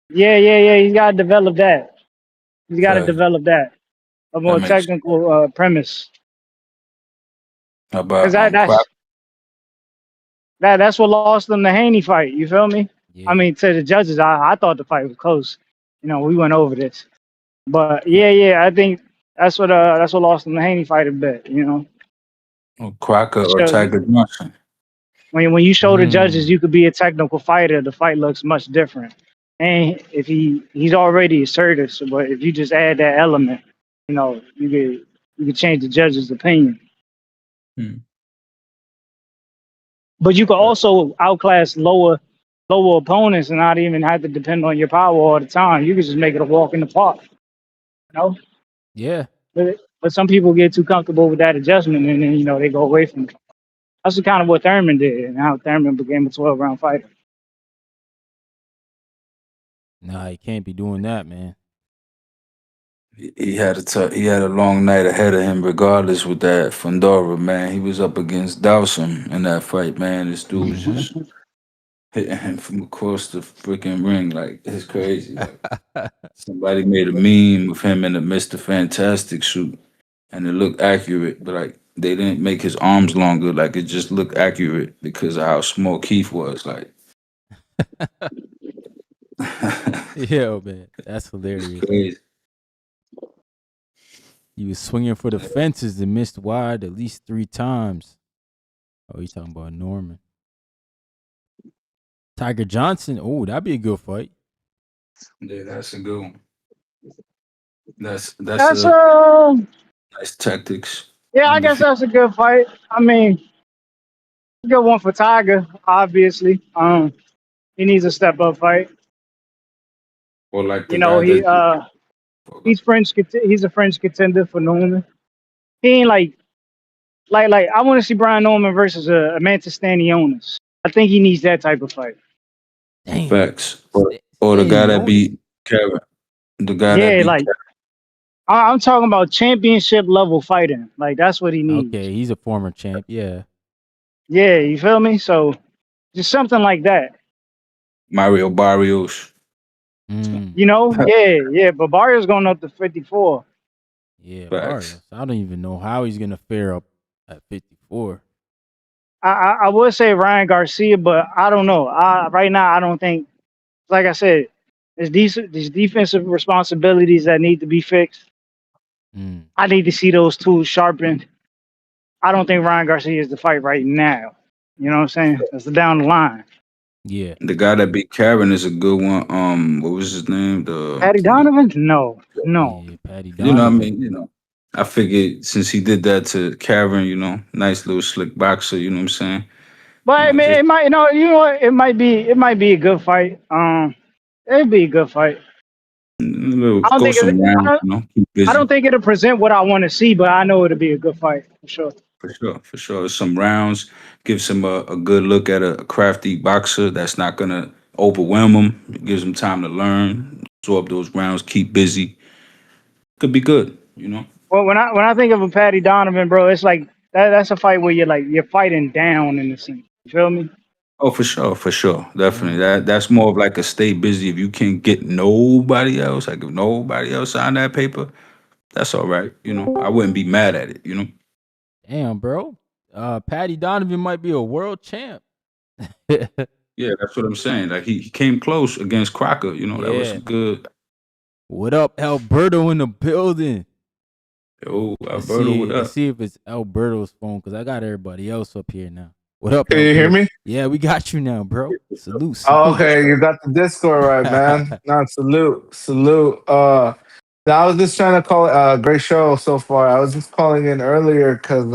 Yeah. You gotta develop that. You gotta fact, develop that. A that more makes technical premise. Cause about that Croc. that's that's what lost them the Haney fight. You feel me? I Yeah. mean, to the judges, I thought the fight was close. You know, we went over this, but Uh, yeah. I think that's what lost them the Haney fight a bit. You know, Crocker or so Tiger Johnson. when you show the judges mm. you could be a technical fighter, the fight looks much different. And if he's already assertive, so, but if you just add that element, you know, you could change the judge's opinion. Mm. But you could But also outclass lower opponents and not even have to depend on your power all the time. You could just make it a walk in the park, you know. Yeah. But some people get too comfortable with that adjustment and then they go away from it. That's kind of what Thurman did and how Thurman became a 12-round fighter. Nah, you can't be doing that, man. he had a long night ahead of him, regardless with that Fundora, man. He was up against Dawson in that fight, man. This dude was Mm-hmm. just hitting him from across the freaking ring. Like, it's crazy. Like, somebody made a meme of him in a Mr. Fantastic suit, and it looked accurate, but like they didn't make his arms longer. Like, it just looked accurate because of how small Keith was. Like, Yeah, man. That's it's hilarious. crazy. He was swinging for the fences and missed wide at least 3 times. Oh, you talking about Norman. Tiger Johnson. Oh, that'd be a good fight. Yeah, that's a good one. That's That's a nice tactics yeah, I on the guess field. that's a good fight. I mean, a good one for Tiger, obviously. He needs a step up fight. Or like the You know, guy he that he's a French contender for Norman. He ain't like I want to see Brian Norman versus a Mantis Stanionis. I think he needs that type of fight. Damn. facts. Or the guy that Stanionis. beat Kevin. The guy that Yeah, beat like I'm talking about championship level fighting. Like that's what he needs. Okay, he's a former champ. Yeah. Yeah, you feel me? So just something like that. Mario Barrios. Mm. You know? Yeah. But Barrio's going up to 54. Yeah, Facts. Barrios. I don't even know how he's gonna fare up at 54. I would say Ryan Garcia, but I don't know. Right now I don't think. Like I said, these defensive responsibilities that need to be fixed. Mm. I need to see those tools sharpened I don't think Ryan Garcia is the fight right now. You know what I'm saying? That's down the line. Yeah. The guy that beat Karen is a good one. What was his name? Patty Donovan? No, no. Yeah, Paddy You know, what I Donovan. mean, I figured since he did that to Karen, nice little slick boxer. You know what I'm saying? But I mean, Just it might, you know what? It might be a good fight. It'd be a good fight. little I don't go think some rounds. Keep I busy. don't think it'll present what I want to see, but I know it'll be a good fight for sure. For sure, for sure. Some rounds gives him a good look at a crafty boxer that's not gonna overwhelm him. It gives him time to learn, absorb those rounds, keep busy. Could be good. Well, when I think of a Patty Donovan, bro, it's like that's a fight where you're fighting down in the scene. You feel me? Oh, for sure, for sure, definitely. Um, That's more of like a stay busy. If you can't get nobody else, like if nobody else signed that paper, that's all right. I wouldn't be mad at it. damn, bro. Paddy Donovan might be a world champ. Yeah, that's what I'm saying. Like he came close against Crocker. That was Yeah. good. What up, Alberto in the building? Oh, Let's Alberto, what see. Let's up? see if it's Alberto's phone because I got everybody else up here now. What up, Can you hear Alberto? me? Yeah, we got you now, bro. Salute, Oh, salute. okay, you got the Discord right, man. No, salute, salute. I was just trying to call it a great show so far. I was just calling in earlier because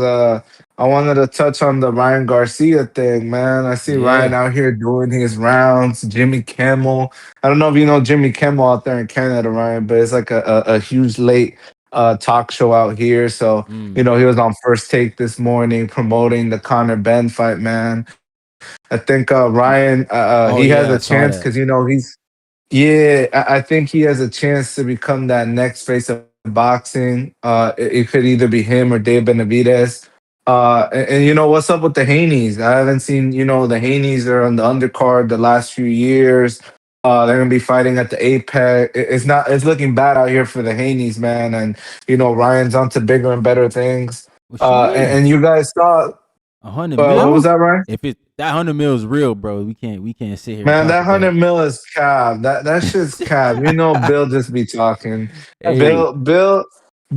I wanted to touch on the Ryan Garcia thing, man. I see Ryan Yeah. out here doing his rounds. Jimmy Kimmel. I don't know if you know Jimmy Kimmel out there in Canada, Ryan, but it's like a huge late talk show out here. So Mm. he was on First Take this morning promoting the Conor Ben fight, man. I think Ryan Oh he has yeah, I a saw chance that. because he's yeah. I think he has a chance to become that next face of boxing. It could either be him or Dave Benavidez. And what's up with the Haneys? I haven't seen the Haneys are on the undercard the last few years. They're gonna be fighting at the Apex. It's looking bad out here for the Haneys, man. And Ryan's on to bigger and better things. What you mean? And you guys saw 100 what was mil? that, Ryan? If that 100 mil is real, bro, we can't sit here and Man, talk that about 100 mil is cab. That shit's cab. it. Bill just be talking. Hey,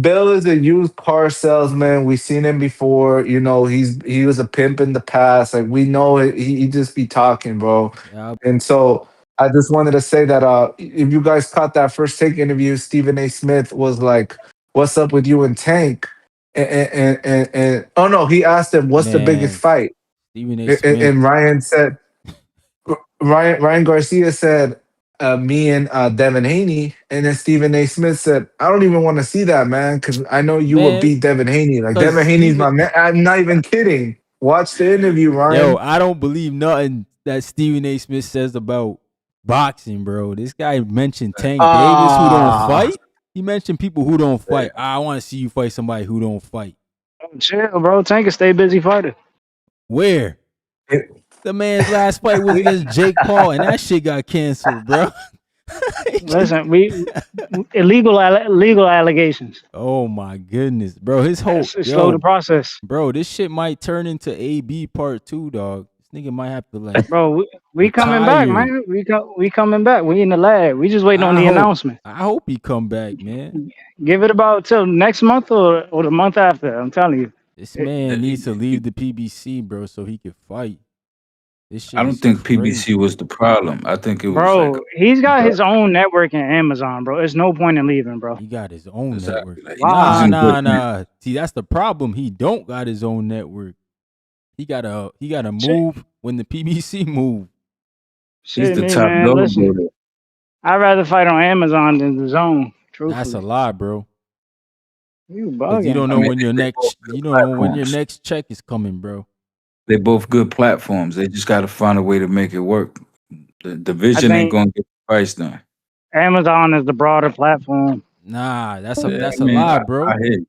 Bill is a used car salesman. We've seen him before. He was a pimp in the past. Like we know it. He just be talking, bro. yeah, And so I just wanted to say that if you guys caught that First Take interview, Stephen A. Smith was like, "What's up with you and Tank?" And oh no, he asked him, "What's the biggest man, fight?" Stephen A. And Smith, Ryan said. Ryan Garcia said, "Me and Devin Haney," and then Stephen A. Smith said, "I don't even want to see that, man, because I know you will man, beat Devin Haney. Like cause Devin Haney's Stephen, my man. I'm not even kidding. Watch the interview, yo, Ryan. I don't believe nothing that Stephen A. Smith says about boxing, bro. This guy mentioned Tank Davis who don't Ah, fight. He mentioned people who don't fight. I want to see you fight somebody who don't fight. Chill, bro. Tank a stay busy fighter. Where? it- The man's last fight was against Jake Paul, and that shit got canceled, bro. Listen, we legal allegations. Oh my goodness, bro. His whole It's slow the yo, process, bro. This shit might turn into AB part 2, dog. This nigga might have to like bro. We coming back, retire. man. We coming back. We in the lab. We just waiting on I the hope. announcement. I hope he come back, man. Give it about till next month or the month after. I'm telling you. This It- man needs to leave the PBC, bro, so he can fight. This I shit don't is think PBC crazy. was the problem. I think it was like Bro, he's got bro, his own network in Amazon, bro. There's no point in leaving, bro. He got his own network. exactly. Like he's Why? Nah, in good nah, hands. nah. See, that's the problem. He don't got his own network. He gotta Shit, move when the PBC move. He's shit, the me, top man. dog Listen, over there. I'd rather fight on Amazon than the Zone. That's a Truthfully, lie, bro. you Cause you bugging. don't I know mean, when your they both next good you don't know when your platforms. next check is coming, bro. They both good platforms. They just got to find a way to make it work. The I vision ain't think gonna get the price done. Amazon is the broader platform. Nah, that's a Yeah, I that's a mean, lie, I bro. hear you.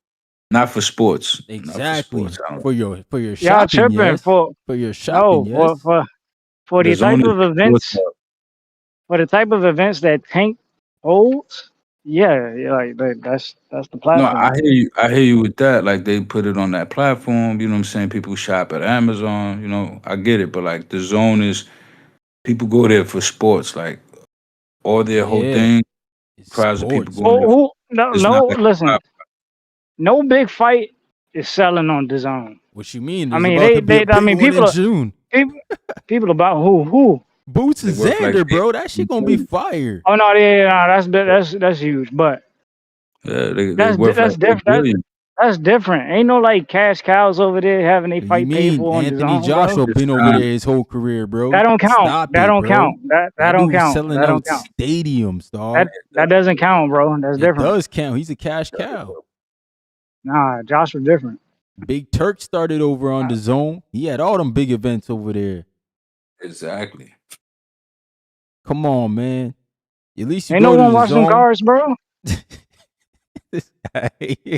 Not for sports. Not for Exactly. sports. I don't. For your Y'all shopping, tripping yes. for For your shopping, no yes. for The the type zone is of sports. events for the type of events that Tank holds. Yeah, like that's the No, I platform. hear you. I hear you with that. Like they put it on that platform. You know what I'm saying? People shop at Amazon. I get it. But like the zone is people go there for sports. Like all their whole Yeah, thing. it's Crowds of people sports, going there. man. Who no It's not like listen. No big fight is selling on the Zone. What you mean? I There's mean, about to be a big one in June. people about who? Boots and They worth like Xander, bro. That shit gonna be fire. Oh no, yeah, that's huge. But they that's worth like different. 8 billion. That's different. Ain't no like cash cows over there having they You fight paid mean for on the Anthony zone, bro. Joshua It's been over time. there his whole career, That bro? don't count. Stop That it, don't bro. count. That That don't dude was count. selling That don't out count. stadiums, dog. That doesn't count, bro. That's It different. does count. He's a cash cow. Nah, Josh was different. Big Turk started over on the zone. He had all them big events over there. Exactly. Come on, man. At least you Ain't go no to one the watching them zone. cards, bro. This guy.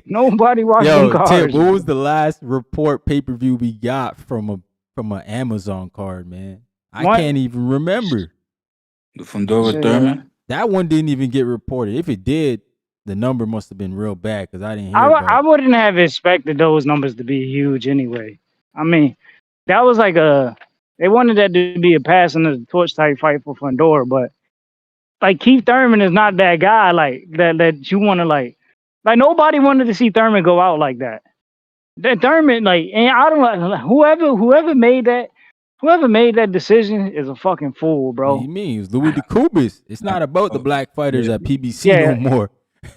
Nobody watched them Yo, Tip, cards. what was the last report pay-per-view we got from an Amazon card, man? I What? can't even remember. The Fundora Shit, Thurman. That one didn't even get reported. If it did, the number must have been real bad because I didn't hear I about it. wouldn't have expected those numbers to be huge anyway. I mean, that was like they wanted that to be a passing of the torch type fight for Fundora, but like Keith Thurman is not that guy like that you want to like nobody wanted to see Thurman go out like that. That Thurman like, and I don't know whoever made that decision is a fucking fool, What bro. do you mean? It was Louis DeCubas. It's not about the black fighters Yeah. at PBC no Yeah, more.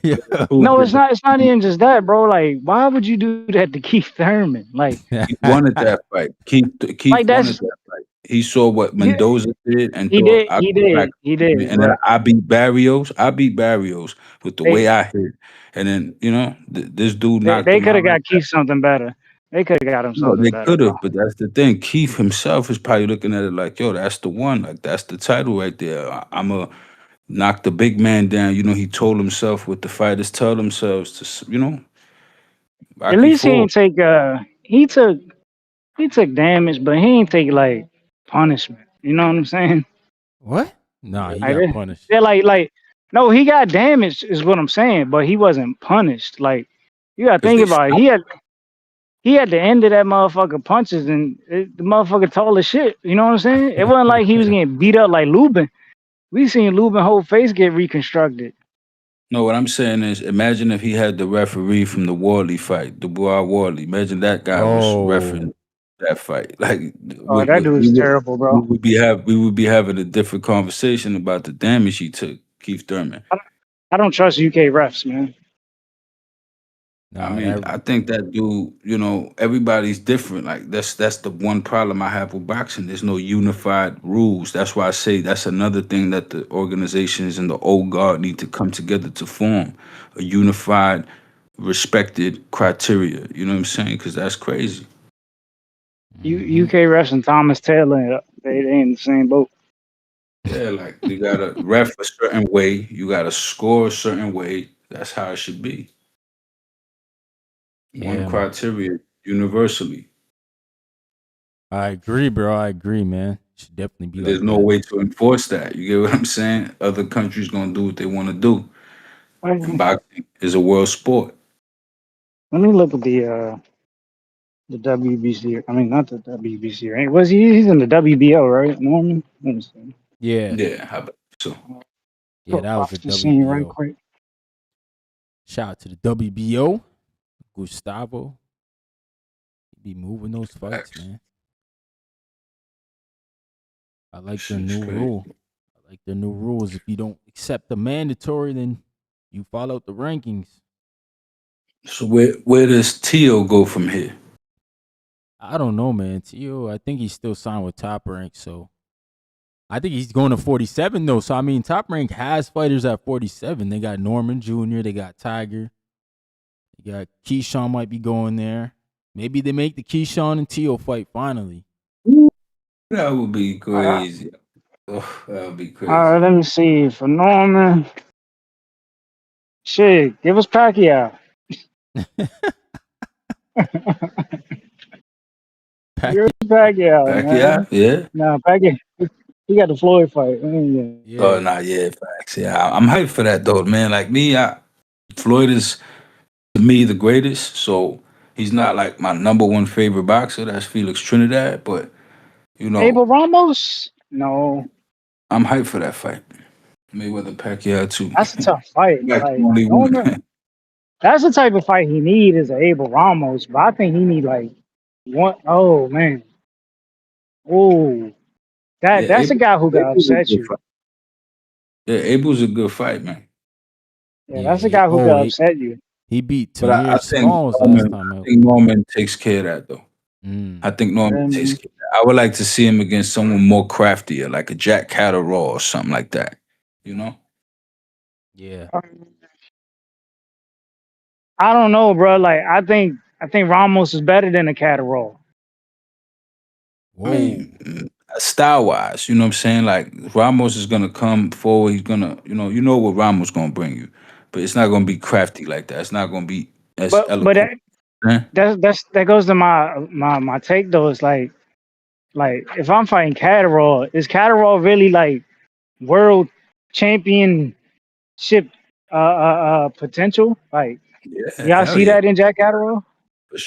Yeah. no, it's not. It's not even just that, bro. Like, why would you do that to Keith Thurman? Like, He wanted that fight. Keith like wanted that's that fight. He saw what yeah, Mendoza did and he thought did, I he go back did, he did. and then But I beat Barrios. I beat Barrios with the way they I hit. And then, this dude they, knocked they him could out have like got that. Keith something better. They could have got him No, something they better, could bro. have, but that's the thing. Keith himself is probably looking at it like, yo, that's the one. Like, that's the title right there. I'm a knock the big man down. He told himself what the fighters tell themselves to, At Rocky least he Four. ain't take he took damage, but he ain't take like punishment. You know what I'm saying? What? Nah, he Like, got punished. they're like no, he got damaged is what I'm saying, but he wasn't punished. Like, you gotta Because think they about it. He had the end of that motherfucker punches, and the motherfucker tall as shit. You know what I'm saying? It wasn't like he was getting beat up like Lubin. We seen Lubin whole face get reconstructed. No, what I'm saying is, imagine if he had the referee from the Wardley fight, Dubois Wardley. Imagine that guy was refereeing Oh, that fight. Like, Oh, that dude's terrible, bro. we would be having a different conversation about the damage he took, Keith Thurman. I don't trust UK refs, man. I nah, mean, I think that dude, everybody's different. Like, that's the one problem I have with boxing. There's no unified rules. That's why I say that's another thing that the organizations and the old guard need to come together to form a unified, respected criteria. You know what I'm saying? Because that's crazy. UK refs and Thomas Taylor, they in the same boat. Yeah, like you gotta ref a certain way, you gotta score a certain way. That's how it should be. One yeah, man. criteria universally. I agree, bro. I agree, man. Should definitely be There's like no that. way to enforce that. You get what I'm saying? Other countries gonna do what they want to do, Let and boxing is a world sport. me look at the WBC. I mean, not the WBC, right? Was he's in the WBO, right? Norman? Let me see. Yeah, Yeah, how about so? yeah, Put that was the boxing scene right WBO. quick. Shout out to the WBO, Gustavo. He be moving those fights, Facts. man. I like their Shit's new crazy. rule. I like their new rules. If you don't accept the mandatory, then you follow the rankings. So where does Tio go from here? I don't know, man. Tio, I think he's still signed with Top Rank, so I think he's going to 47 though. So I mean, Top Rank has fighters at 47. They got Norman Jr., they got Tiger, they got Keyshawn might be going there. Maybe they make the Keyshawn and Tio fight finally. That would be All right, crazy. Oh, that would be all right, crazy. let me see. For Norman, shit, give us Pacquiao. Give Pacquiao, us Pacquiao, Pacquiao, man. yeah. Nah, Pacquiao. He got the Floyd fight. Oh, yeah, nah, yeah, facts. Yeah, I'm hyped for that though, man. Like me, Floyd is to me the greatest. So he's not like my number one favorite boxer. That's Felix Trinidad, but you know, Abel Ramos? No, I'm hyped for that fight. Mayweather Pacquiao too. that's a tough fight. That's the Like, only Norman, one. that's the type of fight he need is an Abel Ramos. But I think he need like One, oh man, oh Yeah, that's a guy who got Abel's a upset good you. fight. Yeah, Abel's a good fight, man. Yeah, Yeah. that's a guy who Oh, got upset you. he beat But Tamir Smalls last time I out. think Norman takes care of that though. I Mm, think Norman takes Um, care of that. I would like to see him against someone more craftier, like a Jack Catterall or something like that. You know? yeah. I don't know, bro. Like I think Ramos is better than a Catterall. I Whoa. mean, style wise, you know what I'm saying? Like Ramos is gonna come forward. He's gonna, you know what Ramos gonna bring you, but it's not gonna be crafty like that. It's not gonna be as But eloquent. Eh? that goes to my take though. It's like if I'm fighting Catterall, is Catterall really like world championship potential? Like Yeah, y'all hell see yeah, that in Jack Catterall? for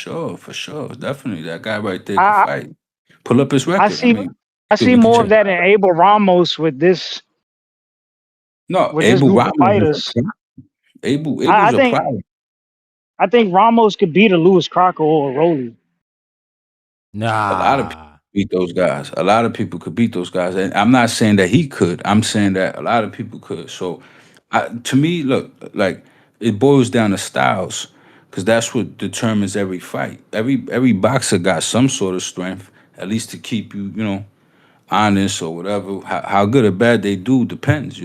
sure, definitely. That guy right there could I fight. Pull up his I record. I see mean, I could see we could more of check. that in Abel Ramos No, with this Abel group of Ramos is a fighters. problem. I Abel's a think problem. I think Ramos could beat a Lewis Crocker or a Rolly. A lot of people Nah. beat those guys. A lot of people could beat those guys, and I'm not saying that he could. I'm saying that a lot of people could. So, to me, look, like it boils down to styles, because that's what determines every fight. Every boxer got some sort of strength, at least to keep you, honest or whatever. How good or bad they do depends,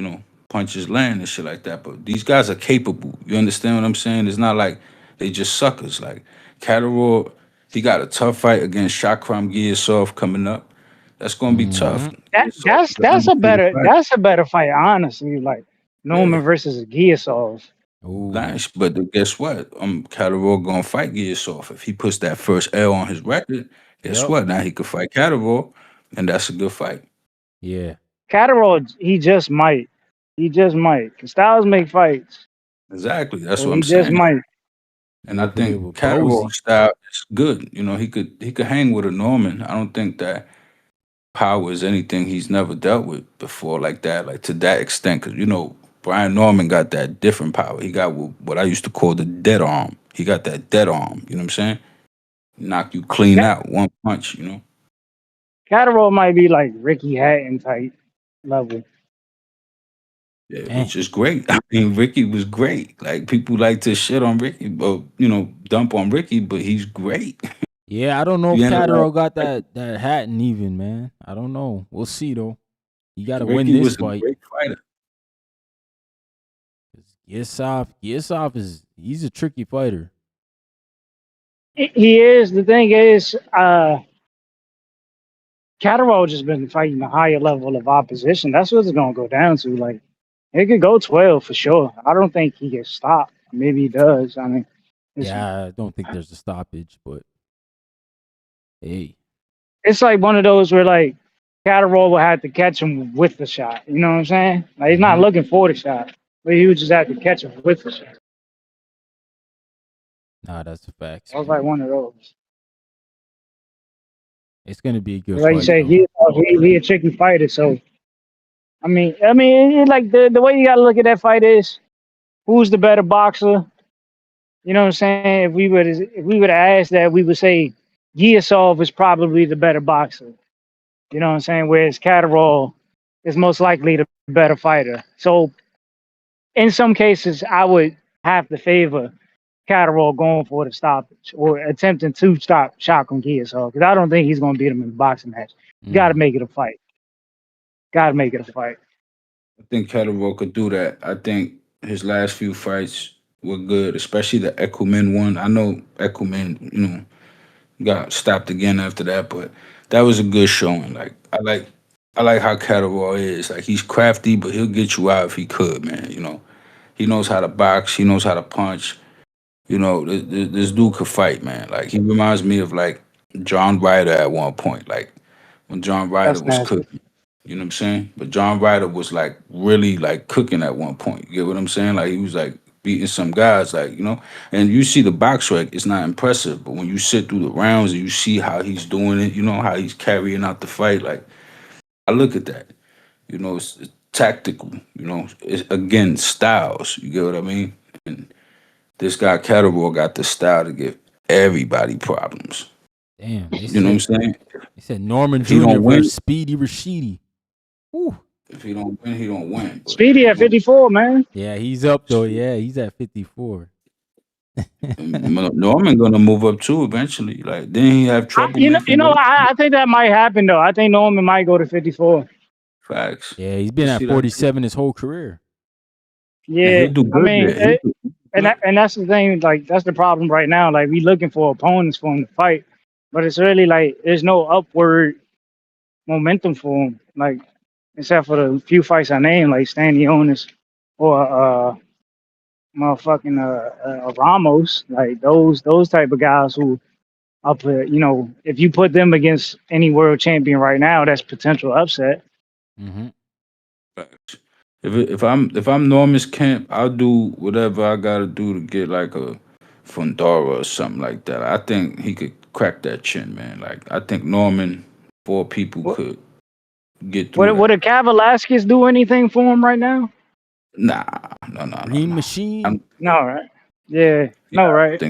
punches land and shit like that. But these guys are capable. You understand what I'm saying? It's not like they just suckers. Like Catterall, he got a tough fight against Shakram Giasov coming up. That's gonna be tough. Hmm. Giasov is an undefeated fighter. That's a better fight, honestly. Like Yeah, Norman versus Giasov. Ooh. nice. But guess what? Catterall gonna fight Giasov. If he puts that first L on his record, guess Yep. what? Now he could fight Catterall, and that's a good fight. Yeah. Catterall, he just might. He just might. 'Cause Styles make fights, Exactly. That's so what he I'm just saying. might. And He I over there think with Catterall's Posey. style is good. He could hang with a Norman. I don't think that power is anything he's never dealt with before like that, like to that extent. Because Brian Norman got that different power. He got what I used to call the dead arm. He got that dead arm. You know what I'm saying? Knock you clean Cat- out one punch. Catterall might be like Ricky Hatton type level. Yeah, Dang. which is great. I mean, Ricky was great. Like people like to shit on Ricky, but dump on Ricky, but he's great. Yeah, I don't know He if ended up Catterall got that Hatton even, man. I don't know. We'll see though. You got to win Ricky this was a fight. great fighter. Yesov he's a tricky fighter. He is. The thing is, Catterall just been fighting a higher level of opposition. That's what it's gonna go down to. Like it could go 12 for sure. I don't think he gets stopped. Maybe he does. I mean, it's Yeah, I don't think there's a stoppage, but hey. it's like one of those where like Catterall will have to catch him with the shot. You know what I'm saying? Like he's not Hmm. looking for the shot, but he would just have to catch him with the shot. Nah, that's the facts, I was man. like one of those. It's gonna be a good Like you fight say, though. he a tricky fighter. So like the way you gotta look at that fight is who's the better boxer. You know what I'm saying? If we would ask that, we would say Giasov is probably the better boxer. You know what I'm saying? Whereas Catterall is most likely the better fighter. So in some cases, I would have to favor Catterall going for the stoppage or attempting to stop Shotgun Giasov because I don't think he's going to beat him in a boxing match. You got to Mm. make it a fight. Got to make it a fight. I think Catterall could do that. I think his last few fights were good, especially the Ecumen one. I know Ecumen, got stopped again after that, but that was a good showing. Like I like how Catterall is. Like he's crafty, but he'll get you out if he could, man. He knows how to box. He knows how to punch. This dude could fight, man. Like he reminds me of like John Ryder at one point. Like when John Ryder That's was nasty. cooking. You know what I'm saying? But John Ryder was like really like cooking at one point. You get what I'm saying? Like he was like beating some guys, and you see the box rec, it's not impressive. But when you sit through the rounds and you see how he's doing it, how he's carrying out the fight, like I look at that. It's tactical, it's again styles. You get what I mean? And this guy Catterall got the style to give everybody problems. Damn, they You know what I'm said saying? Norman If he Jr. don't win, versus Speedy Rashidi. Woo. if he don't win, he don't win. But Speedy at 54, man. Yeah, he's up though. Yeah, he's at 54. Norman gonna move up too eventually. Like, didn't he have trouble You making know, weight? I think that might happen though. I think Norman might go to 54. Facts. Yeah, he's You been see at that? 47 his whole career. And Yeah, he'll do I good mean, there. He'll do, and that's the thing. Like, that's the problem right now. Like, we looking for opponents for him to fight, but it's really like there's no upward momentum for him. Like, except for the few fights I named, like Stanionis or motherfucking Ramos. Like those type of guys who up, if you put them against any world champion right now, that's potential upset. Mm-hmm. facts. If I'm Norman's camp, I'll do whatever I gotta do to get like a Fundora or something like that. I think he could crack that chin, man. Like, I think Norman, 4 people What could get through would that. a Velasquez do anything for him right now? Nah, no, no, no, Green no. Machine. I'm, No, right? Yeah, yeah, no, right?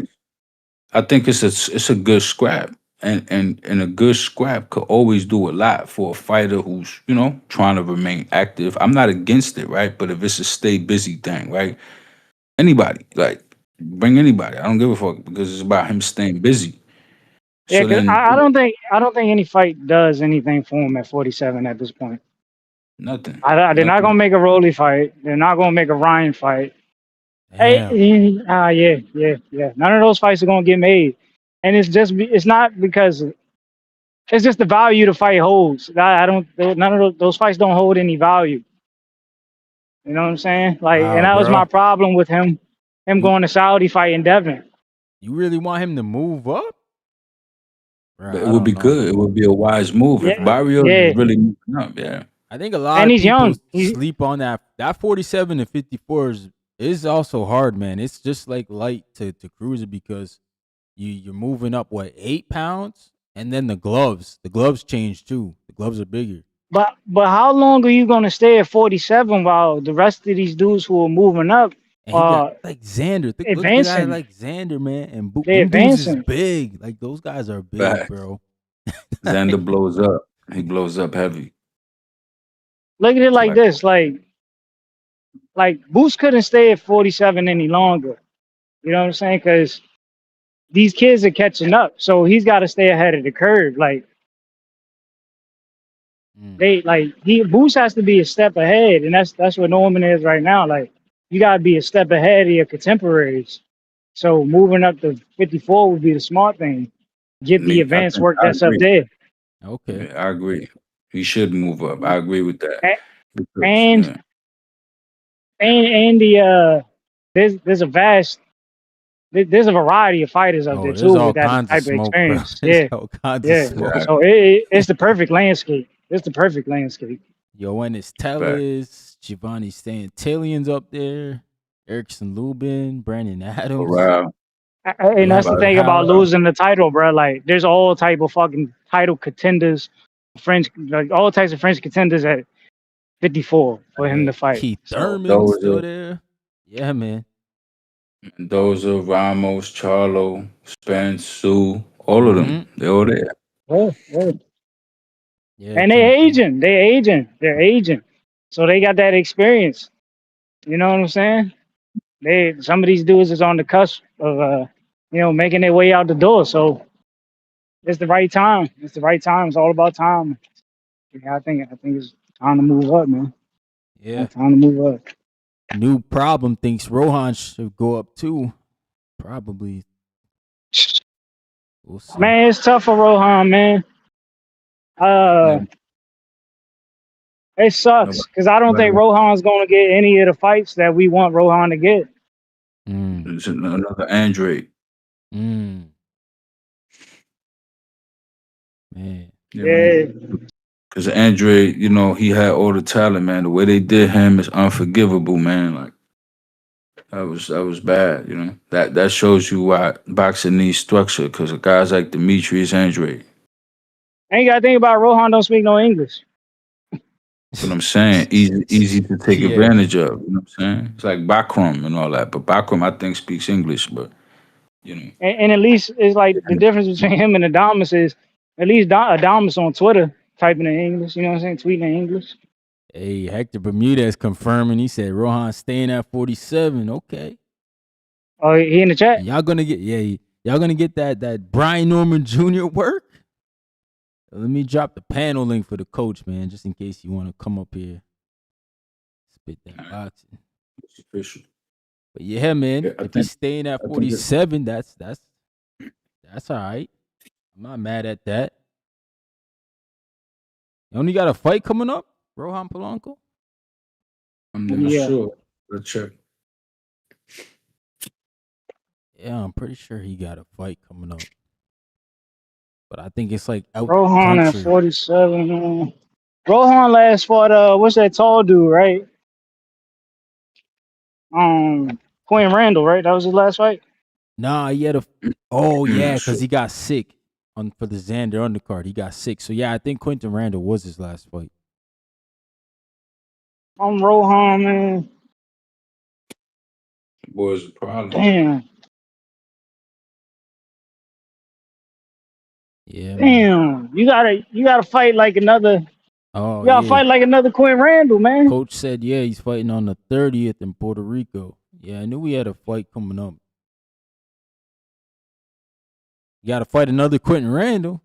I think it's a good scrap, and a good scrap could always do a lot for a fighter who's trying to remain active. I'm not against it, right? But if it's a stay busy thing, right? Anybody, like, bring anybody. I don't give a fuck because it's about him staying busy. Yeah, So because then, I don't think any fight does anything for him at 47 at this point. nothing, They're not gonna nothing. make a Rolly fight. They're not gonna make a Ryan fight. Hey, Damn. yeah. None of those fights are gonna get made, and it's not because it's just the value the fight holds. I don't none of those fights don't hold any value. You know what I'm saying? Like, and Wow, that was my bro. problem with him You going to Saudi fighting Devin. you really want him to move up? Bro, But it I would be don't know. good. It would be a wise move if Yeah, Barrios yeah, is really moving up. Yeah, I think a lot and of he's people young. He, sleep on that 47 to 54 is also hard, man. It's just like light to cruiser because you're moving up what 8 pounds, and then the gloves change too. The gloves are bigger. but how long are you gonna stay at 47 while the rest of these dudes who are moving up And he got are like Xander. Look at the guy advancing? like Xander, man. And They're them dudes is advancing. big. Like those guys are big, facts. bro. Xander blows up. He blows up heavy. Look at it like Like, this, like Boost couldn't stay at 47 any longer. You know what I'm saying? Because these kids are catching up, so he's got to stay ahead of the curve. Like Mm. he Boost has to be a step ahead, and that's what Norman is right now. Like, you got to be a step ahead of your contemporaries. So moving up to 54 would be the smart thing. Get the I advanced think work I that's up agree. there. Okay. Yeah, I agree. He should move up. I agree with that. A- Because, And yeah. and there's a there's a variety of fighters up there Oh, there's too all with that kinds of type of smoke, bro. experience. There's Yeah, all kinds of yeah. smoke. So it's the perfect landscape. It's the perfect landscape. Yoenis Fact. Tellis, Giovanni Stantillian's up there, Erickson Lubin, Brandon Adams. Corral. And Yeah, that's the thing about Corral. losing the title, bro. Like, there's all type of fucking title contenders, French, like all types of French contenders at 54 for him Yeah, to fight. Keith So Thurman Those still are there. Yeah, man. Ramos, Charlo, Spence, Sue, all of them. Mm-hmm. They're all there. yeah, yeah. Yeah, And King. they're aging. So they got that experience. You know what I'm saying? Some of these dudes is on the cusp of making their way out the door. So it's the right time. It's the right time. It's all about time. Yeah, I think it's time to move up, man. Yeah. Time to move up. New problem thinks Rohan should go up too. Probably. We'll see. Man, it's tough for Rohan, man. Yeah, It nobody, sucks because I don't think nobody- Rohan's gonna get any of the fights that we want Rohan to get. Mm. it's another Andre. Mm. Man. Yeah, man. Yeah, Because Andre, he had all the talent, man. The way they did him is unforgivable, man. Like, that was bad, That shows you why boxing needs structure. Because guys like Demetrius Andre, and you gotta think about Rohan don't speak no English. that's what I'm saying. Easy to take Yeah. advantage of. You know what I'm saying? It's like Bakram and all that. But Bakram, I think, speaks English, but You know, And at least it's like the difference between him and Adamas is at least Adamas on Twitter typing in English. You know what I'm saying? Tweeting in English. Hey, Hector Bermudez confirming. He said Rohan staying at 47. Okay. Oh, he in the chat? And y'all gonna get y'all gonna get that Brian Norman Jr. work? Let me drop the panel link for the coach, man, just in case you want to come up here, spit that boxing. it's official. But yeah, man, Yeah, if he's staying at I think 47, that's all right. I'm not mad at that. You only got a fight coming up, Rohan Polanco? I'm not Yeah. sure. Let's check. Yeah, I'm pretty sure he got a fight coming up. But I think it's like out Rohan the at country. 47. Rohan last fought what's that tall dude, right? Quinn Randall, right? That was his last fight. Nah, he had yeah, Sure. because he got sick for the Xander undercard. He got sick. So yeah, I think Quentin Randall was his last fight. I'm Rohan, man. Boy's a problem. Damn. Yeah, man. Damn. You gotta fight like another. Oh You gotta yeah. fight like another Quinn Randall, man. Coach said, yeah, he's fighting on the 30th in Puerto Rico. Yeah, I knew we had a fight coming up. You got to fight another Quentin Randall.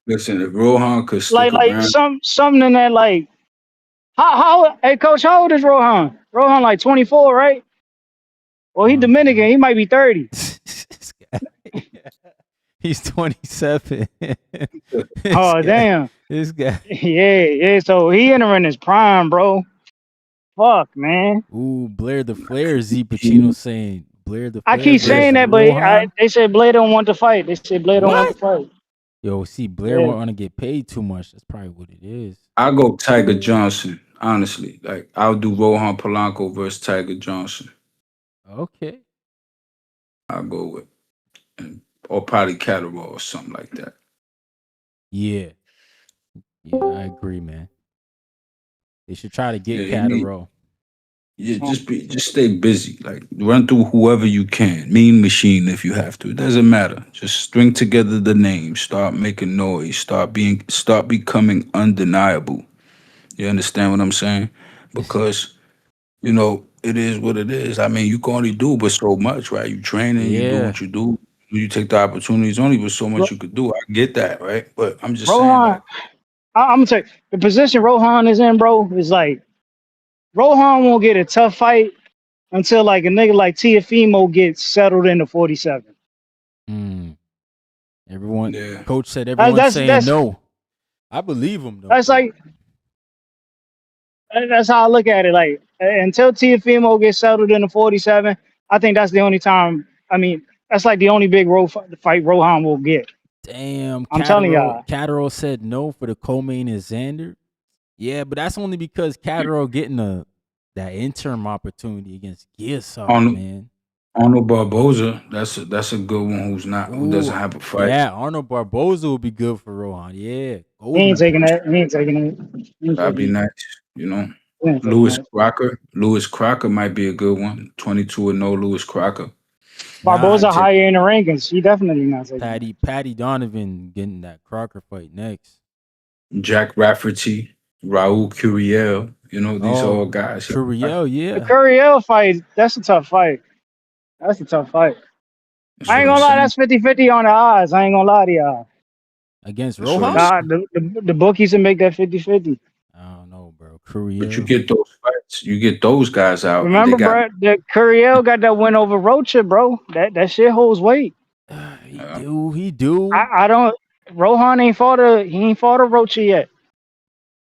Listen, if Rohan could stick Like around, something in that like. How? Hey, coach, how old is Rohan? Rohan like 24, right? Well, he Dominican. He might be 30. He's 27. Oh, damn. This guy. Yeah. So he entering his prime, bro. Fuck, man. Ooh, Blair the Flair. Z Pacino saying Blair the Flair. I keep saying that, but they said Blair don't want to fight. They said Blair don't want to fight. Yo, see, Blair won't want to get paid too much. That's probably what it is. I'll go Tiger Johnson, honestly. Like, I'll do Rohan Polanco versus Tiger Johnson. Okay. I'll go with, or probably Catterall or something like that. Yeah. Yeah, I agree, man. They should try to get Catterall. Yeah, just stay busy. Like, run through whoever you can. Mean Machine if you have to. It doesn't matter. Just string together the names. Start making noise. Start becoming undeniable. You understand what I'm saying? Because, you know, it is what it is. I mean, you can only do but so much, right? You training, you do what you do. You take the opportunities, only but so much you could do. I get that, right? But I'm just saying, like, I'm gonna tell you, the position Rohan is in, bro, is like Rohan won't get a tough fight until like a nigga like Tiafimo gets settled into 47. Everyone, coach said everyone's saying no. I believe him though. That's like that's how I look at it. Like until Tiafimo gets settled into 47, I think that's the only time. I mean, that's like the only big fight Rohan will get. Damn, I'm telling y'all. Catterall said no for the co-main and Xander. Yeah, but that's only because Catterall getting that interim opportunity against Gearsov, man. Arnold Barboza, that's a good one who doesn't have a fight. Yeah, Arnold Barboza would be good for Rohan. Yeah. He ain't taking that. He ain't taking it. That'd be nice, you know. Lewis Crocker might be a good one. 22-0 Lewis Crocker. Barboza higher in the rankings. He definitely not taking Paddy Donovan getting that Crocker fight next. Jack Rafferty, Raul Curiel. You know, these are all guys. Curiel, yeah. The Curiel fight, that's a tough fight. That's a tough fight. I ain't gonna lie, that's 50-50 on the odds. I ain't gonna lie to y'all. Against Rohan? Nah, the bookies will make that 50-50. I don't know, bro. Curiel. But you get those fights. You get those guys out. Remember, bro, the Curiel got that win over Rocha, bro. That shit holds weight. He do. I don't. Rohan ain't fought a Rocha yet.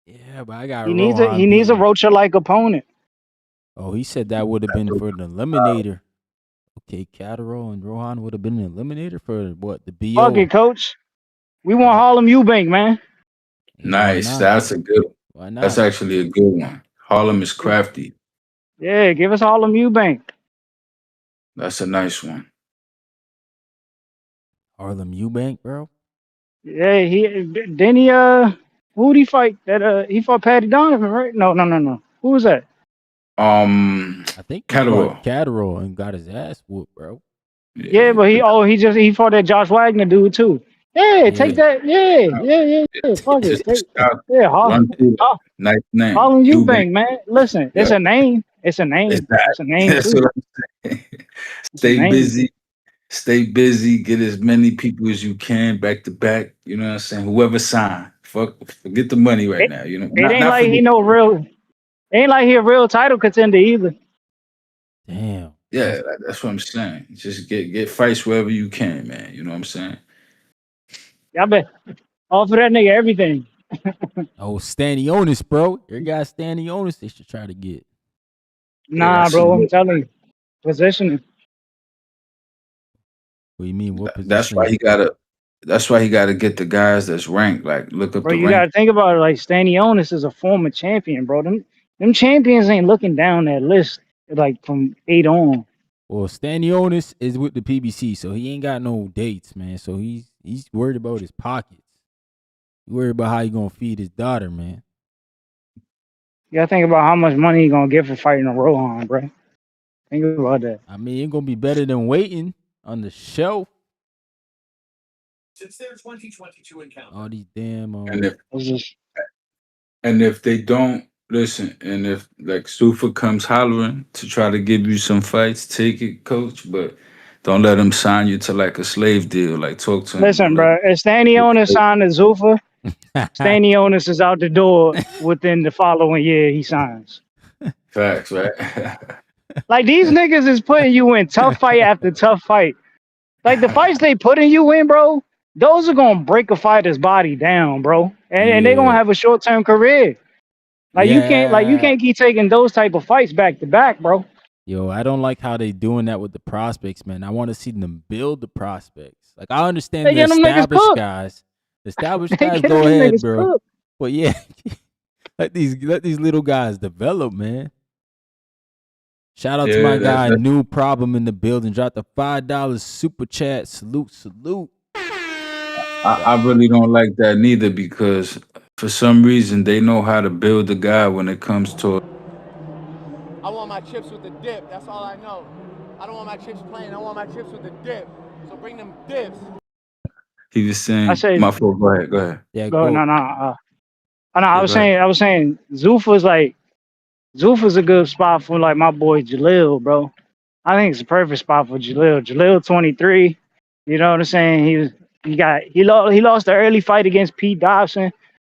Yeah, but I got he Rohan. He needs a Rocha-like opponent. Oh, he said that would have been for the eliminator. Okay, Catterall and Rohan would have been an eliminator for what? The BO? Fuck it, coach. We want Harlem Eubank, man. Nice. That's a good one. Why not? That's actually a good one. Harlem is crafty. Yeah, give us Harlem Eubank. That's a nice one. Harlem Eubank, bro? Yeah, who'd he fight? He fought Paddy Donovan, right? No. Who was that? I think he Catterall. fought Catterall and got his ass whooped, bro. Yeah, but he fought that Josh Wagner dude too. Yeah, take Yeah. that. Yeah. Fuck it. Just stop, Yeah, run through that. how Nice name. long you Eubank. think, man? Listen, it's Yeah, a name. It's a it's name. that. It's a name That's too. what I'm saying. It's a Stay name. busy. Stay busy. Get as many people as you can back to back. You know what I'm saying? Whoever sign. Forget the money right It, now. You know, it ain't not like he forget. no real. Ain't like he a real title contender either. Damn. Yeah, That's that's what I'm saying. Just get fights wherever you can, man. You know what I'm saying? I bet offer that nigga everything. Stanionis, bro. Your guy Stanionis, they should try to get. Yeah, Nah, that's a bro, I'm good. telling you, positioning. What do you mean? What That's why positioning? he gotta. That's why he gotta get the guys that's ranked. Like look up Bro, the you rank. gotta think about it. Like Stanionis is a former champion, bro. Them champions ain't looking down that list like from 8 on. Well, Stanionis is with the PBC, so he ain't got no dates, man. So he's worried about his pockets. He worried about how he gonna feed his daughter, man. You gotta think about how much money he gonna get for fighting a Rohan, bro. Think about that. I mean, it's gonna be better than waiting on the shelf. All these damn And if It's just and if they don't listen, and if like Sufa comes hollering to try to give you some fights, take it, coach. But don't let him sign you to like a slave deal. Like talk to him. listen, Don't let bro. him. If Stanionis signed to Zuffa, Stanionis is out the door within the following year he signs. Facts, right? Like these niggas is putting you in tough fight after tough fight. Like the fights they putting you in, bro, those are gonna break a fighter's body down, bro. And they gonna yeah, have a short term career. You yeah. can't keep taking those type of fights back to back, bro. Yo, I don't like how they doing that with the prospects, man. I want to see them build the prospects. Like I understand They the get them niggas established cooked. guys. The established They guys get go them ahead, niggas bro. cooked. But yeah, let these little guys develop, man. Shout out to my Yeah, guy, that New Problem in the building. Dropped a $5 super chat. Salute. I really don't like that neither because for some reason they know how to build a guy when it comes to I want my chips with the dip. That's all I know. I don't want my chips plain. I want my chips with the dip. So bring them dips. he was I saying say my fault. Go ahead. Go ahead. Yeah, go go. no, Yeah, go ahead. I was saying Zuffa's a good spot for like my boy Jalil, bro. I think it's a perfect spot for Jalil. Jalil 23. You know what I'm saying? He lost the early fight against Pete Dobson,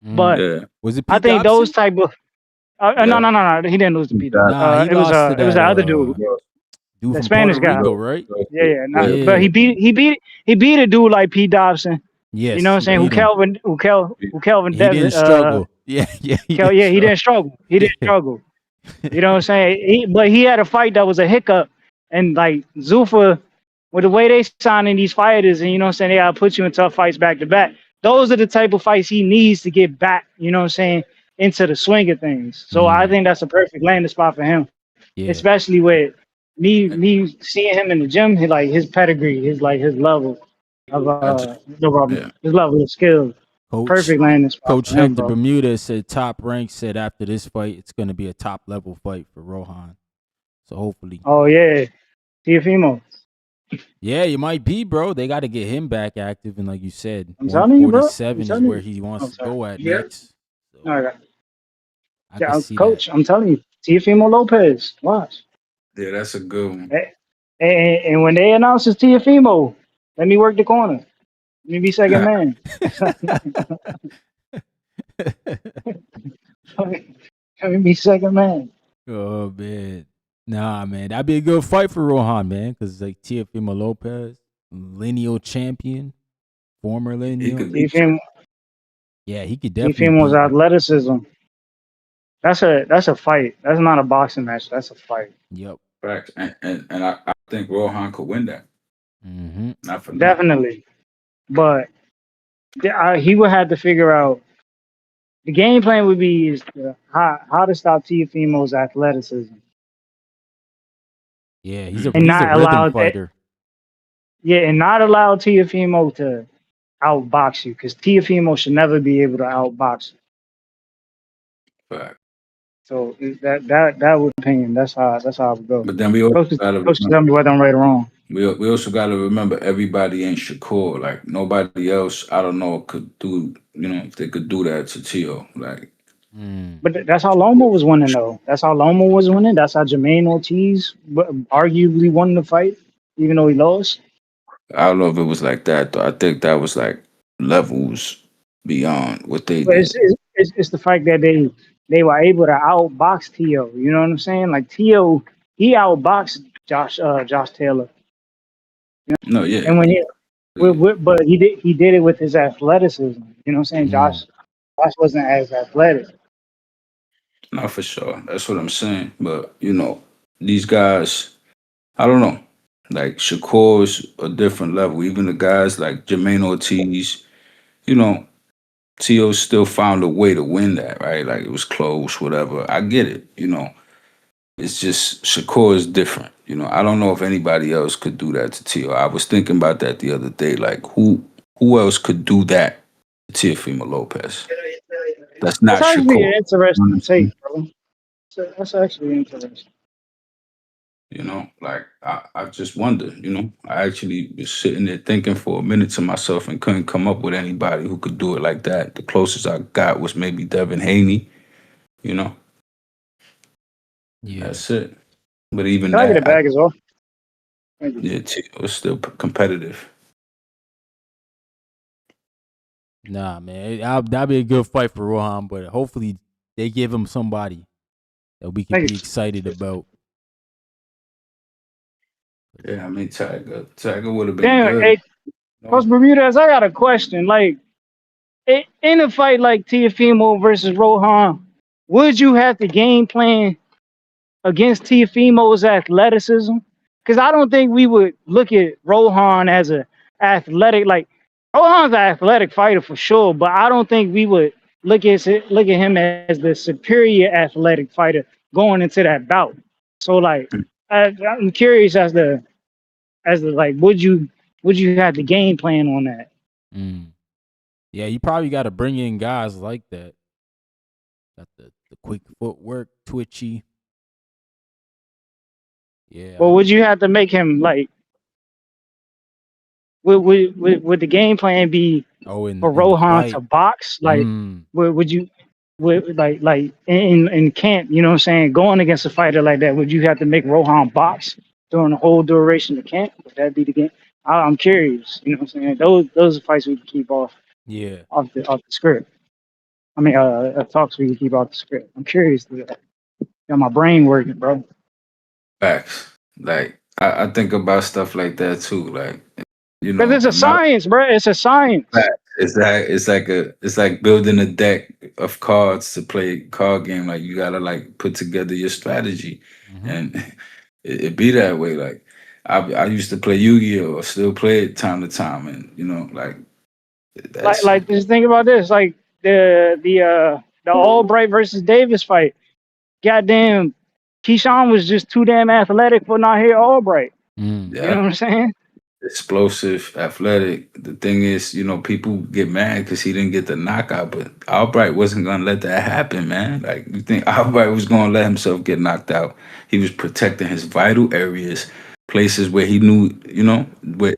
Mm. but Yeah. Was it I Pete think those Dobson? type of Yeah. no, he didn't lose to Pete Dobson. Nah, he lost to It was that the other dude, dude the from Spanish Puerto guy. Rico, right? Yeah. Yeah. But Yeah. he beat a dude like Pete Dobson. You know Yes, what I'm he saying? beat him. Who Kelvin He didn't Devin struggle. Yeah, he didn't He struggle. didn't struggle. He didn't struggle. You know what I'm saying? But he had a fight that was a hiccup. And like Zuffa, with the way they signing these fighters, and you know what I'm saying, they gotta put you in tough fights back to back. Those are the type of fights he needs to get back, you know what I'm saying, into the swing of things. So I Mm, think that's a perfect landing spot for him. yeah. Especially with me seeing him in the gym, his pedigree, his level of I just yeah. his level of skill. Coach Perfect landing spot Coach for him, Hector bro. Bermuda said Top Rank said after this fight it's gonna be a top level fight for Rohan. So hopefully. Oh yeah. Tiafimo. Yeah, you might be, bro. They gotta get him back active, and like you said, I'm telling you, bro. I'm 147 is telling where you. he Oh, wants to sorry. go at Yeah. next. So All right. I could Yeah, see that. coach, I'm telling you, Tiafimo Lopez. Watch. Yeah, that's a good one. And when they announce it's Tiafimo, let me work the corner. Let me be second man. Let me be second man. Oh man. Nah, man. That'd be a good fight for Rohan, man. Because like Teofimo Lopez, lineal champion, former He lineal. could be Yeah, he could definitely Tiafimo's beat. athleticism. That's a fight. That's not a boxing match. That's a fight. Yep. facts. And I think Rohan could win that. Mm-hmm. Not for nothing. Definitely. But he would have to figure out the game plan would be how to stop Tiafimo's athleticism Yeah, and he's a not rhythm allow fighter. and not allow Tiafimo to outbox you because Tiafimo should never be able to outbox you. Fact. So that would opinion. That's how I would go. But then we also Coach, gotta coach can remember, tell me whether I'm right or wrong. we also gotta remember everybody ain't Shakur. Like nobody else, I don't know, could do if they could do that to Tio. Like But that's how Loma was winning, though. That's how Loma was winning. That's how Jermaine Ortiz arguably won the fight, even though he lost. I don't know if it was like that though. I think that was like levels beyond what they But did. it's the fact that they were able to outbox Tio. You know what I'm saying? Like Tio, he outboxed Josh Taylor, No, yeah. and when he Yeah. but he did it with his athleticism. You know what I'm saying? Josh wasn't as athletic. Not for sure. That's what I'm saying. But these guys, I don't know. Like Shakur's a different level. Even the guys like Jermaine Ortiz, you know, Tio still found a way to win that, right? Like it was close, whatever. I get it. It's just Shakur is different. I don't know if anybody else could do that to Tio. I was thinking about that the other day. Like who else could do that to Teofimo Lopez? That's That's not actually Shakur. an You know what interesting I'm saying? take, bro. So that's actually interesting. Like I just wonder, I actually was sitting there thinking for a minute to myself and couldn't come up with anybody who could do it like that. The closest I got was maybe Devin Haney, you know, Yeah. that's it. But even Can I get that, it back as well? Thank you. it was still competitive. Nah, man. That'd be a good fight for Rohan, but hopefully they give him somebody that we can Thank be you. excited about. Yeah, I mean, Tiger would have been Damn, good. hey, Coach Bermudez, I got a question. Like, in a fight like Teofimo versus Rohan, would you have to game plan against Teofimo's athleticism? Because I don't think we would look at Rohan as a athletic. Like, Rohan's an athletic fighter for sure, but I don't think we would look at him as the superior athletic fighter going into that bout. So, like, I'm curious as to like, would you have the game plan on that? Mm. Yeah, you probably got to bring in guys like that. Got the quick footwork, twitchy. Yeah, Or would you have to make him like? Would the game plan be for in the Rohan to fight. box? Like, Mm. would you would like in camp? You know what I'm saying? Going against a fighter like that, would you have to make Rohan box during the whole duration of camp? Would that be the game? I'm curious. You know what I'm saying? Those are fights we can keep Yeah. off the script. I mean, talks we can keep off the script. I'm curious. Got my brain working, bro. Facts. Like I think about stuff like that too. Like Because it's a no matter science, bro. It's a science. Fact. It's like building a deck of cards to play a card game. Like you gotta like put together your strategy, Mm-hmm. and it be that way. Like I used to play Yu-Gi-Oh, or still play it time to time, and like that's Like just think about this. Like the Albright versus Davis fight. Goddamn, Keyshawn was just too damn athletic for not here Albright. Mm. You know yeah. what I'm saying? Explosive, athletic. The thing is, people get mad because he didn't get the knockout, but Albright wasn't gonna let that happen, man. Like you think Albright was gonna let himself get knocked out? He was protecting his vital areas, places where he knew, where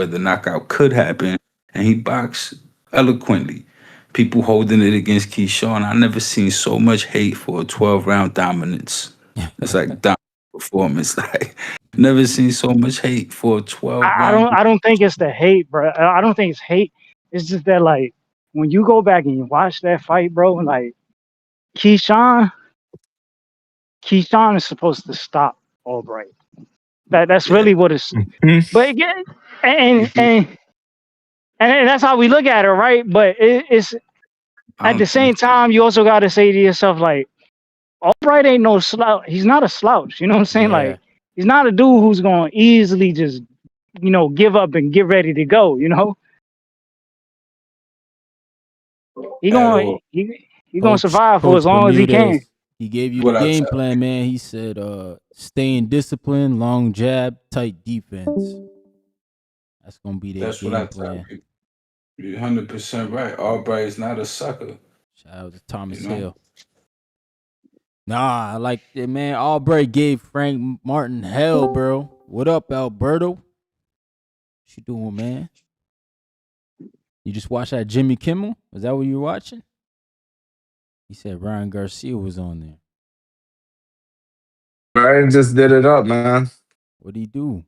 the knockout could happen, and he boxed eloquently. People holding it against Keyshawn. I never seen so much hate for a 12-round dominance. It's like dominant performance. Like never seen so much hate for a 12 I round. don't I don't think it's the hate, bro. I don't think it's hate. It's just that like when you go back and you watch that fight, bro, like Keyshawn, Keyshawn is supposed to stop Albright. That's Yeah. really what it's. Mhm. But again, and and and that's how we look at it, right? But it's I at the don't think same time, you also got to say to yourself, like, Albright ain't no slouch. He's not a slouch. You know what I'm saying? Yeah. Like, he's not a dude who's going to easily just, give up and get ready to go. He at going all. he going to survive for as Coach long as he can. Bermudez, he gave you the What I game tell plan, man. He said, stay in discipline, long jab, tight defense. That's gonna be their that's what I game tell plan. people. You're 100% right. Albright is not a sucker. Shout out to You Thomas know, Hill. Nah, like man, Albright gave Frank Martin hell, bro. What up, Alberto? What you doing, man? You just watched that Jimmy Kimmel? Is that what you were watching? He said Ryan Garcia was on there. Ryan just did it up, man. What'd he do?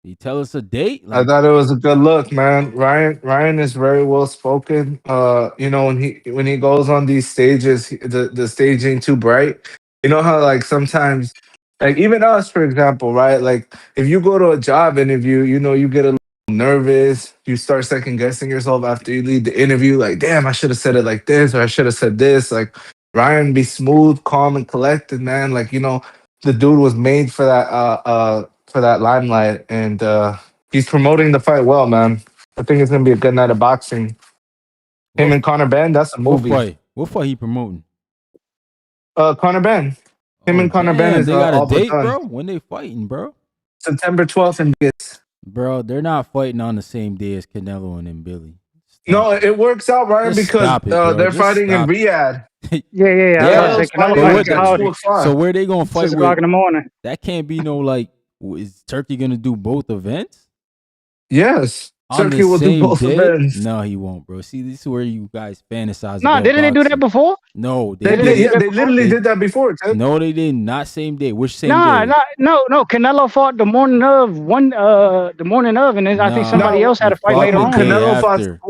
Did he tell us a date? I Like, thought it was a good look, man. Ryan is very well spoken. When he goes on these stages, the stage ain't too bright. You know how like sometimes, like even us, for example, right? Like if you go to a job interview, you get a little nervous. You start second guessing yourself after you leave the interview. Like, damn, I should have said it like this, or I should have said this. Like Ryan, be smooth, calm, and collected, man. Like the dude was made for that limelight, and he's promoting the fight well, man. I think it's gonna be a good night of boxing. Him what and Conor Ben, that's a what movie. fight? What fight he promoting? Conor Ben. Him Oh and Conor Ben damn, is they got a all but date, done. bro. When they fighting, bro? September 12th in Vegas. Bro, they're not fighting on the same day as Canelo and Billy. No, Stop it. it works out, Ryan, Just because stop it, bro. they're Just fighting in stop Riyadh. it. Yeah. I was about to Yeah, say Canelo's Canelo fighting but fighting like what? in at The, 2 Saudi, so o'clock. where they gonna fight 6 o'clock with? in the morning. That can't be no like. Is Turkey gonna do both events Yes. on the Turkey will do same both day? events. No, he won't, bro. See, this is where you guys fantasize No, about didn't they do that boxing. before? No, they They Didn't they did, do didn't. yeah, that they before? literally They did that before, Ted. no, they didn't. Not same day. Which same Nah, day? no. Canelo fought the morning of the morning of, and then I think somebody Nah, No, else had he a fight fought later the on. day Canelo fought. after.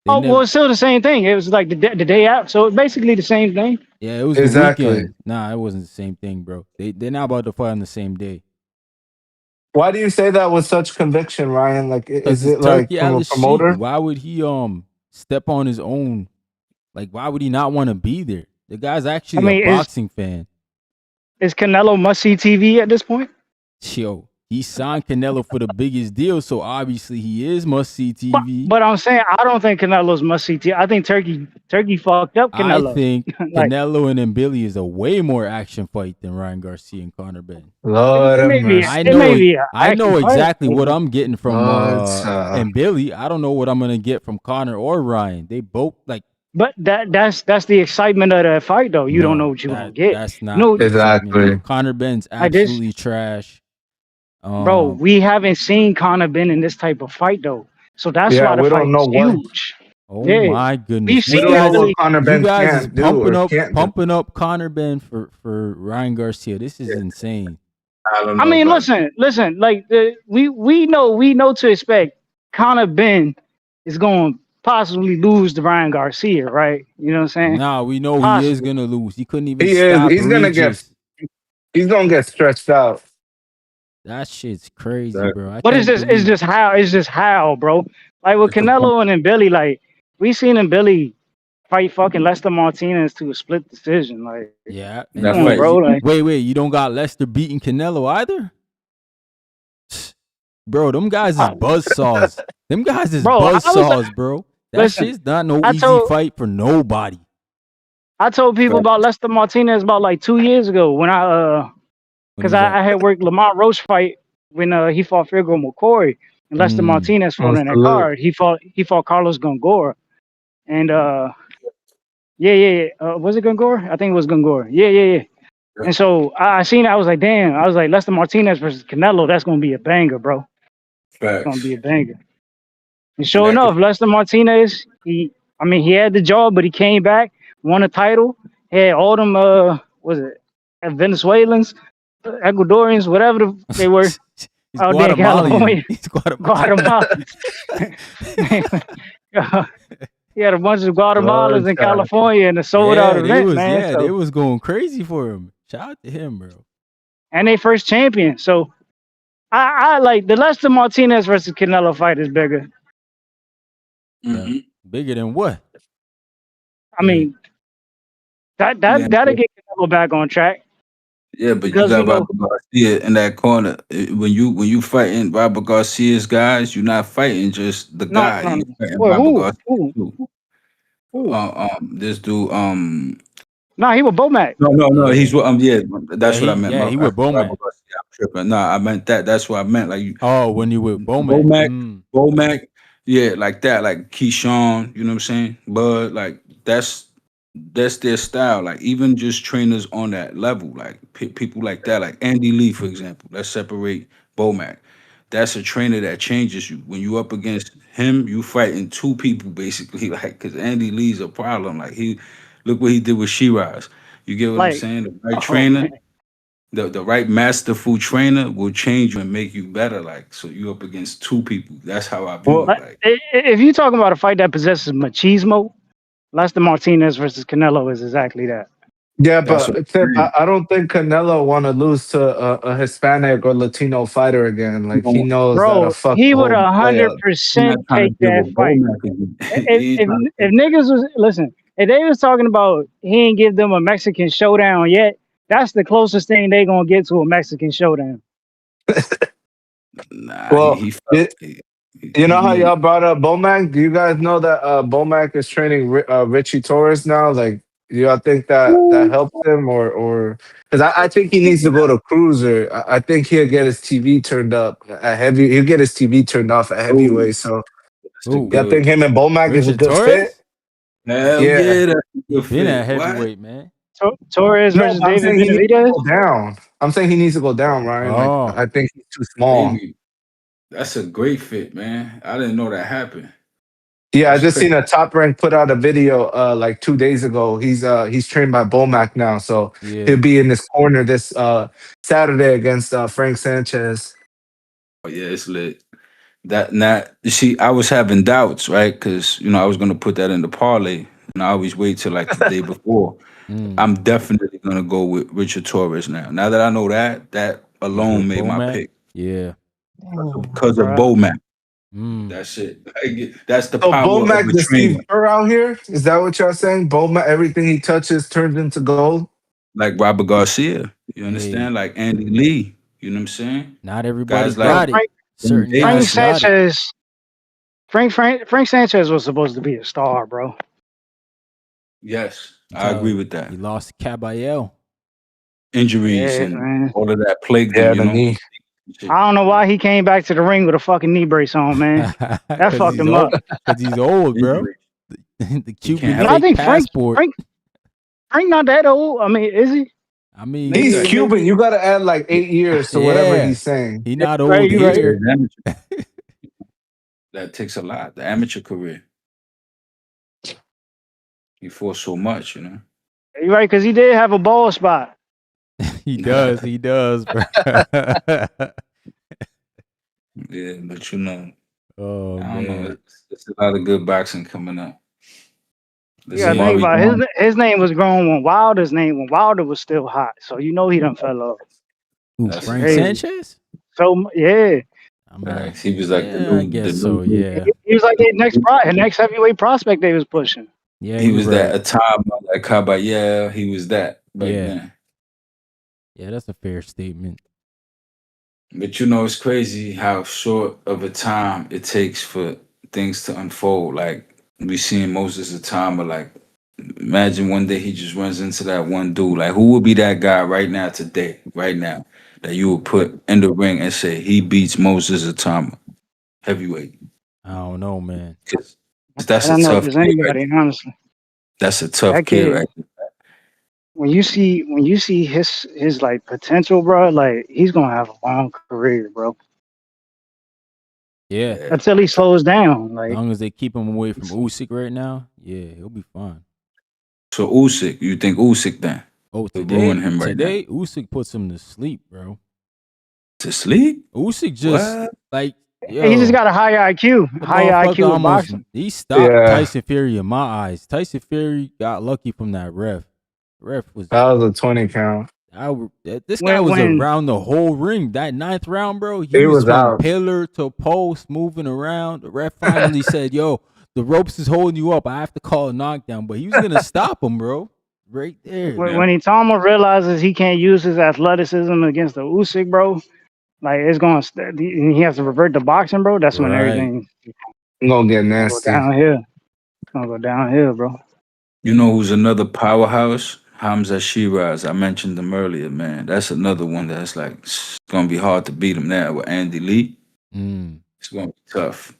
They Oh, well, never. it's still the same thing. It was like the day out, so basically the same thing. Yeah, it was the Exactly. weekend. Nah, it wasn't the same thing, bro. They're not about to fight on the same day. Why do you say that with such conviction, Ryan? Like, Cause is it's it like Turkey from Al a Sheik. promoter? Why would he step on his own? Like, why would he not want to be there? The guy's I actually a mean, boxing fan. is Canelo must see TV at this point? Yo, he signed Canelo for the biggest deal, so obviously he is must see But TV. but I'm saying I don't think Canelo's must see TV. I think Turkey fucked up I Canelo. think Like Canelo and Billy is a way more action fight than Ryan Garcia and Conor Ben. Lord it have may be mercy. I it may know be an I action know fight. exactly what I'm getting from Lord, and Billy. I don't know what I'm gonna get from Conor or Ryan. They both like But that's the excitement of that fight, though. You don't know no, what you're gonna that get. that's You not know, the excitement, bro. exactly. Conor Ben's like this, absolutely trash. bro. Um We haven't seen Conor been in this type of fight, though. So that's Yeah, why the we don't fight know is what huge. oh Yeah, my goodness. we've we seen don't know what Billy. Conor You Ben guys is can't do or can't do. pumping up Conor Ben for Ryan Garcia. This is insane. I don't I know mean, about it. listen. Like we know to expect Conor Ben is going to possibly lose to Ryan Garcia, right? You know what I'm saying? Nah, we know he is Possibly. gonna lose. He couldn't even He is. stop Regis. He's gonna get stretched out. That shit's crazy, That, bro. I But it's can't just it's believe. just how it's just how, bro. Like with it's a bump. Canelo and then Billy, like we seen him Billy fight fucking Lester Martinez to a split decision. Like, Yeah, and That come on, fight, bro. Like, wait, you don't got Lester beating Canelo either, bro. Them guys is I, buzz saws. Them guys is bro, buzz I was like, saws, bro. That listen, shit's not no I easy told fight for nobody. I told people fact. about Lester Martinez about like 2 years ago when When because was that? I had worked Lamont Roach fight when he fought Figo McCoy and Lester Mm, Martinez fought Oh, in that salute. card. He fought Carlos Gongora and was it Gongora? I think it was Gongora. Yeah. Yeah, And so I seen it. I was like, damn. I was like, Lester Martinez versus Canelo. That's gonna be a banger, bro. It's gonna be facts. a banger. And And sure that could enough, Lester Martinez, he had the job, but he came back, won a title, had all them was it Venezuelans, Ecuadorians, whatever they were he's out there in Guatemalan. California, He's Guatemalan. Guatemalans. He had a bunch of Lord, Guatemalans in child. California in a sold out Yeah, event, man. they So was going crazy for him. Shout out to him, bro. and they first champion. So I like the Lester Martinez versus Canelo fight is bigger. Yeah, hmm bigger than what? I Go ahead. mean that Yeah, that that'll get Canelo back on track yeah, but you because got Robert Garcia in that corner. When you fighting Robert Garcia's guys, you're not fighting just the no guy. no You no. fighting Well, Robert who Garcia who too. who? This dude. No, he was Bomac. No. He's Yeah, what. Yeah, that's what I meant. he I with said Robert Bomac. Garcia. I'm tripping. Nah, I meant that. That's what I meant. Like you, Oh, when you with Bomac. Bomac, Mm. Bomac. Yeah, like that. Like Keyshawn. You know what I'm saying? Bud. Like that's that's their style. Like even just trainers on that level, like people like that, like Andy Lee, for example. Let's separate Bomac. That's a trainer that changes you. When you up against him, you fighting two people basically. Like, cause Andy Lee's a problem. Like look what he did with Shiraz. You get what I'm Like, saying? The right oh trainer, man. the right masterful trainer will change you and make you better. Like, so you up against two people. That's how I view Well, it. Like, Like, if you talking about a fight that possesses machismo, Lester Martinez versus Canelo is exactly that. yeah, that's what but I'm Tip, saying. I don't think Canelo want to lose to a Hispanic or Latino fighter again. You Like he know, knows that'll Bro, fuck he the would whole play up. he's not 100% trying to take deal that with fight. Bomac again. If He ain't if trying to if niggas was listen, if they was talking about he ain't give them a Mexican showdown yet, that's the closest thing they gonna get to a Mexican showdown. Nah, Well, he felt you he know how made y'all brought up Bomac? Do you guys know that Bomac is training Richie Torres now? Like, do y'all think that helps him or because I think he needs to go to cruiser. I think he'll get his TV turned up at heavy. He'll get his TV turned off at oh, heavyweight. So that's a Who? y'all think good him and Bomac is a Richard good fit? Torres? hell Yeah. yeah, that's a He good been at fit. What? heavyweight, man. Torres No, versus but I'm David saying he needs to Benavidez. go down. I'm saying he needs to go down, Ryan. Like Oh, I think he's too small. Maybe. That's a great fit, man. I didn't know that happened. Yeah, I That's just crazy. seen a Top Rank put out a video like 2 days ago. He's trained by Bomac now, so he'll yeah. be in this corner this Saturday against Frank Sanchez. Oh yeah, it's lit. That not you see, I was having doubts, right? Because I was gonna put that in the parlay, and I always wait till like the day before. Mm. I'm definitely gonna go with Richard Torres now. Now that I know that Over alone made my Bomac? pick Yeah. because of Bruh. Bomac. Mm. That's it. That's the So power of Bomac a deceived trainer. her out here. Is that what y'all saying? Bomac, everything he touches turns into gold. Like Robert Garcia. You Hey, understand? Like Andy Lee. You know what I'm saying? not everybody Guys like Bro, got it. Frank Ben Certain Frank guys Davis. got it. Sanchez Frank Sanchez was supposed to be a star, bro. Yes, I agree Until with he that. lost to Caballero. Injuries Yeah, and man. all of that plagued him, Yeah, the knee. Shit. I don't know why he came back to the ring with a fucking knee brace on, man. That Cause fucked he's him old. up. Cause he's old, bro. Injury. The He can't Cuban help No, I it. fake think passport. Frank not that old. I mean, is he? I mean, He's Maybe, yeah, Cuban. maybe. You got to add like 8 years to whatever yeah. he's saying. He not Right, old you He right. said here. the amateur. That takes a lot. The amateur career. He fought so much. You right, because he did have a ball spot. He does. He does, bro. Yeah, but Oh I don't know. man. It's a lot of good boxing coming up. You This gotta Yeah. think Amari about Jones. his name was growing when Wilder was still hot. So you know he done fell off. Who? That's a Frank fact. Crazy. Sanchez? Yeah. I mean, Facts. He was like the yeah, I new, the guess new. so. Yeah. He was like his next heavyweight prospect they was pushing. Yeah, He you're was that right. Itauma, that Caballero. He was that back Yeah. then. Yeah, that's a fair statement. But it's crazy how short of a time it takes for things to unfold. Like we seen Moses Itauma. Like imagine one day he just runs into that one dude. Like who would be that guy right now, today, right now, that you would put in the ring and say he beats Moses Itauma, heavyweight? I don't know, man. Because I that's a don't know if tough there's kid, right? anybody, honestly. That's a tough That kid, kid, right? when you see his like potential, bro, like he's gonna have a long career, bro. Yeah. Yeah. Until he slows down. As Like long as they keep him away from Usyk right now, yeah, he'll be fine. So Usyk, you think Usyk then? Oh, Will ruin him right now. today, Usyk puts him to sleep, bro. To sleep? Usyk just What? like, he just yo, got a high IQ. the Higher motherfucker IQ of almost boxing. he stopped Yeah, Tyson Fury in my eyes. Tyson Fury got lucky from that ref. Ref was that was a 20 count. this guy When was when around the whole ring. That ninth round, bro, he He was was from out. pillar to post, moving around. The ref finally said, "Yo, the ropes is holding you up. I have to call a knockdown." But he was gonna stop him, bro, right there. when Yeah. when Itama realizes he can't use his athleticism against the Usyk, bro, like it's going to he has to revert to boxing, bro. That's when Right. everything Gonna get gonna go nasty. downhill. It's gonna go downhill, bro. You know who's another powerhouse? Hamza Shiraz. I mentioned him earlier, man. That's another one that's like it's gonna be hard to beat him now with Andy Lee. Mm. It's gonna be tough.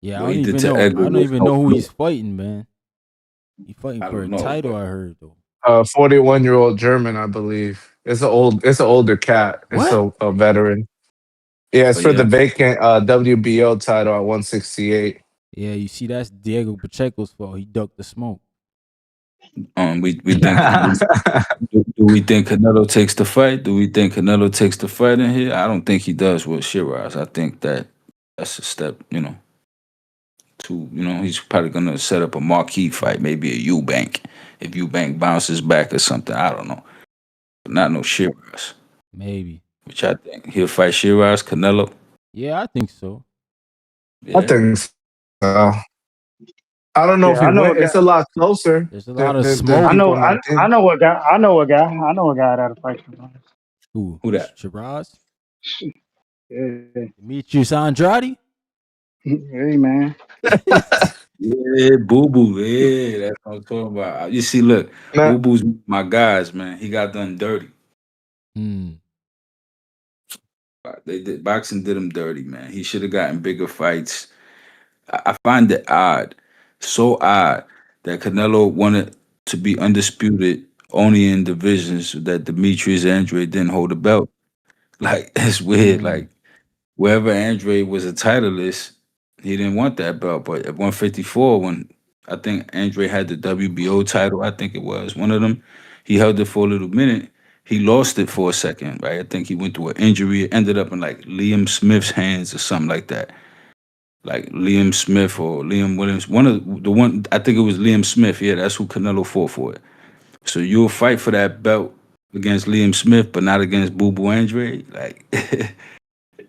Yeah, I What don't he did even to know. I Edgar don't was even no know who fluke. he's fighting, man. He fighting I for don't a know, title. but I heard though. 41-year-old German, I believe. It's an older cat. It's What? a veteran. Yeah, it's but for the yeah, vacant WBO title at 168. Yeah, you see, that's Diego Pacheco's fault. He ducked the smoke. we think. Do we think Canelo takes the fight? Do we think Canelo takes the fight in here? I don't think he does with Shiraz. I think that's a step, he's probably gonna set up a marquee fight, maybe a Eubank. If Eubank bounces back or something, I don't know. But not no Shiraz. Maybe. Which I think he'll fight Shiraz, Canelo. Yeah, I think so. I Yeah. think so. I don't know if Yeah, he I know win. a guy. It's a lot closer There's a lot than, of than I smoke. people know. might I think. know a guy. I know a guy. I know a guy that'll fight for us. Who? Who that? Shiraz? Yeah. Demetrius Andrade? Hey man. Yeah, Boo Boo. Yeah, that's what I'm talking about. You see, look, Nah, Boo Boo's my guys, man. He got done dirty. Hmm. They did boxing did him dirty, man. He should have gotten bigger fights. I find it odd, so odd that Canelo wanted to be undisputed only in divisions that Demetrius Andre didn't hold the belt. Like it's weird. Hmm. Like wherever Andre was a titleist, he didn't want that belt. But at 154, when I think Andre had the WBO title, I think it was one of them, he held it for a little minute. He lost it for a second, right? I think he went through an injury. It ended up in like Liam Smith's hands or something like that. Like Liam Smith or Liam Williams. One I think it was Liam Smith. Yeah, that's who Canelo fought for it. So you'll fight for that belt against Liam Smith, but not against Boo Boo Andre. Like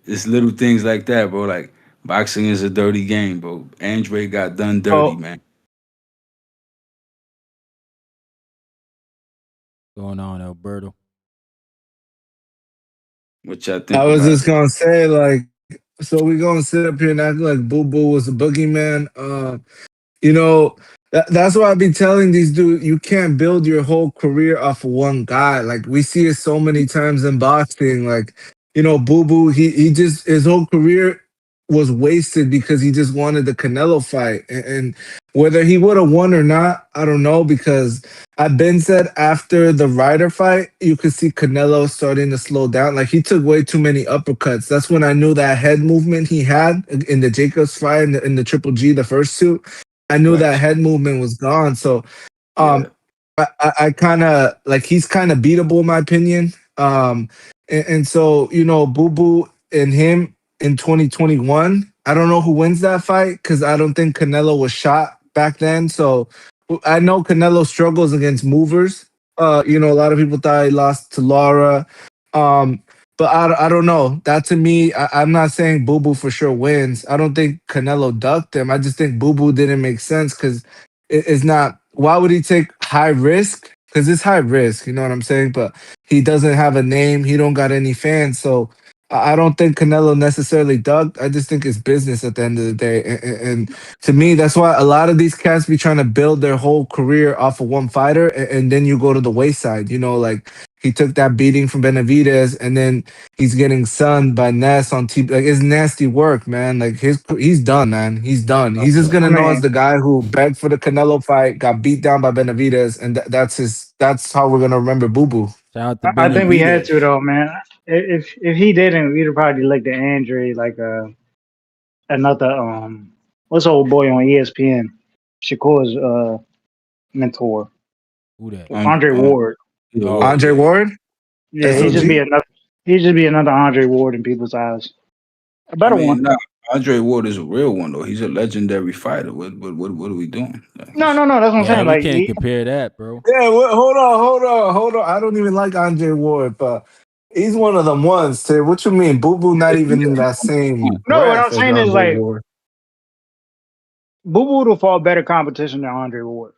it's little things like that, bro. Like boxing is a dirty game, bro. Andre got done dirty, oh, man. Going on, Alberto. What y'all I think was about just it? gonna say, like, so we gonna sit up here and act like Boo Boo was a boogeyman. You know, that's why I be telling these dudes, you can't build your whole career off of one guy. Like we see it so many times in boxing. Like, Boo Boo, he just his whole career was wasted because he just wanted the Canelo fight. And whether he would have won or not, I don't know, because I've been said after the Ryder fight, you could see Canelo starting to slow down. Like he took way too many uppercuts. That's when I knew that head movement he had in the Jacobs fight in the Triple G, the first two. I knew Right. that head movement was gone. So Yeah. um I kind of like he's kind of beatable in my opinion. And so, Boo Boo and him in 2021, I don't know who wins that fight because I don't think Canelo was shot back then. So I know Canelo struggles against movers. A lot of people thought he lost to Laura. Um, but I don't know. That to me, I'm not saying Boo Boo for sure wins. I don't think Canelo ducked him. I just think Boo Boo didn't make sense because it's not. Why would he take high risk? Because it's high risk. You know what I'm saying? But he doesn't have a name. He don't got any fans. So I don't think Canelo necessarily ducked. I just think it's business at the end of the day. And to me, that's why a lot of these cats be trying to build their whole career off of one fighter, and then you go to the wayside. Like he took that beating from Benavidez, and then he's getting sunned by Ness on TV. Like it's nasty work, man. Like he's done, man. He's done. He's just I gonna know as mean, the guy who begged for the Canelo fight, got beat down by Benavidez, and that's his. That's how we're gonna remember Boo Boo. Shout out to I think we had to Benavidez. though, man. If he didn't, we'd have probably looked at Andre like another what's the old boy on ESPN, Shakur's mentor, Who that? Andre Ward. Yeah, Oh well, Andre yeah. Ward, Yeah, SOG. he'd just be another Andre Ward in people's eyes. A I better mean, one. nah, Andre Ward is a real one though. He's a legendary fighter. What are we doing? Like, No, no, no. That's what I'm Yeah, saying. we Like, can't compare that, bro. Yeah, hold on. I don't even like Andre Ward, but he's one of them ones. Too. What you mean, Boo Boo? Not even in that same no, what I'm breath as saying is Andre like Ward. Boo Boo would have fought better competition than Andre Ward.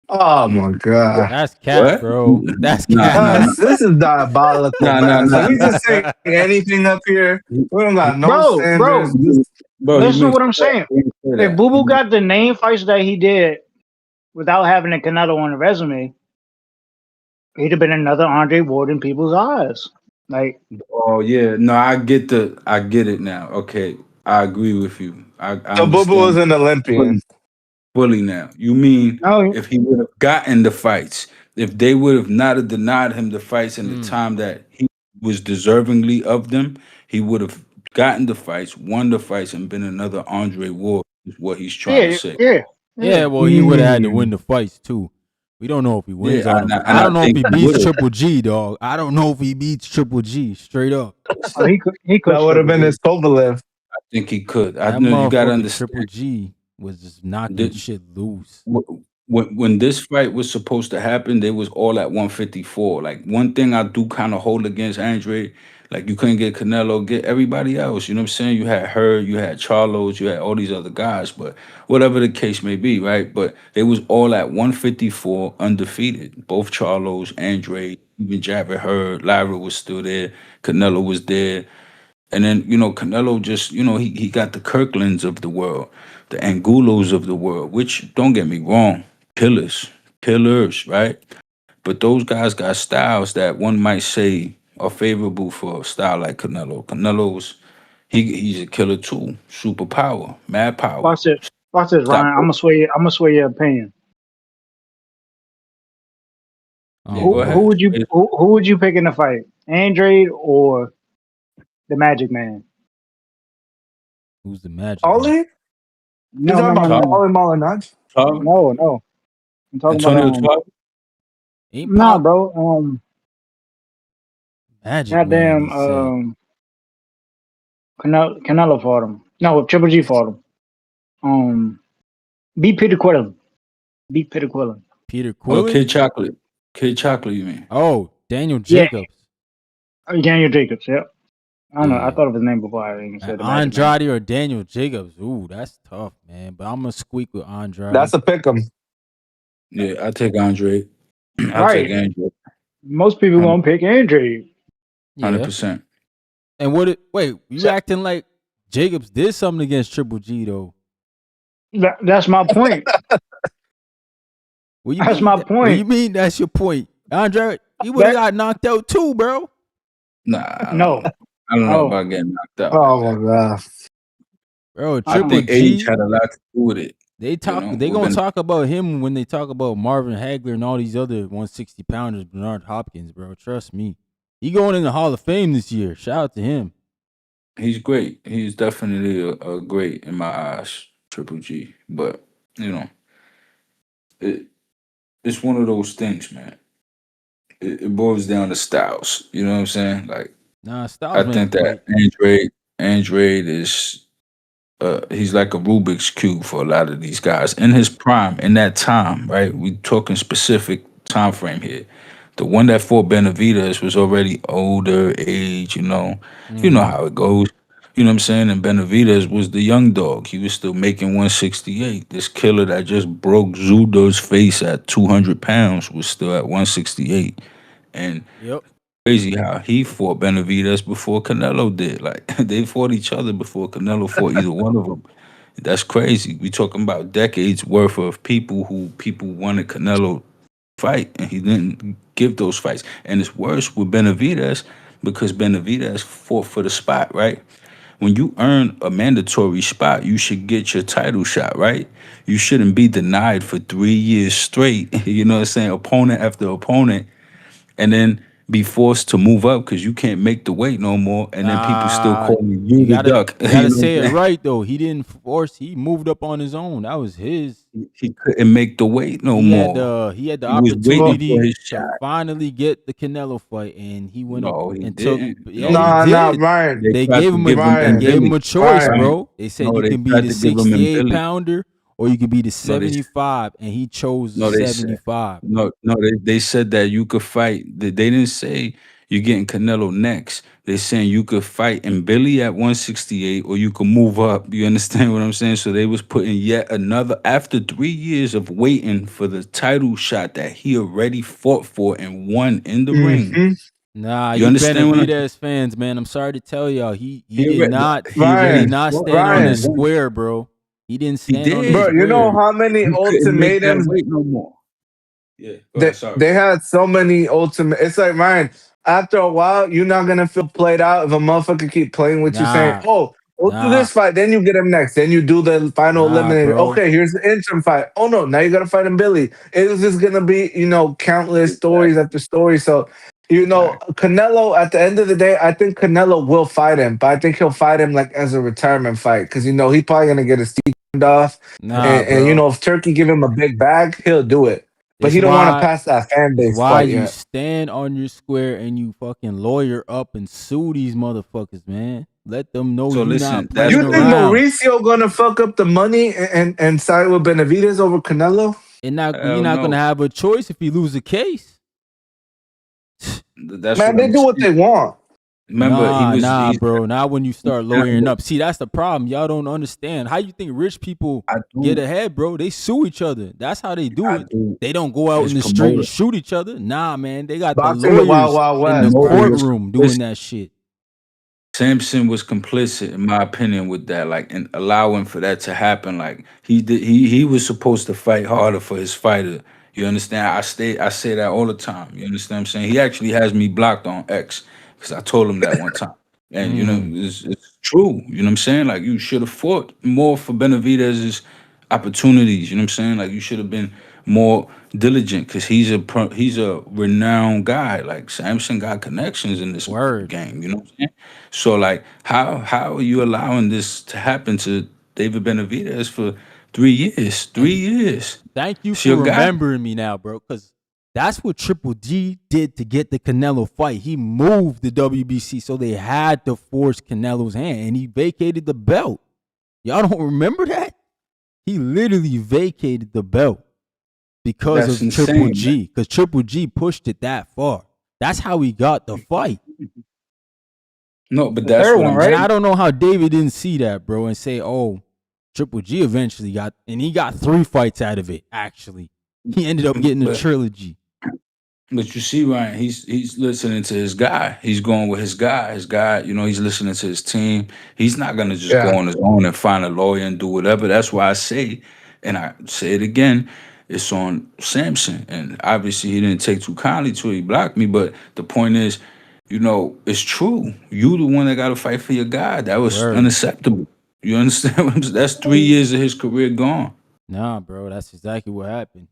Oh my god. That's cap, what? bro. That's Nah, cap. nah, nah, This is diabolical, nah, nah, man. So nah, we nah. just say anything up here. We don't got no Bro, standards. This, Bro, he listen to makes what I'm that. saying. He didn't say If that. Boo Boo got the name fights that he did without having a Canelo on the resume, he'd have been another Andre Ward in people's eyes. Like, Oh yeah, no, I get it now. Okay, I agree with you. I so Boo Boo was understand. an Olympian. fully now. You mean No, if he would have gotten the fights, if they would have not have denied him the fights in the Mm. time that he was deservingly of them, he would have gotten the fights, won the fights, and been another Andre Ward, is what he's trying to yeah, say. yeah, Yeah, yeah. well, he would have had to win Mm. the fights too. We don't know if he wins Yeah, on and him. and I I don't know if think he he beats would have. Triple G, dog. I don't know if he beats Triple G straight up. Oh, he That could would have Triple been G. his Kovalev. I think he could. I That know you got to motherfucker Triple understand. G was just knocking shit loose. When this fight was supposed to happen, they was all at 154. Like one thing I do kind of hold against Andre, like you couldn't get Canelo, get everybody else. You know what I'm saying? You had her, you had Charlos, you had all these other guys, but whatever the case may be, right? But they was all at 154 undefeated. Both Charlos, Andre, even Javid Hurd, Lyra was still there, Canelo was there. And then, Canelo just, he got the Kirklands of the world, the Angulos of the world, which don't get me wrong, killers, killers, right? But those guys got styles that one might say are favorable for a style like Canelo. Canelo's he's a killer too. Superpower, mad power. Watch it. Watch this, Stop. Ryan. I'm gonna sway your opinion. Yeah, go Who ahead. would you who would you pick in the fight? Andrade or the Magic Man? Who's the Magic Man? Ollie? You No, talking no, no, about no, Charles, no, Ollie Malignaggi? Charles, no, no. I'm talking about Antonio Charles. Ain't nah, Pop bro. Magic Man? Goddamn, He said. Canelo fought him. No, Triple G fought him. Beat Peter Quillen. Beat Peter Quillen. Peter Oh, Quillen? Kid Chocolate. Kid Chocolate, you mean? Oh, Daniel Yeah, Jacobs. Daniel Jacobs. Yep. I don't know. I Yeah. thought of his name before I even said the Magic Man. Andrade or Daniel Jacobs. Ooh, that's tough, man. But I'm gonna squeak with That's Andrade. a pick 'em. Yeah, I take Andre. I take Right. Andre. Most people gonna pick Andre. 100%. Yeah. 100%. And wait, you acting like Jacobs did something against Triple G though. That's my point. What you That's mean? my What you point. mean that's your point? Andrade, he would have That got knocked out too, bro. Nah, I don't no, know. I don't know no. about getting knocked out like Oh that. my god. Bro, I Triple think age G, had a lot to do with it. they We're gonna gonna. talk about him when they talk about Marvin Hagler and all these other 160 pounders, Bernard Hopkins, bro. Trust me. He going in the Hall of Fame this year. Shout out to him. He's great. He's definitely a great in my eyes, Triple G. But you know, it it's one of those things, man. It boils down to styles. You know what I'm saying? Like Nah, I Styles man's think that great. Andrade is he's like a Rubik's cube for a lot of these guys in his prime, in that time, right? We talking specific time frame here. The one that fought Benavidez was already older age, you know Mm-hmm. how it goes. You know what I'm saying? And Benavidez was the young dog. He was still making 168. This killer that just broke Zudo's face at 200 pounds was still at 168. And Yep. crazy how he fought Benavidez before Canelo did. Like they fought each other before Canelo fought either one of them. That's crazy. We talking about decades worth of people wanted Canelo fight, and he didn't give those fights. And it's worse with Benavidez because Benavidez fought for the spot, right? When you earn a mandatory spot, you should get your title shot, right? You shouldn't be denied for 3 years straight. You know what I'm saying? Opponent after opponent, and then be forced to move up because you can't make the weight no more, and then people still Nah, calling you you the gotta duck. you You gotta know what say I'm it saying? right though. He didn't force. He moved up on his own. That was his. He couldn't make the weight no He had more. the He was waiting Well, for opportunity his to shot. finally get the Canelo fight, and he went No, he and took. didn't. Yeah, No, he he Nah, didn't. nah, did. Ryan. They tried to give him They in Ryan. gave him Billy. a choice, Ryan. Right? bro. They said No, you they can be tried the to give him in 68 Billy. pounder or you can be the No, they 75, and he chose the no, they said 75. no. They said that you could fight. They didn't say you're getting Canelo next. They saying you could fight in Billy at 168, or you could move up. You understand what I'm saying? So they was putting yet another after 3 years of waiting for the title shot that he already fought for and won in the ring. Mm-hmm. Nah, You you understand what I'm saying? Benavidez fans, man. I'm sorry to tell y'all, He already, he he already did Ryan. not fought stand one on the and Ryan. won. square, bro. He didn't He stand on the Bro, did. you know square. how many You couldn't make that ultimatums weight no more. Yeah, go they ahead. Sorry. they had so many ultimate. It's like Ryan. After a while, you're not gonna feel played out if a motherfucker keep playing with you saying, Nah, "Oh, We'll do Nah, this fight, then you get him next. Then you do the final nah, eliminator. bro. Okay, here's the interim fight. Oh no, now you gotta fight him, Billy. It's just gonna be, countless stories Exactly. after story. So, Exactly. Canelo, at the end of the day, I think Canelo will fight him, but I think he'll fight him like as a retirement fight. Cause he's probably gonna get his teeth turned off. Nah, And bro. if Turkey give him a big bag, he'll do it. But It's he don't want to why pass that fan it's base why quite you yet. stand on your square and you fucking lawyer up and sue these motherfuckers, man. Let them know So you not listen, that's playing You think why around. Mauricio gonna fuck up the money and side with Benavidez over Canelo? And not you're hell not gonna no. have a choice if you lose a case. That's Man, what they I'm do what saying. they want. Remember, Nah, he's bro. Not when you start lawyering Canelo. up. See, that's the problem. Y'all don't understand. How you think rich people I get do. ahead, bro? They sue each other. That's how they do I it. do. They don't go out His in the street and promoter. shoot each other. Nah, man. They got the Boxing the Wild lawyers Wild in the West, Promoter man. was courtroom doing complicit. that shit. Samson was complicit, in my opinion, with that, like, and allowing for that to happen. Like, he was supposed to fight harder for his fighter. You understand? I say that all the time. You understand what I'm saying? He actually has me blocked on X because I told him that one time. And Mm, it's true. You know what I'm saying? Like, you should have fought more for Benavidez's opportunities. You know what I'm saying? Like, you should have been more diligent because he's a renowned guy. Like, Samson got connections in this word. game. You know what I'm saying? So like, how are you allowing this to happen to David Benavidez for 3 years? And 3 years. thank you It's for your guy. remembering me now, bro. Because that's what Triple G did to get the Canelo fight. He moved the WBC, so they had to force Canelo's hand, and he vacated the belt. Y'all don't remember that? He literally vacated the belt because That's of Triple insane, man. G. Because Triple G pushed it that far. That's how he got the fight. No, but The that's third what one, I'm And right? I saying. don't know how David didn't see that, bro, and say, "Oh, Triple G eventually got," and he got 3 fights out of it. Actually, he ended up getting a But trilogy. But you see, Ryan, he's listening to his guy. He's going with his guy. His guy, he's listening to his team. He's not gonna just go Yeah. on his own and find a lawyer and do whatever. That's why I say, and I say it again, it's on Samson. And obviously he didn't take too kindly to it. He blocked me. But the point is, it's true. You the one that gotta fight for your guy. That was Word. unacceptable. You understand what I'm saying? That's 3 years of his career gone. Nah, bro, that's exactly what happened.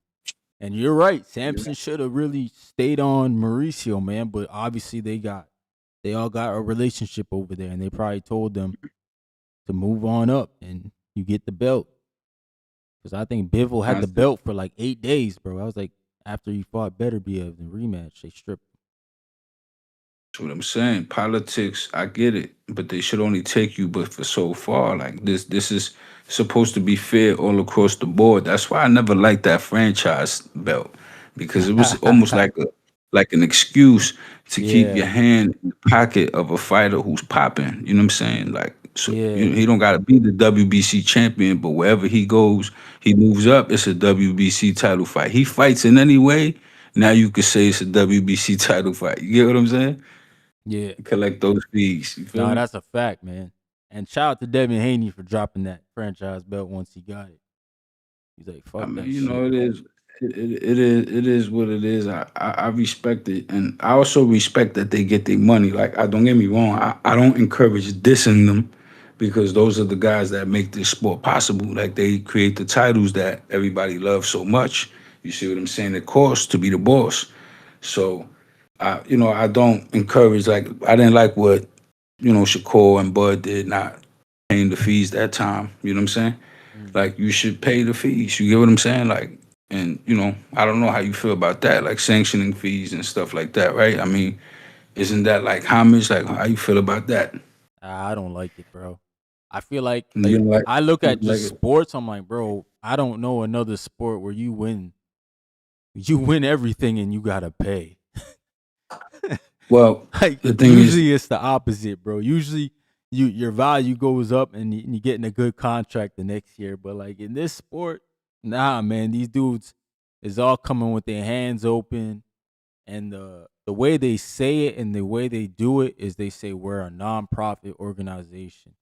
And you're right. Samson should have really stayed on Mauricio, man. But obviously they all got a relationship over there, and they probably told them to move on up and you get the belt. Because I think Bivol had the That's belt for like 8 days, bro. I was like, after he fought better be a rematch, they stripped him. what I'm saying. Politics, I get it, but they should only take you but for so far. Like this is supposed to be fair all across the board. That's why I never liked that franchise belt because it was almost like an excuse to keep your Yeah, hand in the pocket of a fighter who's popping. You know what I'm saying? Like so yeah, he don't gotta be the WBC champion, but wherever he goes, he moves up, it's a WBC title fight. He fights in any way, now you could say it's a WBC title fight. You get what I'm saying? yeah. Collect those fees. You feel Nah, me? that's a fact, man. And shout out to Devin Haney for dropping that franchise belt once he got it. He's like, I fuck mean, that shit. it is what it is. I respect it, and I also respect that they get their money. Like, I don't get me wrong. I don't encourage dissing them because those are the guys that make this sport possible. Like, they create the titles that everybody loves so much. You see what I'm saying? It costs to be the boss. So, I don't encourage. Like, I didn't like what Shakur and Bud did, not paying the fees that time. You know what I'm saying? Mm. Like, you should pay the fees. You get what I'm saying? Like, and I don't know how you feel about that, like sanctioning fees and stuff like that, right? I mean, isn't that like homage? Like, how you feel about that? I don't like it, bro. I feel like You don't like, I look you at don't like just it? sports. I'm like, bro, I don't know another sport where you win. You win everything and you gotta pay. Well, Like the thing is, usually it's the opposite, bro. Usually your value goes up and you getting a good contract the next year. But like in this sport, nah, man, these dudes is all coming with their hands open, and the way they say it and the way they do it is they say we're a nonprofit organization.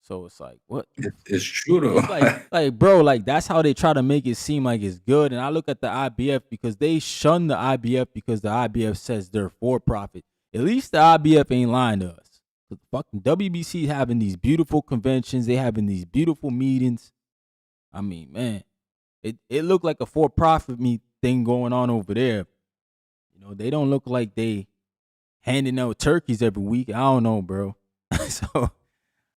So it's like what the it's true it's though. like bro, like that's how they try to make it seem like it's good. And I look at the IBF because they shun the IBF because the IBF says they're for profit. At least the IBF ain't lying to us. The fucking WBC having these beautiful conventions. They having these beautiful meetings. I mean, man, it looked like a for-profit thing going on over there. They don't look like they handing out turkeys every week. I don't know, bro. So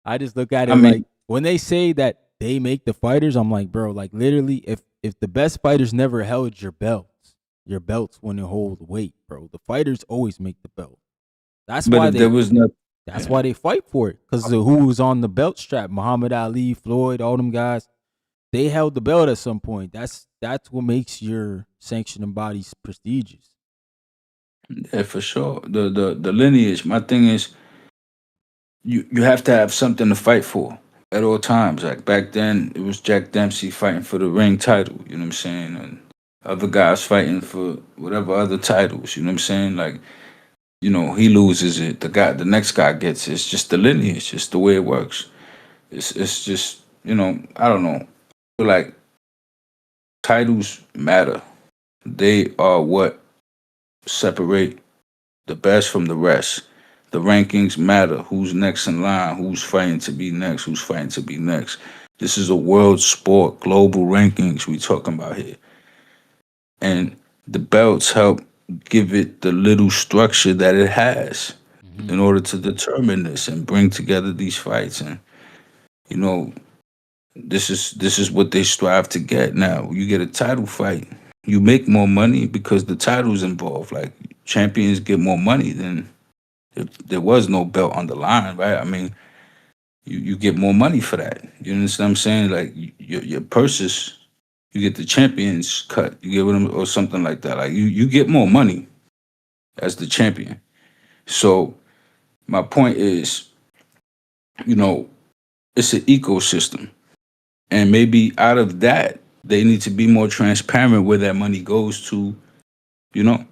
I just look at I it like mean, when they say that they make the fighters, I'm like, bro, like literally, if the best fighters never held your belts wouldn't hold weight, bro. The fighters always make the belt. That's but why if there they was not, that's yeah. why they fight for it. Because who was on the belt strap? Muhammad Ali, Floyd, all them guys. They held the belt at some point. That's what makes your sanctioning bodies prestigious. Yeah, for sure. The lineage. My thing is, you have to have something to fight for at all times. Like back then, it was Jack Dempsey fighting for the ring title. You know what I'm saying? And other guys fighting for whatever other titles. You know what I'm saying? Like, he loses it, the next guy gets it. It's just the lineage. It's the way it works. It's just, I don't know. I feel like titles matter. They are what separate the best from the rest. The rankings matter. Who's next in line? Who's fighting to be next? Who's fighting to be next? This is a world sport, global rankings we talking about here. And the belts help give it the little structure that it has Hmm. in order to determine this and bring together these fights. And you know, this is what they strive to get. Now, you get a title fight, you make more money because the title's involved. Like champions get more money than if there was no belt on the line, right? I mean, you get more money for that. You understand what I'm saying? Like your purses, you get the champions cut. You get what I'm, or something like that. Like you get more money as the champion. So my point is, you know, it's an ecosystem, and maybe out of that, they need to be more transparent where that money goes to. You know,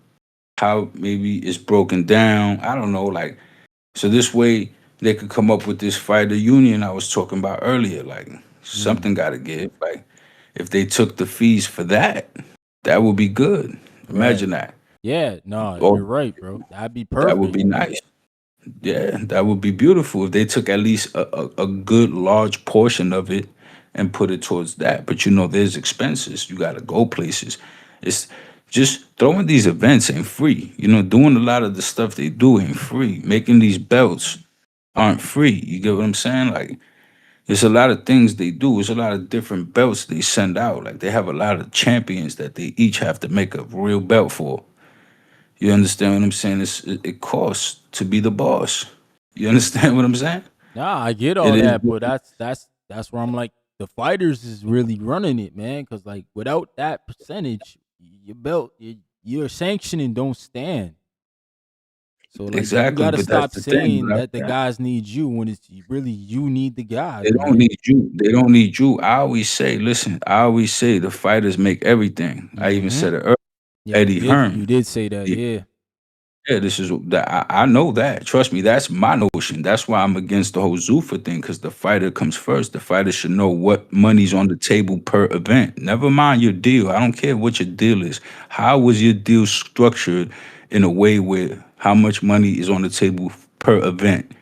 how maybe it's broken down. I don't know, like so this way they could come up with this fighter union I was talking about earlier. Like Hmm. something got to give. Like if they took the fees for that, that would be good. Right. Imagine that. Yeah. No, Or you're right, bro. That'd be that would perfect. be nice. Yeah, that would be beautiful if they took at least a good large portion of it and put it towards that. But there's expenses. You got to go places. It's just throwing these events ain't free. Doing a lot of the stuff they do ain't free. Making these belts aren't free. You get what I'm saying? Like, there's a lot of things they do. There's a lot of different belts they send out. Like, they have a lot of champions that they each have to make a real belt for. You understand what I'm saying? It costs to be the boss. You understand what I'm saying? Nah, I get It all is. that, but that's where I'm like the fighters is really running it, man. Because like without that percentage, your belt, your sanctioning don't stand. So like you Exactly, got to but that's stop the thing. saying that the Right? guys need you when it's really you need the They guys, don't man. need you. They don't need you. I always say, listen, I always say the fighters make everything. I even Hmm. said it earlier. Yeah, Eddie you Hearn. did say that, yeah. Yeah, this is that I know that. Trust me, that's my notion. That's why I'm against the whole Zuffa thing, because the fighter comes first. The fighter should know what money's on the table per event. Never mind your deal. I don't care what your deal is. How was your deal structured in a way where how much money is on the table per event?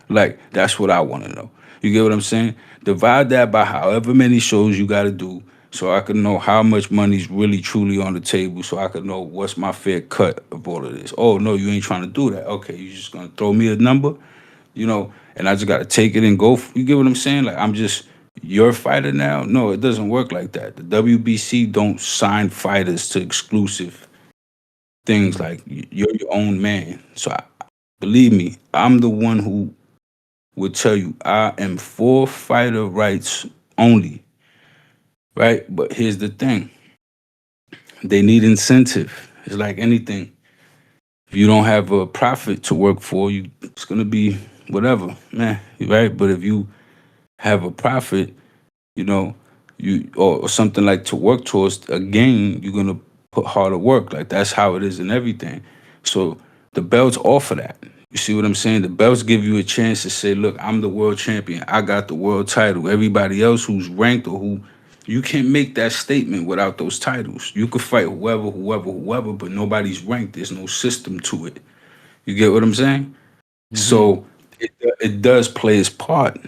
Like, that's what I want to know. You get what I'm saying? Divide that by however many shows you got to do so I can know how much money's really truly on the table so I can know what's my fair cut of all of this. Oh, no, you ain't trying to do that. Okay, you just going to throw me a number, and I just got to take it and go. You get what I'm saying? Like, I'm just your fighter now? No, it doesn't work like that. The WBC don't sign fighters to exclusive things. Mm. Like, you're your own man. So, believe me, I'm the one who will tell you I am for fighter rights only, right? But here's the thing: they need incentive. It's like anything. If you don't have a profit to work for, it's gonna be whatever, man, right? But if you have a profit, you know, or something like to work towards a gain, you're gonna put harder work. Like that's how it is in everything. So the belts offer that. You see what I'm saying? The belts give you a chance to say, look, I'm the world champion. I got the world title. Everybody else who's ranked or who you can't make that statement without those titles. You could fight whoever, but nobody's ranked. There's no system to it. You get what I'm saying? Hmm. So it does play its part.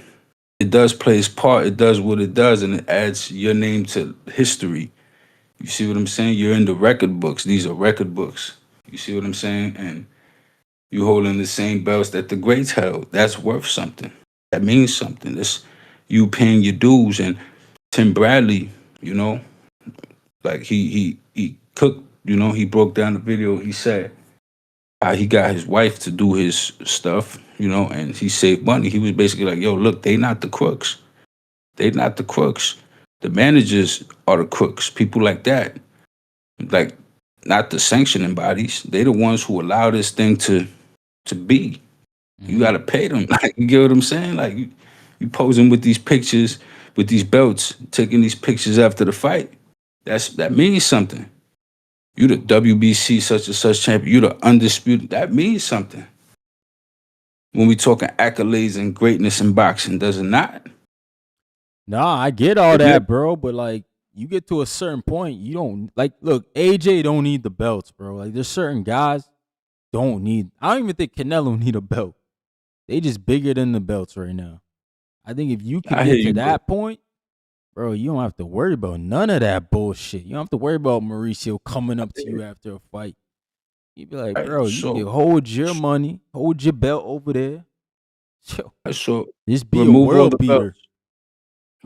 It does play its part. It does what it does, and it adds your name to history. You see what I'm saying? You're in the record books. These are record books. You see what I'm saying? And you holding the same belts that the greats held. That's worth something. That means something. That's you paying your dues. And Tim Bradley, you know, like he cooked. You know, he broke down the video. He said how he got his wife to do his stuff. You know, and he saved money. He was basically like, "Yo, look, they not the crooks. They not the crooks. The managers are the crooks. People like that. Like not the sanctioning bodies. They the ones who allow this thing to be. You Hmm. gotta pay them. Like you get what I'm saying? Like you posing with these pictures, with these belts, taking these pictures after the fight. That means something. You the WBC such and such champion. You the undisputed. That means something. When we talking accolades and greatness in boxing, does it not? Nah, I get all If you that, bro. But like, you get to a certain point, you don't like. Look, AJ don't need the belts, bro. Like, there's certain guys don't need. I don't even think Canelo need a belt. They just bigger than the belts right now. I think if you could I hear get to you, bro. that point, bro, you don't have to worry about none of that bullshit. You don't have to worry about Mauricio coming up to you after a fight. You'd be like, Right. bro, you can hold your money, hold your belt over there. Yo, So just be a remove all the world beater. belts.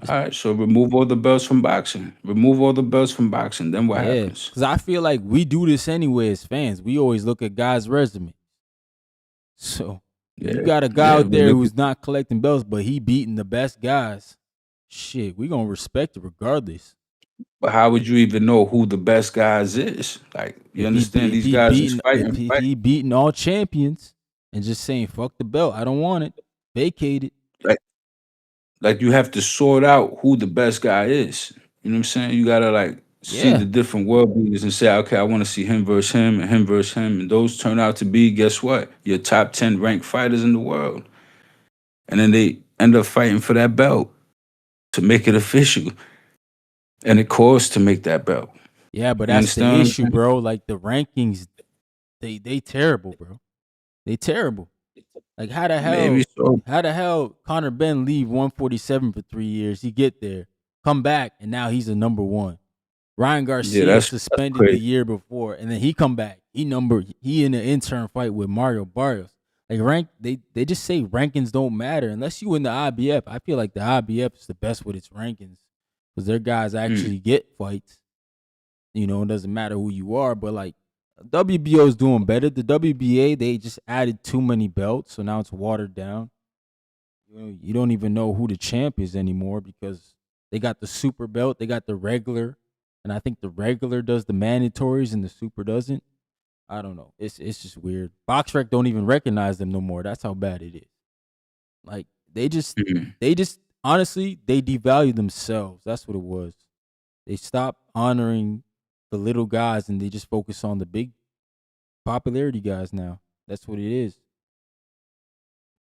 All right, so remove all the belts from boxing. Remove all the belts from boxing. Then what Yeah, happens? because I feel like we do this anyway as fans. We always look at guys' resume. So if you Yeah, got a guy yeah. out We there look at, who's not collecting belts, but he beating the best guys, shit, we gonna respect it regardless. but how would you even know who the best guys is? Like, you understand these guys is fighting, If fighting. he beating all champions and just saying fuck the belt, I don't want it, vacate it. Like, like you have to sort out who the best guy is. You know what I'm saying? You gotta like see the Yeah, different world beaters and say, okay, I want to see him versus him and him versus him, and those turn out to be, guess what? Your top 10 ranked fighters in the world, and then they end up fighting for that belt to make it official, and it costs to make that belt. yeah, but You that's the understand what I'm issue, saying? bro. Like the rankings, they terrible, bro. They terrible. Like Maybe so. how the hell Connor Ben leave 147 for 3 years? He get there, come back, and now he's a number one. Ryan Yeah, Garcia that's suspended the crazy. year before, and then he come back. He in an intern fight with Mario Barrios. Like they just say rankings don't matter unless you in the IBF. I feel like the IBF is the best with its rankings because their guys Mm, actually get fights. You know, it doesn't matter who you are, but like WBO is doing better. The WBA they just added too many belts, so now it's watered down. You don't even know who the champ is anymore because they got the super belt, they got the regular, and I think the regular does the mandatories and the super doesn't. I don't know. It's just weird. BoxRec don't even recognize them no more. That's how bad it is. Like mm. they just honestly they devalue themselves. That's what it was. They stopped honoring the little guys and they just focus on the big popularity guys now. That's what it is.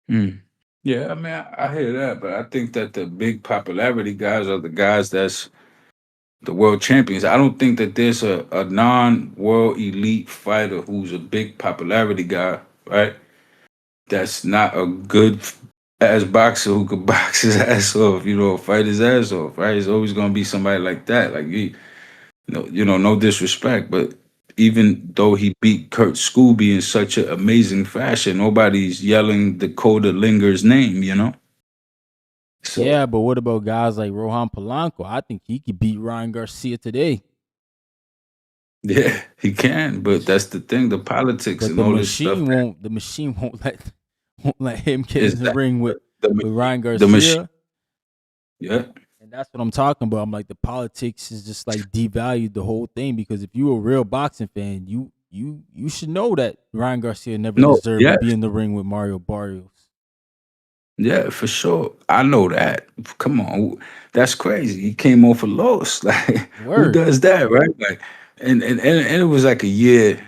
Mm. Yeah, I mean, I hear that, but I think that the big popularity guys are the guys that's the world champions. I don't think that there's a non-world elite fighter who's a big popularity guy, right? That's not a good ass boxer who could box his ass off, fight his ass off, right? It's always gonna be somebody like that. Like no disrespect, but even though he beat Kurt Scooby in such an amazing fashion, nobody's yelling Dakota Linger's name. So Yeah, but what about guys like Rohan Polanco? I think he could beat Ryan Garcia today. yeah, he can, but that's the thing, the politics But and all this stuff the machine won't let him get is in the that ring the with machine, Ryan the machine. Garcia. Yeah. And that's what I'm talking about. I'm like the politics is just like devalued the whole thing because if you're a real boxing fan, you should know that Ryan Garcia never No, deserved to yeah, be in the ring with Mario Barrios. yeah, for sure. I know that. Come on, that's crazy. He came off a loss. Like, who Word. does that, right? Like, and it was like a year,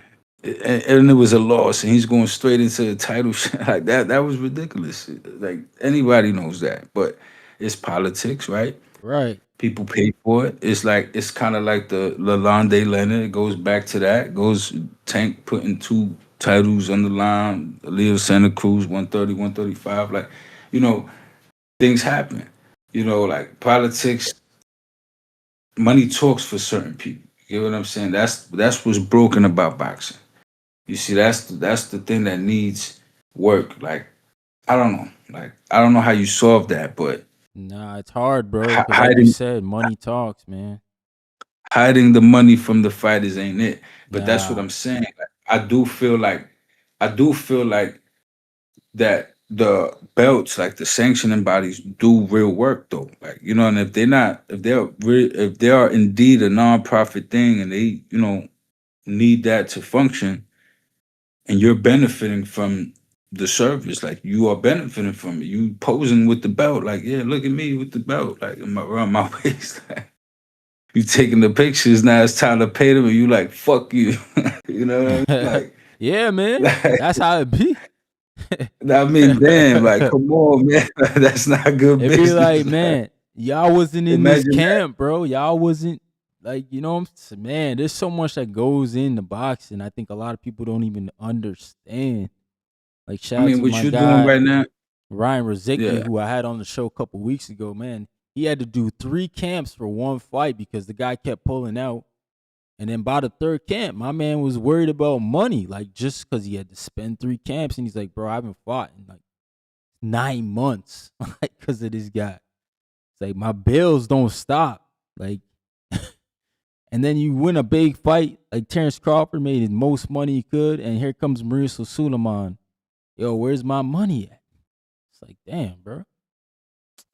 and it was a loss, and he's going straight into the title shot like that. That was ridiculous. Like anybody knows that, but it's politics, right? Right. People pay for it. It's kind of like the Lalonde Leonard. It goes back to that. It goes Tank putting two titles on the line. Leo Santa Cruz, 130, 135. Like, you know, things happen. You know, like politics, money talks for certain people. You get what I'm saying? That's what's broken about boxing. You see, that's the thing that needs work. Like, I don't know. Like, I don't know how you solve that, but Nah, it's hard, bro. hi- Because like you hiding said, money talks, man. hiding the money from the fighters ain't it. But that's what Nah, I'm saying. Like, I do feel like that the belts, like the sanctioning bodies, do real work though. Like, you know, and if they are indeed a nonprofit thing and they, need that to function, and you're benefiting from the service, like you are benefiting from it. You posing with the belt, like, yeah, look at me with the belt, like around my waist. You taking the pictures, now it's time to pay them, and you like, fuck you. You know what I mean? Like, yeah, man. like That's how it be. I mean, damn, like, come on, man. That's not good It be like, business. Like, man, y'all wasn't in this imagine that. camp, bro. Y'all wasn't like, you know what I'm saying? Man, there's so much that goes into boxing. I think a lot of people don't even understand. Like, I shout out mean, to what my you're doing guy, right now, Ryan Rozicki, yeah. who I had on the show a couple weeks ago, man. He had to do 3 camps for one fight because the guy kept pulling out. And then by the 3rd camp, my man was worried about money, like just because he had to spend 3 camps. And he's like, bro, I haven't fought in like 9 months, like because of this guy. It's like my bills don't stop. Like, and then you win a big fight, like Terrence Crawford made the most money he could, and here comes Mauricio Suleiman. Yo, where's my money at? It's like, damn, bro.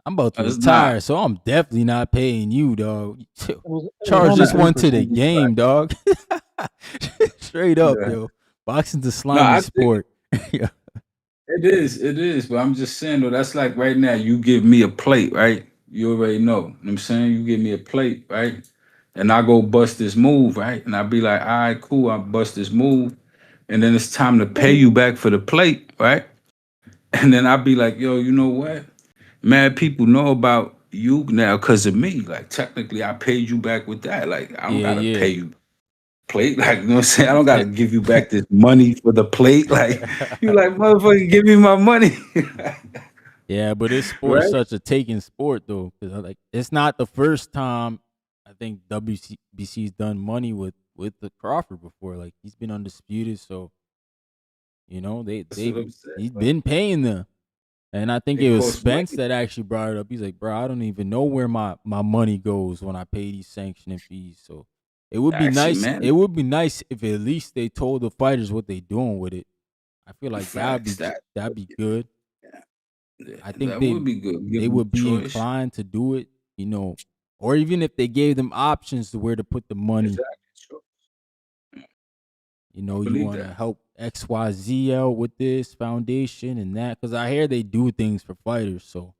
I'm about to It's not. retire, so I'm definitely not paying you, dog. It was Charge only this Not- three one to the percent. game, dog. Straight up, yeah. yo. Boxing's a No, slimy I think sport. Yeah. it is. But I'm just saying though, that's like right now, you give me a plate, right? You already know. You know what I'm saying? You give me a plate, right? And I go bust this move, right? And I be like, all right, cool, I bust this move. And then it's time to pay you back for the plate, right? And then I be like, yo, you know what? Mad people know about you now because of me. Like technically I paid you back with that. Like I don't Yeah, gotta yeah. pay you plate. Like, you know what I'm saying? I don't gotta give you back this money for the plate. Like you like, motherfucker, give me my money. Yeah, but this sport is Right? such a taking sport though, because like it's not the first time I think WBC's done money with the Crawford before. Like he's been undisputed, so you know That's what I'm saying. he's But been paying them. And I think it it was costs Spence money. that actually brought it up. He's like, bro, I don't even know where my money goes when I pay these sanctioning fees. So it would be Actually, nice. man, It would be nice if at least they told the fighters what they doing with it. I feel like facts that that'd be good. yeah, I think that would be good. Give they them would be choice. inclined to do it, you know, or even if they gave them options to where to put the money. Exactly. Sure. You I know, you believe want to that. help XYZ out with this foundation and that, because I hear they do things for fighters, so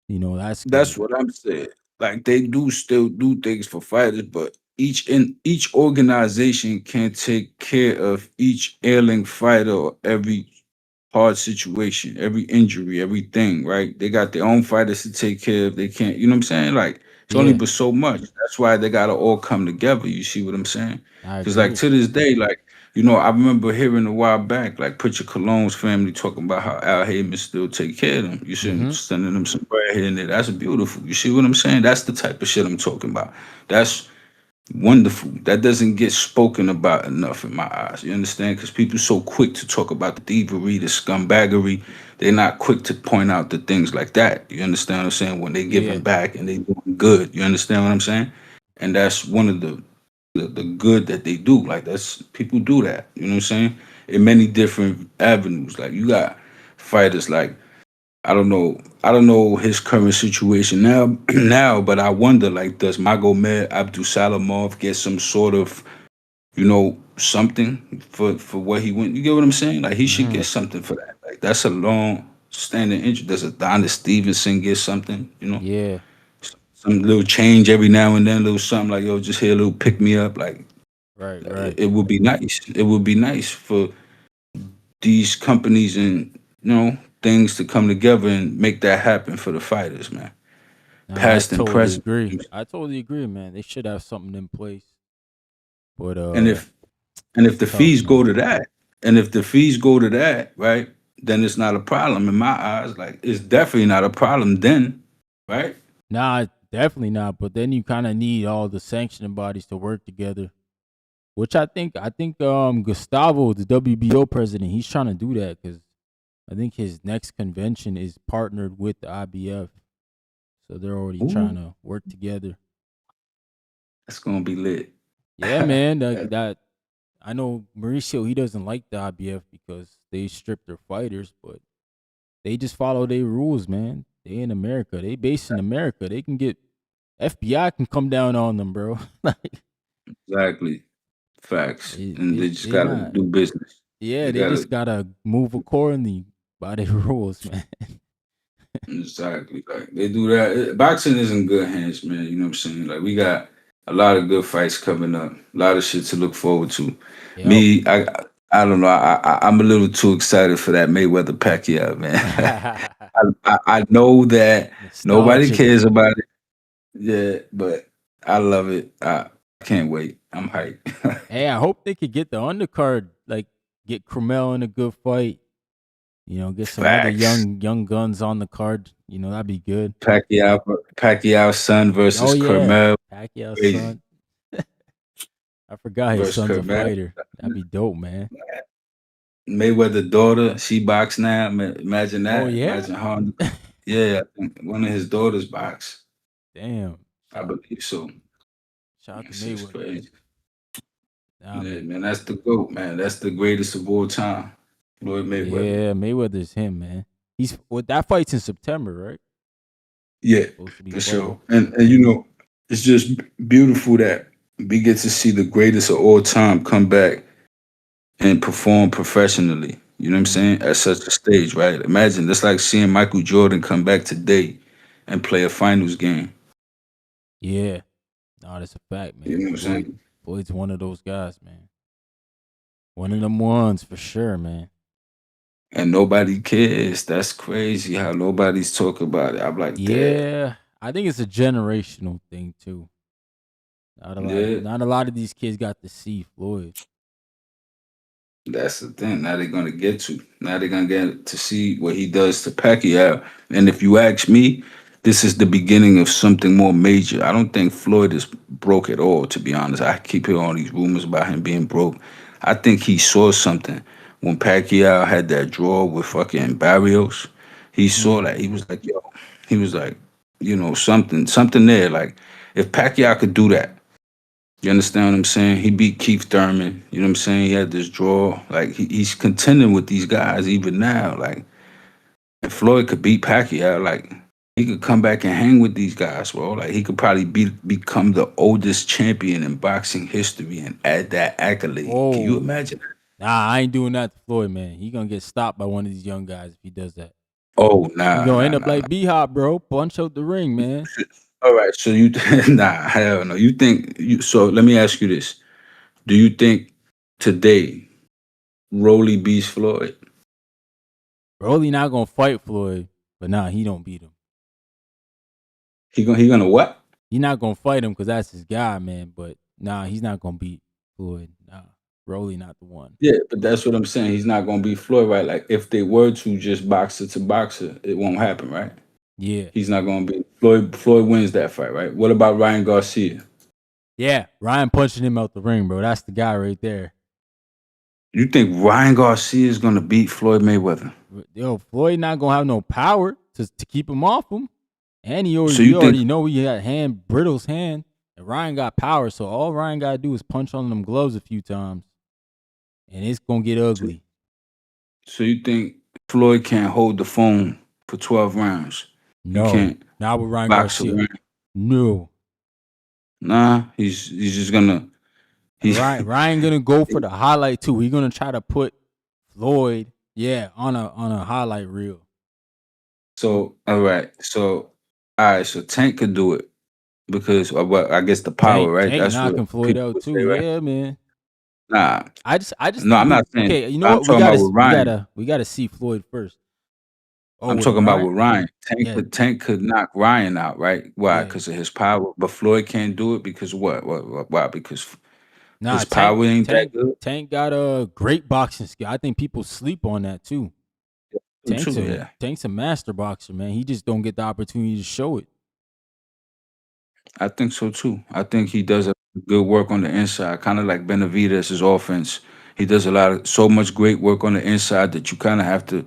you know that's That's good. what I'm saying. Like they do still do things for fighters, but each organization can take care of each ailing fighter or every hard situation, every injury, everything, right? They got their own fighters to take care of. They can't, you know what I'm saying? Like it's only Yeah, but so much. That's why they gotta all come together. You see what I'm saying? I Because like agree. to this day, like I remember hearing a while back, like Pritchard Cologne's family talking about how Al Heyman still take care of them. You see him Mm-hmm. sending them some bread here and there. That's beautiful. You see what I'm saying? That's the type of shit I'm talking about. That's wonderful. That doesn't get spoken about enough in my eyes. You understand? Because people so quick to talk about the thievery, the scumbaggery. They're not quick to point out the things like that. You understand what I'm saying? When they giving Yeah, back and they doing good. You understand what I'm saying? And that's one of the good that they do. Like that's people do that. You know what I'm saying? In many different avenues. Like you got fighters like I don't know his current situation now now, but I wonder like does Magomed Abdusalamov get some sort of, something for what he went. You get what I'm saying? Like he should mm-hmm. get something for that. Like that's a long standing injury. Does Adonis Stevenson get something? Yeah, Some little change every now and then, a little something like yo, just here a little pick me up. Like right, it, right. it would be nice. It would be nice for these companies and things to come together and make that happen for the fighters, man. Nah, I Past and totally present. agree. I totally agree, man. They should have something in place, but And if and if it's the tough, fees go man. to that, And if the fees go to that, right, then it's not a problem in my eyes. Like it's definitely not a problem then, right? Nah, definitely not. But then you kind of need all the sanctioning bodies to work together, which I think Gustavo, the WBO president, he's trying to do that because I think his next convention is partnered with the IBF, so they're already trying Ooh, to work together. that's gonna be lit. Yeah, man. That I know Mauricio, he doesn't like the IBF because they strip their fighters, but they just follow their rules, man. They in America. They based in America. They can get FBI can come down on them, bro. Like Exactly. Facts. And they just they gotta not. do business. Yeah, They they gotta just gotta move accordingly by their rules, man. exactly like they do that. Boxing is in good hands, man. You know what I'm saying? Like we got a lot of good fights coming up, a lot of shit to look forward to. Yep. Me, I don't know. I'm a little too excited for that Mayweather Pacquiao, man. I know that nobody Nostalgic. cares about it. Yeah, but I love it. I can't wait. I'm hyped. Hey, I hope they could get the undercard, like get Cromel in a good fight. Get some other Facts. young guns on the card. That'd be good. Pacquiao's son Oh versus yeah, Kermel. Pacquiao's Crazy son. I forgot his versus son's a Kermel. fighter. That'd be dope, man. Mayweather daughter, she box now. Imagine Oh that. yeah. Imagine her. Yeah, I think one of his daughters box. Damn. I Shout, believe so. shout out to It's just Mayweather. crazy. Nah, Yeah, man. man, that's the GOAT, man. That's the greatest of all time. Floyd Mayweather. Yeah, Mayweather's him, man. He's that fight's in September, right? Yeah, Supposed to be for fall. sure. And it's just beautiful that we get to see the greatest of all time come back and perform professionally. You know what I'm Hmm. saying? At such a stage, right? Imagine that's like seeing Michael Jordan come back today and play a finals game. Yeah. No, that's a fact, You man. know what I'm saying? Floyd's one of those guys, man. One of them ones for sure, man. And nobody cares. That's crazy how nobody's talking about it. I'm like, damn. Yeah. I think it's a generational thing too. Yeah, Not a lot of these kids got to see Floyd. that's the thing. Now they're gonna get to. Now they're gonna get to see what he does to Pacquiao. And if you ask me, this is the beginning of something more major. I don't think Floyd is broke at all, to be honest. I keep hearing all these rumors about him being broke. I think he saw something when Pacquiao had that draw with fucking Barrios. He saw that. He Hmm. was like, yo, he was like, something there. Like, if Pacquiao could do that, you understand what I'm saying? He beat Keith Thurman. You know what I'm saying? He had this draw. Like he's contending with these guys even now. Like if Floyd could beat Pacquiao, like he could come back and hang with these guys, bro. Like he could probably become the oldest champion in boxing history and add that accolade. Can you Whoa. imagine? Nah, I ain't doing that to Floyd, man. He gonna get stopped by one of these young guys if he does that. Oh He nah, gonna nah, end up nah, like nah. B Hop, bro. Punch out the ring, man. All right, so you nah, hell no. You think you so let me ask you this. Do you think today Rolly beats Floyd? Broly not gonna fight Floyd, but nah, he don't beat him. He gonna what? He not gonna fight him because that's his guy, man. But nah, he's not gonna beat Floyd. Nah, Broly not the one. Yeah, but that's what I'm saying. He's not gonna be Floyd, right? Like if they were to just boxer to boxer, it won't happen, right? Yeah, He's not gonna be Floyd. Floyd wins that fight, right? What about Ryan Garcia? yeah. Ryan punching him out the ring, bro. That's the guy right there. You think Ryan Garcia is gonna beat Floyd Mayweather? Yo, Floyd not gonna have no power to keep him off him. And So we you think already know he got Brittle's hand. And Ryan got power, so all Ryan gotta do is punch on them gloves a few times, and it's gonna get so, ugly. so you think Floyd can't hold the phone for 12 rounds? He No, can't not with Ryan box Garcia. around. No, Nah, he's just gonna he Ryan gonna go for the highlight too. He's gonna try to put Floyd, yeah, on a highlight reel. so all right. So all right, so Tank could do it because well, I guess the power, right? Tank That's what knocking Floyd people out would say, too. right? Yeah, man. Nah, I just no, think I'm we not saying. okay. You know I'm what? talking about with Ryan. We gotta see Floyd first. Oh, I'm with talking about Ryan, with Ryan. yeah, Tank could knock Ryan out, right? Why? yeah. Because of his power. But Floyd can't do it because what? Why? Because Nah, His power ain't that good. Tank got a great boxing skill. I think people sleep on that too. True, yeah. Tank's a master boxer, man. He just don't get the opportunity to show it. I think so too. I think he does a good work on the inside, kind of like Benavidez' offense. He does so much great work on the inside that you kind of have to,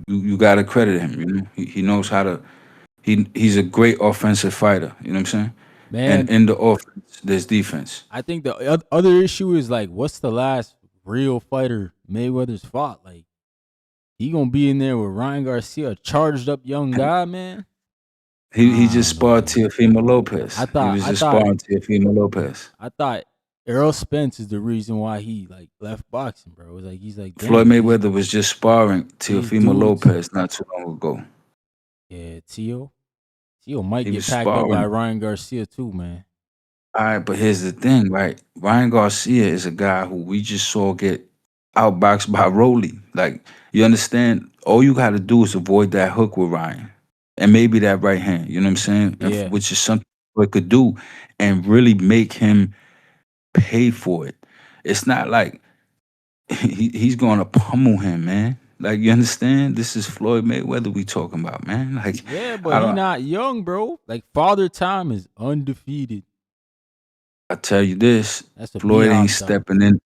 you got to credit him. You know, he knows how to. He's a great offensive fighter. You know what I'm saying? And Man, in the offense, there's defense. I think the other issue is like, what's the last real fighter Mayweather's fought? Like, he gonna be in there with Ryan Garcia, a charged up young guy, man. He just I don't know, sparred man. Teofimo Lopez. I He thought was I just thought sparring Teofimo Lopez. I thought Errol Spence is the reason why he like left boxing, bro. It was like he's like, Floyd damn, Mayweather was just sparring these Teofimo dudes. Lopez not too long ago. Yeah, Tio might He get was packed up by sparring. Ryan Garcia too, man. All right, but here's the thing, right? Ryan Garcia is a guy who we just saw get outboxed by Rolly. Like, you understand? All you got to do is avoid that hook with Ryan, and maybe that right hand. You know what I'm saying? Yeah, Which is something we could do, and really make him pay for it. It's not like he's going to pummel him, man. Like, you understand? This is Floyd Mayweather we talking about, man. Like, yeah, but I he don't. not young, bro. Like Father Time is undefeated. I tell you this, That's a B Floyd ain't Hop though. stepping in.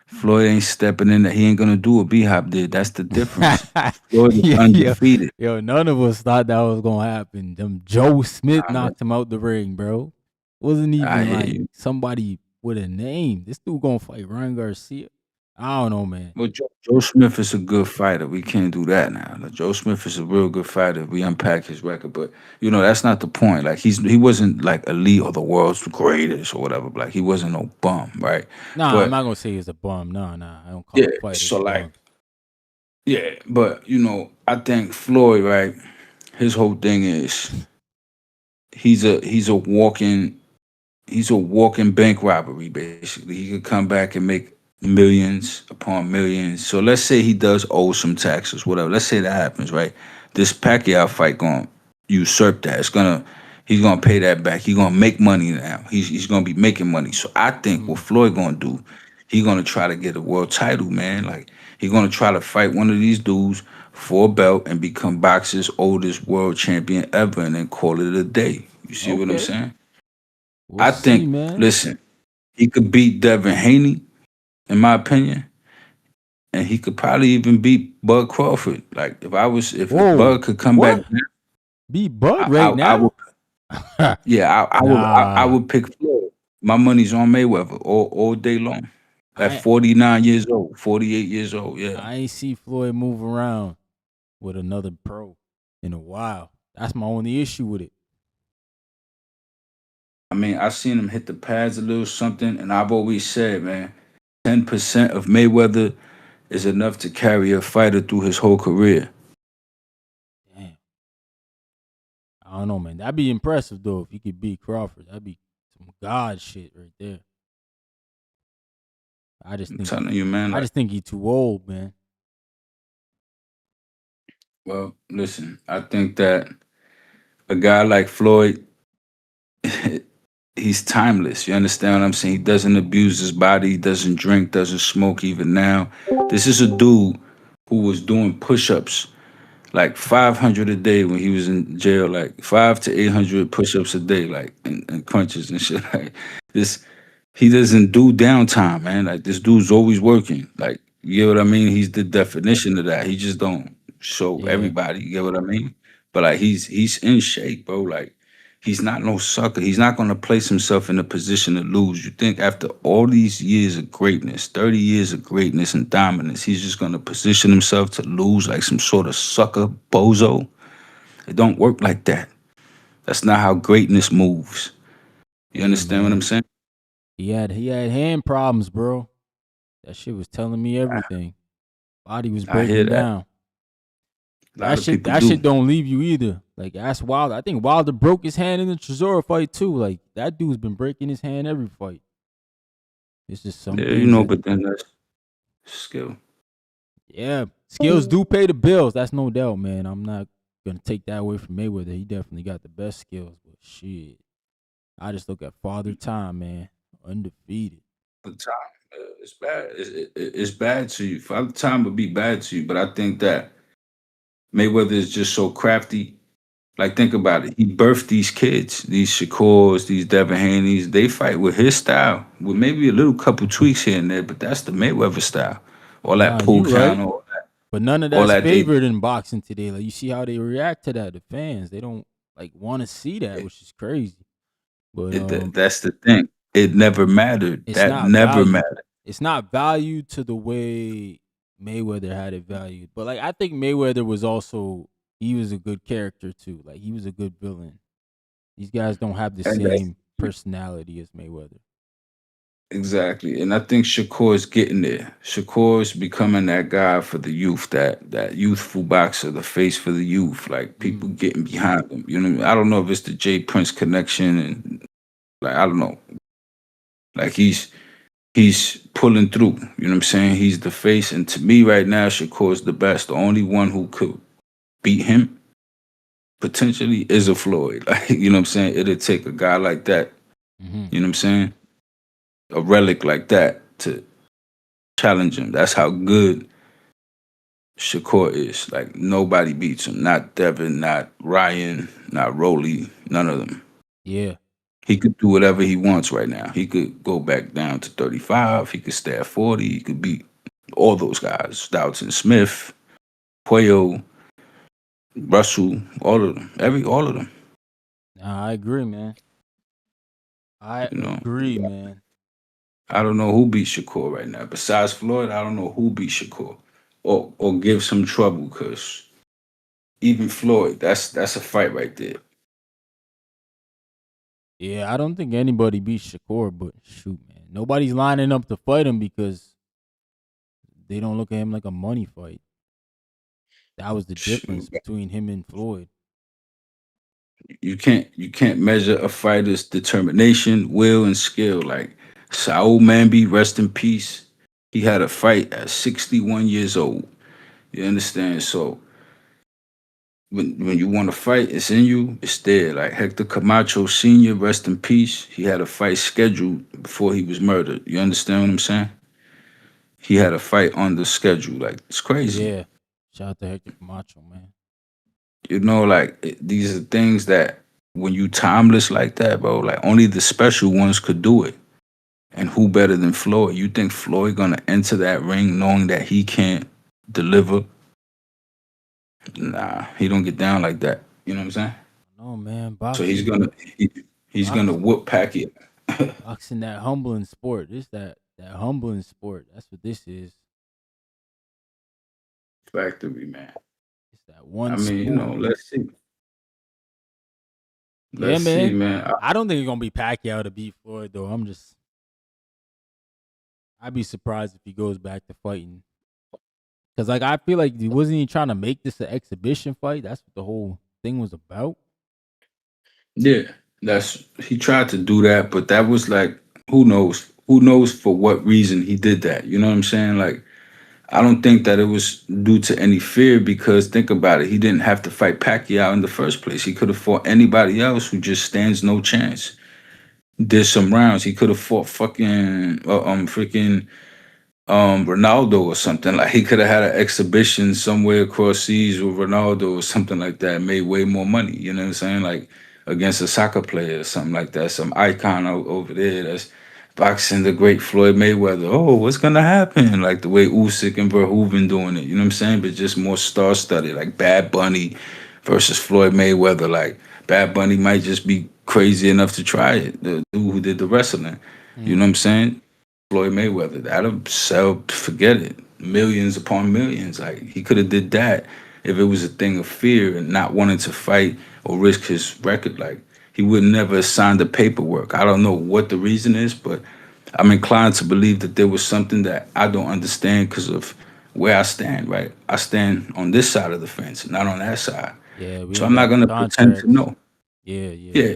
Floyd ain't stepping in. That he ain't gonna do what B Hop did. That's the difference. Floyd is yeah, yeah, undefeated. yo, none of us thought that was gonna happen. Them Joe Smith Nah, man, knocked him out the ring, bro. Wasn't I even hear like you. somebody with a name. This dude gonna fight Ryan Garcia. I don't know, man. But Joe Smith is a good fighter. We can't do that now. Like, Joe Smith is a real good fighter. We unpack his record, but that's not the point. Like, he wasn't like elite or the world's greatest or whatever. Like, he wasn't no bum, right? Nah, I'm But not gonna say he's a bum. Nah. I don't yeah, call fighters so like bums. yeah, but I think Floyd, right? His whole thing is he's a walking bank robbery, basically. He could come back and make millions upon millions. So let's say he does owe some taxes, whatever. Let's say that happens, right? This Pacquiao fight gonna usurp that. He's gonna pay that back. He's gonna make money now. He's gonna be making money. So I think what Mm. Floyd gonna do, he gonna try to get a world title, man. Like, he gonna try to fight one of these dudes for a belt and become boxing's oldest world champion ever, and then call it a day. You see what I'm Okay, saying? we'll I see, think, man. listen, he could beat Devin Haney, in my opinion, and he could probably even beat Bud Crawford. Like, if Whoa, Bud could come back, what? Beat Bud right I would, now? yeah, I Nah, would pick Floyd. My money's on Mayweather all day long. At I 49 years old, 48 years old, yeah. I ain't see Floyd move around with another pro in a while. That's my only issue with it. I mean, I seen him hit the pads a little something, and I've always said, man, 10% of Mayweather is enough to carry a fighter through his whole career. Damn, I don't know, man. That'd be impressive though if he could beat Crawford. That'd be some god shit right there. I just I'm think telling you, man. I Like, just think he too old, man. well, listen, I think that a guy like Floyd, he's timeless. You understand what I'm saying? He doesn't abuse his body, he doesn't drink, doesn't smoke even now. This is a dude who was doing push-ups like 500 a day when he was in jail, like 5 to 800 push-ups a day, like and crunches and shit. Like, this, he doesn't do downtime, man. Like, this dude's always working. Like, you get what I mean? He's the definition of that. He just don't show Yeah, everybody. You get what I mean? But like, he's in shape, bro. Like, he's not no sucker. He's not gonna place himself in a position to lose. You think after all these years of greatness, 30 years of greatness and dominance, he's just gonna position himself to lose like some sort of sucker bozo? It don't work like that. That's not how greatness moves. You hey understand what I'm man. saying? He had hand problems, bro. That shit was telling me I, everything. Body was I hear breaking that. down. A lot of people That shit do. don't leave you either. Like that's Wilder. I think Wilder broke his hand in the Chisora fight too. Like that dude's been breaking his hand every fight. It's just some Yeah, things that but then that's skill. yeah, skills do pay the bills. That's no doubt, man. I'm not gonna take that away from Mayweather. He definitely got the best skills, but shit, I just look at Father Time, man, undefeated. The time, it's bad. It's bad to you. Father time would be bad to you, but I think that Mayweather is just so crafty. Like, think about it. He birthed these kids, these Shakurs, these Devin Haney's. They fight with his style, with maybe a little couple tweaks here and there, but that's the Mayweather style. All that Nah, pull you count, right. But none of all that's that they favored in boxing today. Like you see how they react to that. The fans, they don't like want to see that, which is crazy. But that's the thing. It never mattered. it's That not never valued. mattered. It's not valued to the way Mayweather had it valued. But like I think Mayweather was also he was a good character too. Like he was a good villain. These guys don't have the And that's same personality as Mayweather. exactly. And I think Shakur is getting there. Shakur is becoming that guy for the youth, that youthful boxer, the face for the youth. Like, people Mm. getting behind him. You know what I mean? I don't know if it's the Jay Prince connection, and like, I don't know. Like, he's pulling through. You know what I'm saying? He's the face, and to me right now, Shakur is the best. The only one who could beat him potentially is a Floyd. Like, you know what I'm saying? It'll take a guy like that. Hmm. You know what I'm saying? A relic like that to challenge him. That's how good Shakur is. Like, nobody beats him. Not Devin, not Ryan, not Rolly, none of them. Yeah. He could do whatever he wants right now. He could go back down to 35. He could stay at 40. He could beat all those guys. Stoughton Smith, Puello, Russell, all of them. All of them. Nah, I agree, man. I You know. agree, man. I don't know who beats Shakur right now. Besides Floyd, I don't know who beats Shakur. Or gives him trouble, because even Floyd, that's a fight right there. Yeah, I don't think anybody beats Shakur, but shoot, man. Nobody's lining up to fight him because they don't look at him like a money fight. That was the Shoot. difference between him and Floyd. You can't measure a fighter's determination, will, and skill. Like Saul Manby, rest in peace. He had a fight at 61 years old. You understand? So when you want to fight, it's in you, it's there. Like Hector Camacho Sr., rest in peace. He had a fight scheduled before he was murdered. You understand what I'm saying? He had a fight on the schedule. Like, it's crazy. Yeah. Shout out to Hector Camacho, man. You know, like, these are things that when you timeless like that, bro, like, only the special ones could do it. And who better than Floyd? You think Floyd gonna enter that ring knowing that he can't deliver? Nah, he don't get down like that. You know what I'm saying? No, man. So he's Boxing, gonna he's gonna boxing, whoop Pacquiao. boxing, that humbling sport. This that humbling sport. That's what this is. Factory, man. It's that I one mean, sport. let's see. Yeah, Let's see, man. man. I don't think it's gonna be Pacquiao to beat Floyd though. I'd be surprised if he goes back to fighting. Cause like I feel like he wasn't even trying to make this an exhibition fight. That's what the whole thing was about. Yeah, that's he tried to do that, but that was like, who knows? Who knows for what reason he did that? You know what I'm saying? Like, I don't think that it was due to any fear, because think about it, he didn't have to fight Pacquiao in the first place. He could have fought anybody else who just stands no chance. Did some rounds. He could have fought fucking freaking Ronaldo or something. Like, he could have had an exhibition somewhere across seas with Ronaldo or something like that, made way more money. You know what I'm saying? Like, against a soccer player or something like that, some icon over there that's boxing the great Floyd Mayweather. Oh, what's gonna happen? Like the way Usyk and Verhoeven doing it. You know what I'm saying? But just more star studded, like Bad Bunny versus Floyd Mayweather. Like, Bad Bunny might just be crazy enough to try it. The dude who did the wrestling. You know what Mm. I'm saying? Floyd Mayweather. That'll sell. Forget it. Millions upon millions. Like, he could have did that if it was a thing of fear and not wanting to fight or risk his record. Like, he would never have signed the paperwork. I don't know what the reason is, but I'm inclined to believe that there was something that I don't understand because of where I stand. Right, I stand on this side of the fence, not on that side. Yeah, we So ain't I'm not got the gonna pretend to contracts. know. Yeah, yeah. Yeah,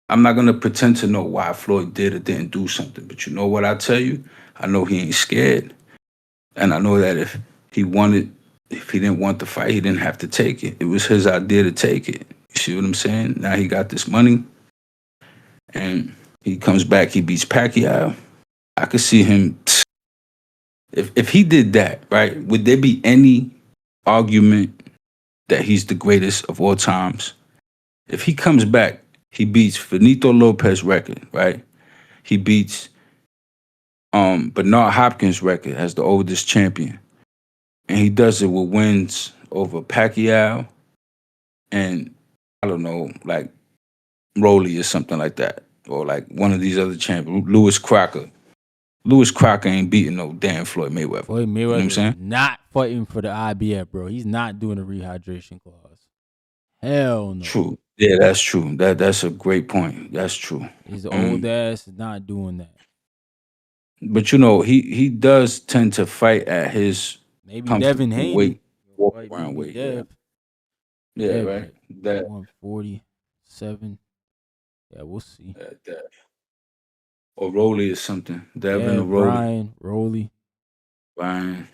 I'm not gonna pretend to know why Floyd did or didn't do something. But you know what I tell you? I know he ain't scared. And I know that if he didn't want the fight, he didn't have to take it. It was his idea to take it. You see what I'm saying? Now he got this money and he comes back, he beats Pacquiao. I could see him if he did that, right? Would there be any argument that he's the greatest of all times? If he comes back, he beats Finito Lopez record, right? He beats Bernard Hopkins record as the oldest champion. And he does it with wins over Pacquiao and I don't know, like Rolly or something like that. Or like one of these other champions, Lewis Crocker. Lewis Crocker ain't beating no damn Floyd Mayweather. Floyd You know what I'm Mayweather is saying? not fighting for the IBF, bro. He's not doing a rehydration clause. Hell no. True. Yeah, that's true. That's a great point. That's true. His old ass is not doing that. But you know, he does tend to fight at his Maybe Devin comfortable Haney. weight, walk Right, around maybe weight. Yeah. Dev. Yeah, Dev right. at That, 147. Yeah, we'll see. that or Rolly or something. Devin Yeah, or Rolly. Brian, Rolly. Brian.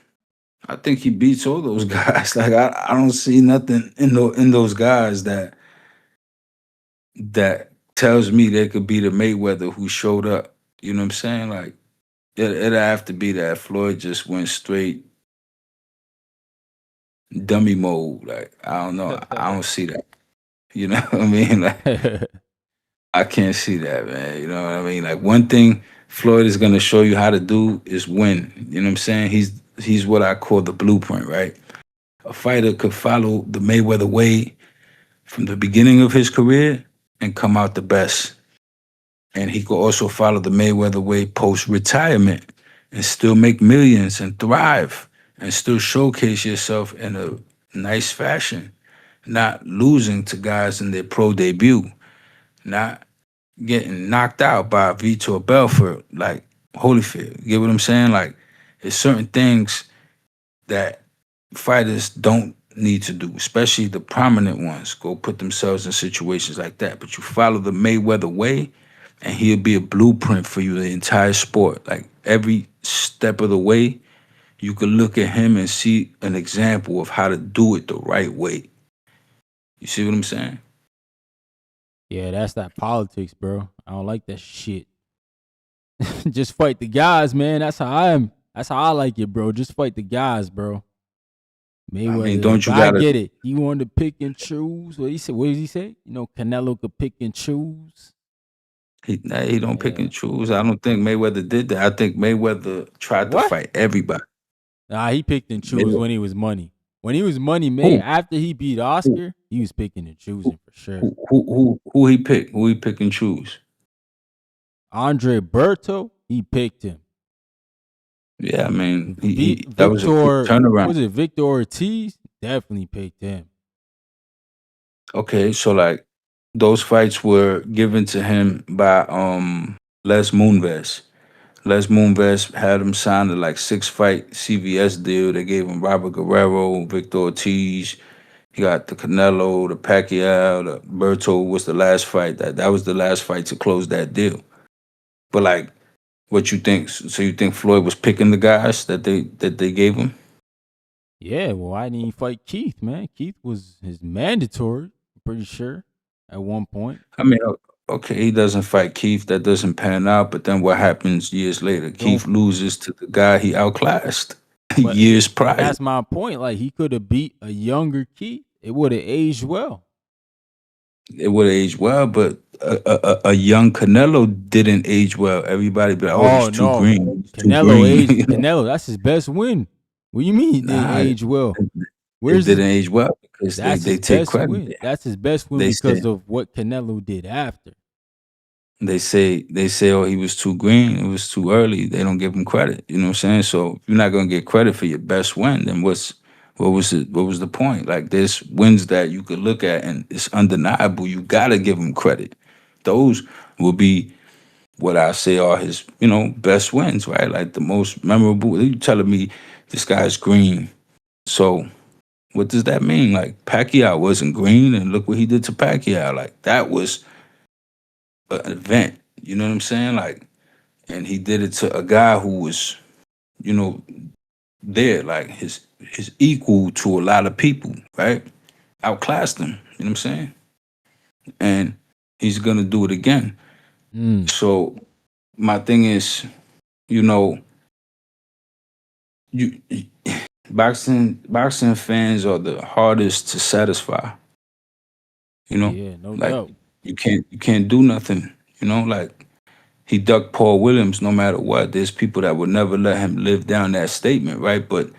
I think he beats all those guys. Like I don't see nothing in those guys that tells me they could be the Mayweather who showed up. You know what I'm saying? Like it'd have to be that Floyd just went straight dummy mode. Like I don't know. I don't see that. You know what I mean? Like I can't see that, man. You know what I mean? Like one thing Floyd is gonna show you how to do is win. You know what I'm saying? He's what I call the blueprint, right? A fighter could follow the Mayweather way from the beginning of his career and come out the best. And he could also follow the Mayweather way post retirement and still make millions and thrive and still showcase yourself in a nice fashion, not losing to guys in their pro debut, not getting knocked out by Vitor Belfort, like Holyfield. You get what I'm saying? Like, there's certain things that fighters don't need to do, especially the prominent ones. Go put themselves in situations like that. But you follow the Mayweather way, and he'll be a blueprint for you the entire sport. Like every step of the way, you can look at him and see an example of how to do it the right way. You see what I'm saying? Yeah, that's that politics, bro. I don't like that shit. Just fight the guys, man. That's how I am. That's how I like it, bro. Just fight the guys, bro. I mean, Mayweather, don't you but I gotta? get it. He wanted to pick and choose. What he said? What did he say? You know, Canelo could pick and choose. He don't pick Yeah. and choose. I don't think Mayweather did that. I think Mayweather tried to What? fight everybody. Nah, he picked and choose Mayweather, when he was money. When he was money, May who, after he beat who, Oscar, he was picking and choosing for sure. who he pick? Who he pick and choose? Andre Berto, he picked him. Yeah, I mean, that was a quick Victor, turnaround. was it Victor Ortiz? Definitely picked him. Okay, so like those fights were given to him by Les Moonves. Les Moonves had him sign a like 6-fight CVS deal. They gave him Robert Guerrero, Victor Ortiz. He got the Canelo, the Pacquiao, the Berto was the last fight. That was the last fight to close that deal. But like, what you think? So you think Floyd was picking the guys that they gave him? Yeah, well, why didn't he fight Keith, man? Keith was his mandatory, I'm pretty sure, at one point. I mean, okay, he doesn't fight Keith. That doesn't pan out. But then what happens years later? Don't Keith loses to the guy he outclassed but years but prior. that's my point. Like he could have beat a younger Keith. It would have aged well. It would have aged well, but a young Canelo didn't age well. Everybody be like, "Oh, he's Oh too no. green. He's too Canelo aged green." Canelo, that's his best win. What do you mean he didn't Nah, age well? it Where's his didn't age well because that's they his take best credit. win. That's his best win They because say of what Canelo did after. they say, oh, he was too green. It was too early. They don't give him credit. You know what I'm saying? So if you're not gonna get credit for your best win, then what was the point? Like there's wins that you could look at and it's undeniable. You gotta give him credit. Those will be what I say are his, best wins, right? Like the most memorable. You telling me this guy's green. So what does that mean? Like Pacquiao wasn't green, and look what he did to Pacquiao. Like that was an event. You know what I'm saying? Like, and he did it to a guy who was, you know, there, like his equal to a lot of people, right? Outclassed him. You know what I'm saying? And he's gonna do it again. Mm. So my thing is, you know, you boxing fans are the hardest to satisfy. You know, Yeah, no like doubt. you can't do nothing. You know, like he ducked Paul Williams no matter what. There's people that would never let him live down that statement, right? But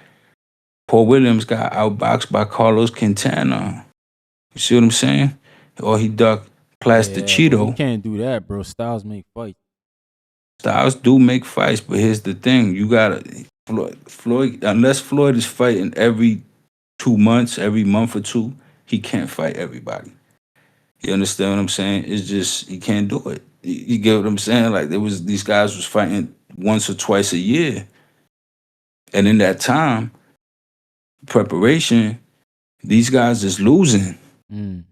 Paul Williams got outboxed by Carlos Quintana. You see what I'm saying? Or he ducked Plastic Yeah, but he Cheeto. can't do that, bro. Styles make fights. Styles do make fights, but here's the thing: you gotta Floyd. Unless Floyd is fighting every 2 months, every month or two, he can't fight everybody. You understand what I'm saying? It's just he can't do it. You get what I'm saying? Like there was these guys was fighting once or twice a year, and in that time preparation, these guys is losing. Mm.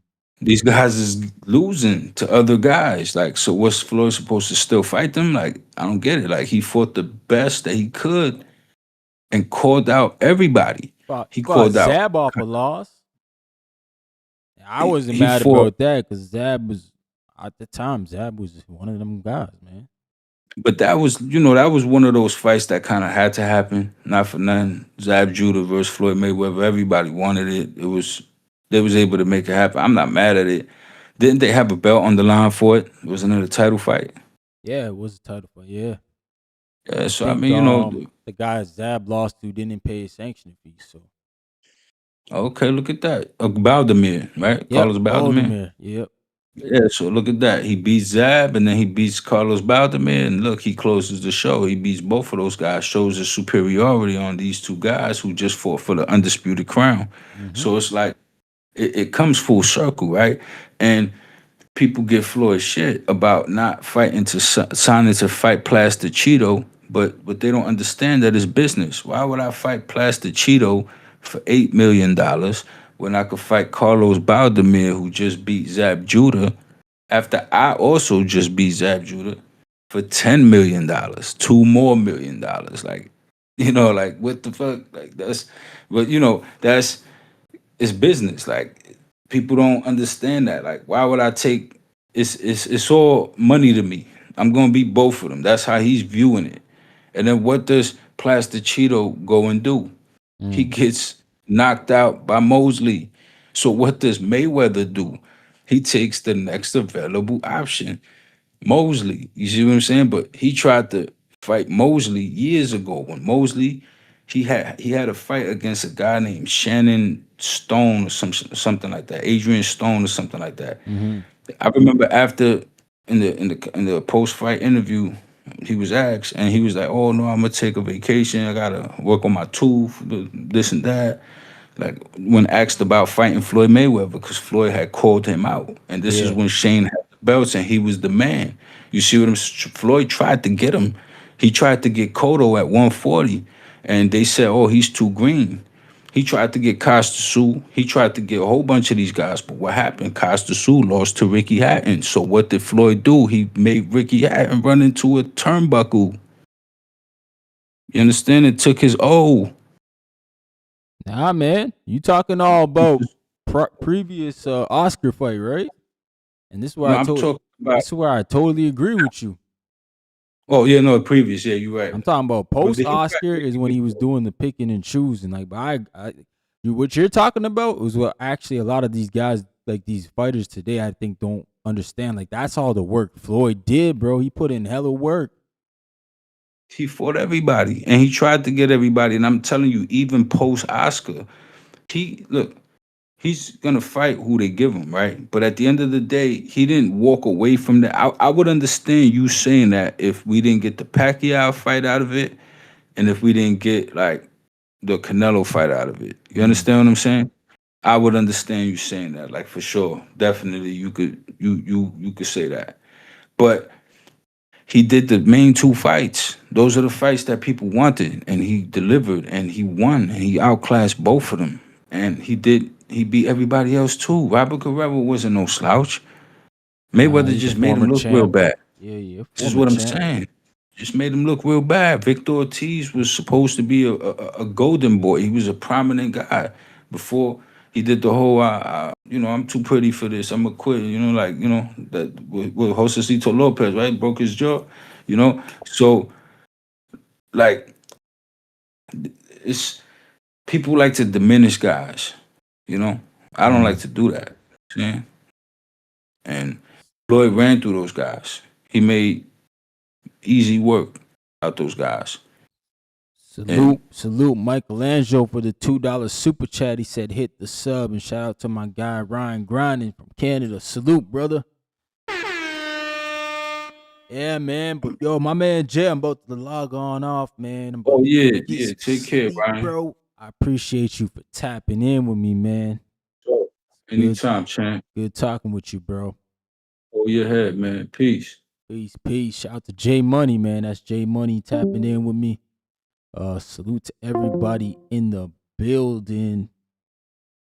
These guys is losing to other guys. Like, so what's Floyd supposed to still fight them? Like, I don't get it. Like, he fought the best that he could and called out everybody. He Fought called out. Zab off a loss. I He, wasn't he mad fought, about that because Zab was at the time. Zab was one of them guys, man. but that was one of those fights that kind of had to happen. Not for nothing. Zab Judah versus Floyd Mayweather. Everybody wanted it. They was able to make it happen. I'm not mad at it. Didn't they have a belt on the line for it? Wasn't it a title fight? Yeah, it was a title fight. Yeah, Yeah. I So I think mean, the guy Zab lost to didn't pay his sanction fee. So okay, look at that. Baldemir, right? yep, Carlos Baldemir. Baltimore. Yep. Yeah, so look at that. He beats Zab and then he beats Carlos Baldemir. And look, he closes the show. He beats both of those guys, shows his superiority on these two guys who just fought for the undisputed crown. Mm-hmm. So it's like it comes full circle, right? And people give Floyd shit about not fighting to signing to fight Plastic Cheeto, but they don't understand that it's business. Why would I fight Plastic Cheeto for $8 million when I could fight Carlos Baldemir, who just beat Zab Judah, after I also just beat Zab Judah for $10 million, $2 more million? Like, like what the fuck? Like that's it's business. Like people don't understand that. Like why would I take it's all money to me. I'm gonna beat both of them. That's how he's viewing it. And then what does Plastic Cheeto go and do? He Mm. gets knocked out by Mosley. So what does Mayweather do? He takes the next available option. Mosley. You see what I'm saying? But he tried to fight Mosley years ago when Mosley he had a fight against a guy named Shannon Stone or something like that, Adrian Stone or something like that. Mm-hmm. I remember after in the post fight interview, he was asked and he was like, "Oh no, I'm gonna take a vacation. I gotta work on my tooth, this and that." Like when asked about fighting Floyd Mayweather, because Floyd had called him out, and this is Yeah. when Shane had the belts and he was the man. You see what I'm? Floyd tried to get him. He tried to get Cotto at 140, and they said, "Oh, he's too green." He tried to get Costa Sue. He tried to get a whole bunch of these guys, but what happened? Costa Sue lost to Ricky Hatton. So what did Floyd do? He made Ricky Hatton run into a turnbuckle. You understand? It took his O. Nah, man, you talking all about previous Oscar fight, right? And this is where No, I'm talking about. this is where I totally agree with you. Oh yeah, no, previous. Yeah, you're right. I'm talking about But post did he fight Oscar is Ricky when he was before? doing the picking and choosing. Like, but what you're talking about was what actually a lot of these guys, like these fighters today, I think don't understand. Like, that's all the work Floyd did, bro. He put in hella work. He fought everybody, and he tried to get everybody. And I'm telling you, even post Oscar, he look. He's gonna fight who they give him, right? But at the end of the day, he didn't walk away from that. I would understand you saying that if we didn't get the Pacquiao fight out of it, and if we didn't get like the Canelo fight out of it. You Mm. understand what I'm saying? I would understand you saying that, like for sure. Definitely you could say that. But he did the main two fights. Those are the fights that people wanted, and he delivered, and he won, and he outclassed both of them. And he beat everybody else too. Robert Guerrero wasn't no slouch. Nah, Mayweather he's a just made him former look real champ. bad. Yeah, yeah, This is former what I'm champ. saying. Just made him look real bad. Victor Ortiz was supposed to be a golden boy. He was a prominent guy before he did the whole, I'm too pretty for this. I'm gonna quit. That with Josecito Lopez, right? Broke his jaw. So like it's people like to diminish guys. You know, I don't like to do that. See? And Floyd ran through those guys. He made easy work out those guys. And Salute Michelangelo for the $2 super chat. He said hit the sub, and shout out to my guy Ryan Grinding from Canada. Salute, brother. Yeah, man. But yo, my man Jay, I'm about to log on off, man. I'm about oh to yeah, get yeah. some Take care, sleep, Ryan. bro. I appreciate you for tapping in with me, man. Sure. Good, Anytime, champ. good talking with you, bro. Hold your head, man. Peace. Peace. Shout out to J Money, man. That's J Money tapping in with me. Salute to everybody in the building.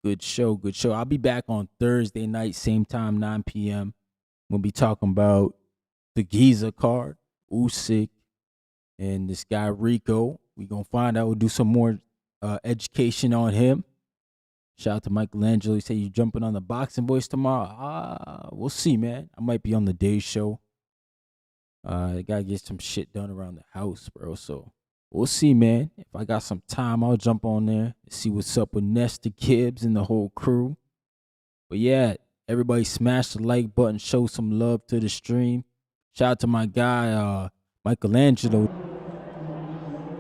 Good show. I'll be back on Thursday night, same time, 9 p.m. We'll be talking about the Giza card, Usyk, and this guy Rico. We're going to find out. We'll do some more education on him. Shout out to Michelangelo. He said you jumping on the Boxing Voice tomorrow. We'll see, man. I might be on the day show. I got to get some shit done around the house, bro. So we'll see, man. If I got some time, I'll jump on there and see what's up with Nesta Gibbs and the whole crew. But yeah, everybody smash the like button, show some love to the stream. Shout out to my guy, Michelangelo.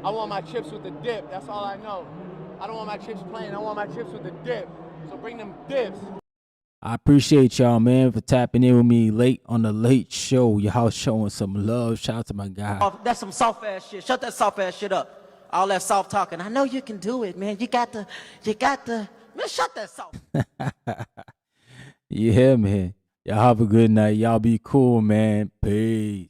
I want my chips with the dip. That's all I know. I don't want my chips plain. I want my chips with the dip. So bring them dips. I appreciate y'all, man, for tapping in with me late on the late show. Y'all showing some love. Shout out to my guy. Oh, that's some soft ass shit. Shut that soft ass shit up. All that soft talking. I know you can do it, man. You got to, man, shut that soft. Yeah, man. Y'all have a good night. Y'all be cool, man. Peace.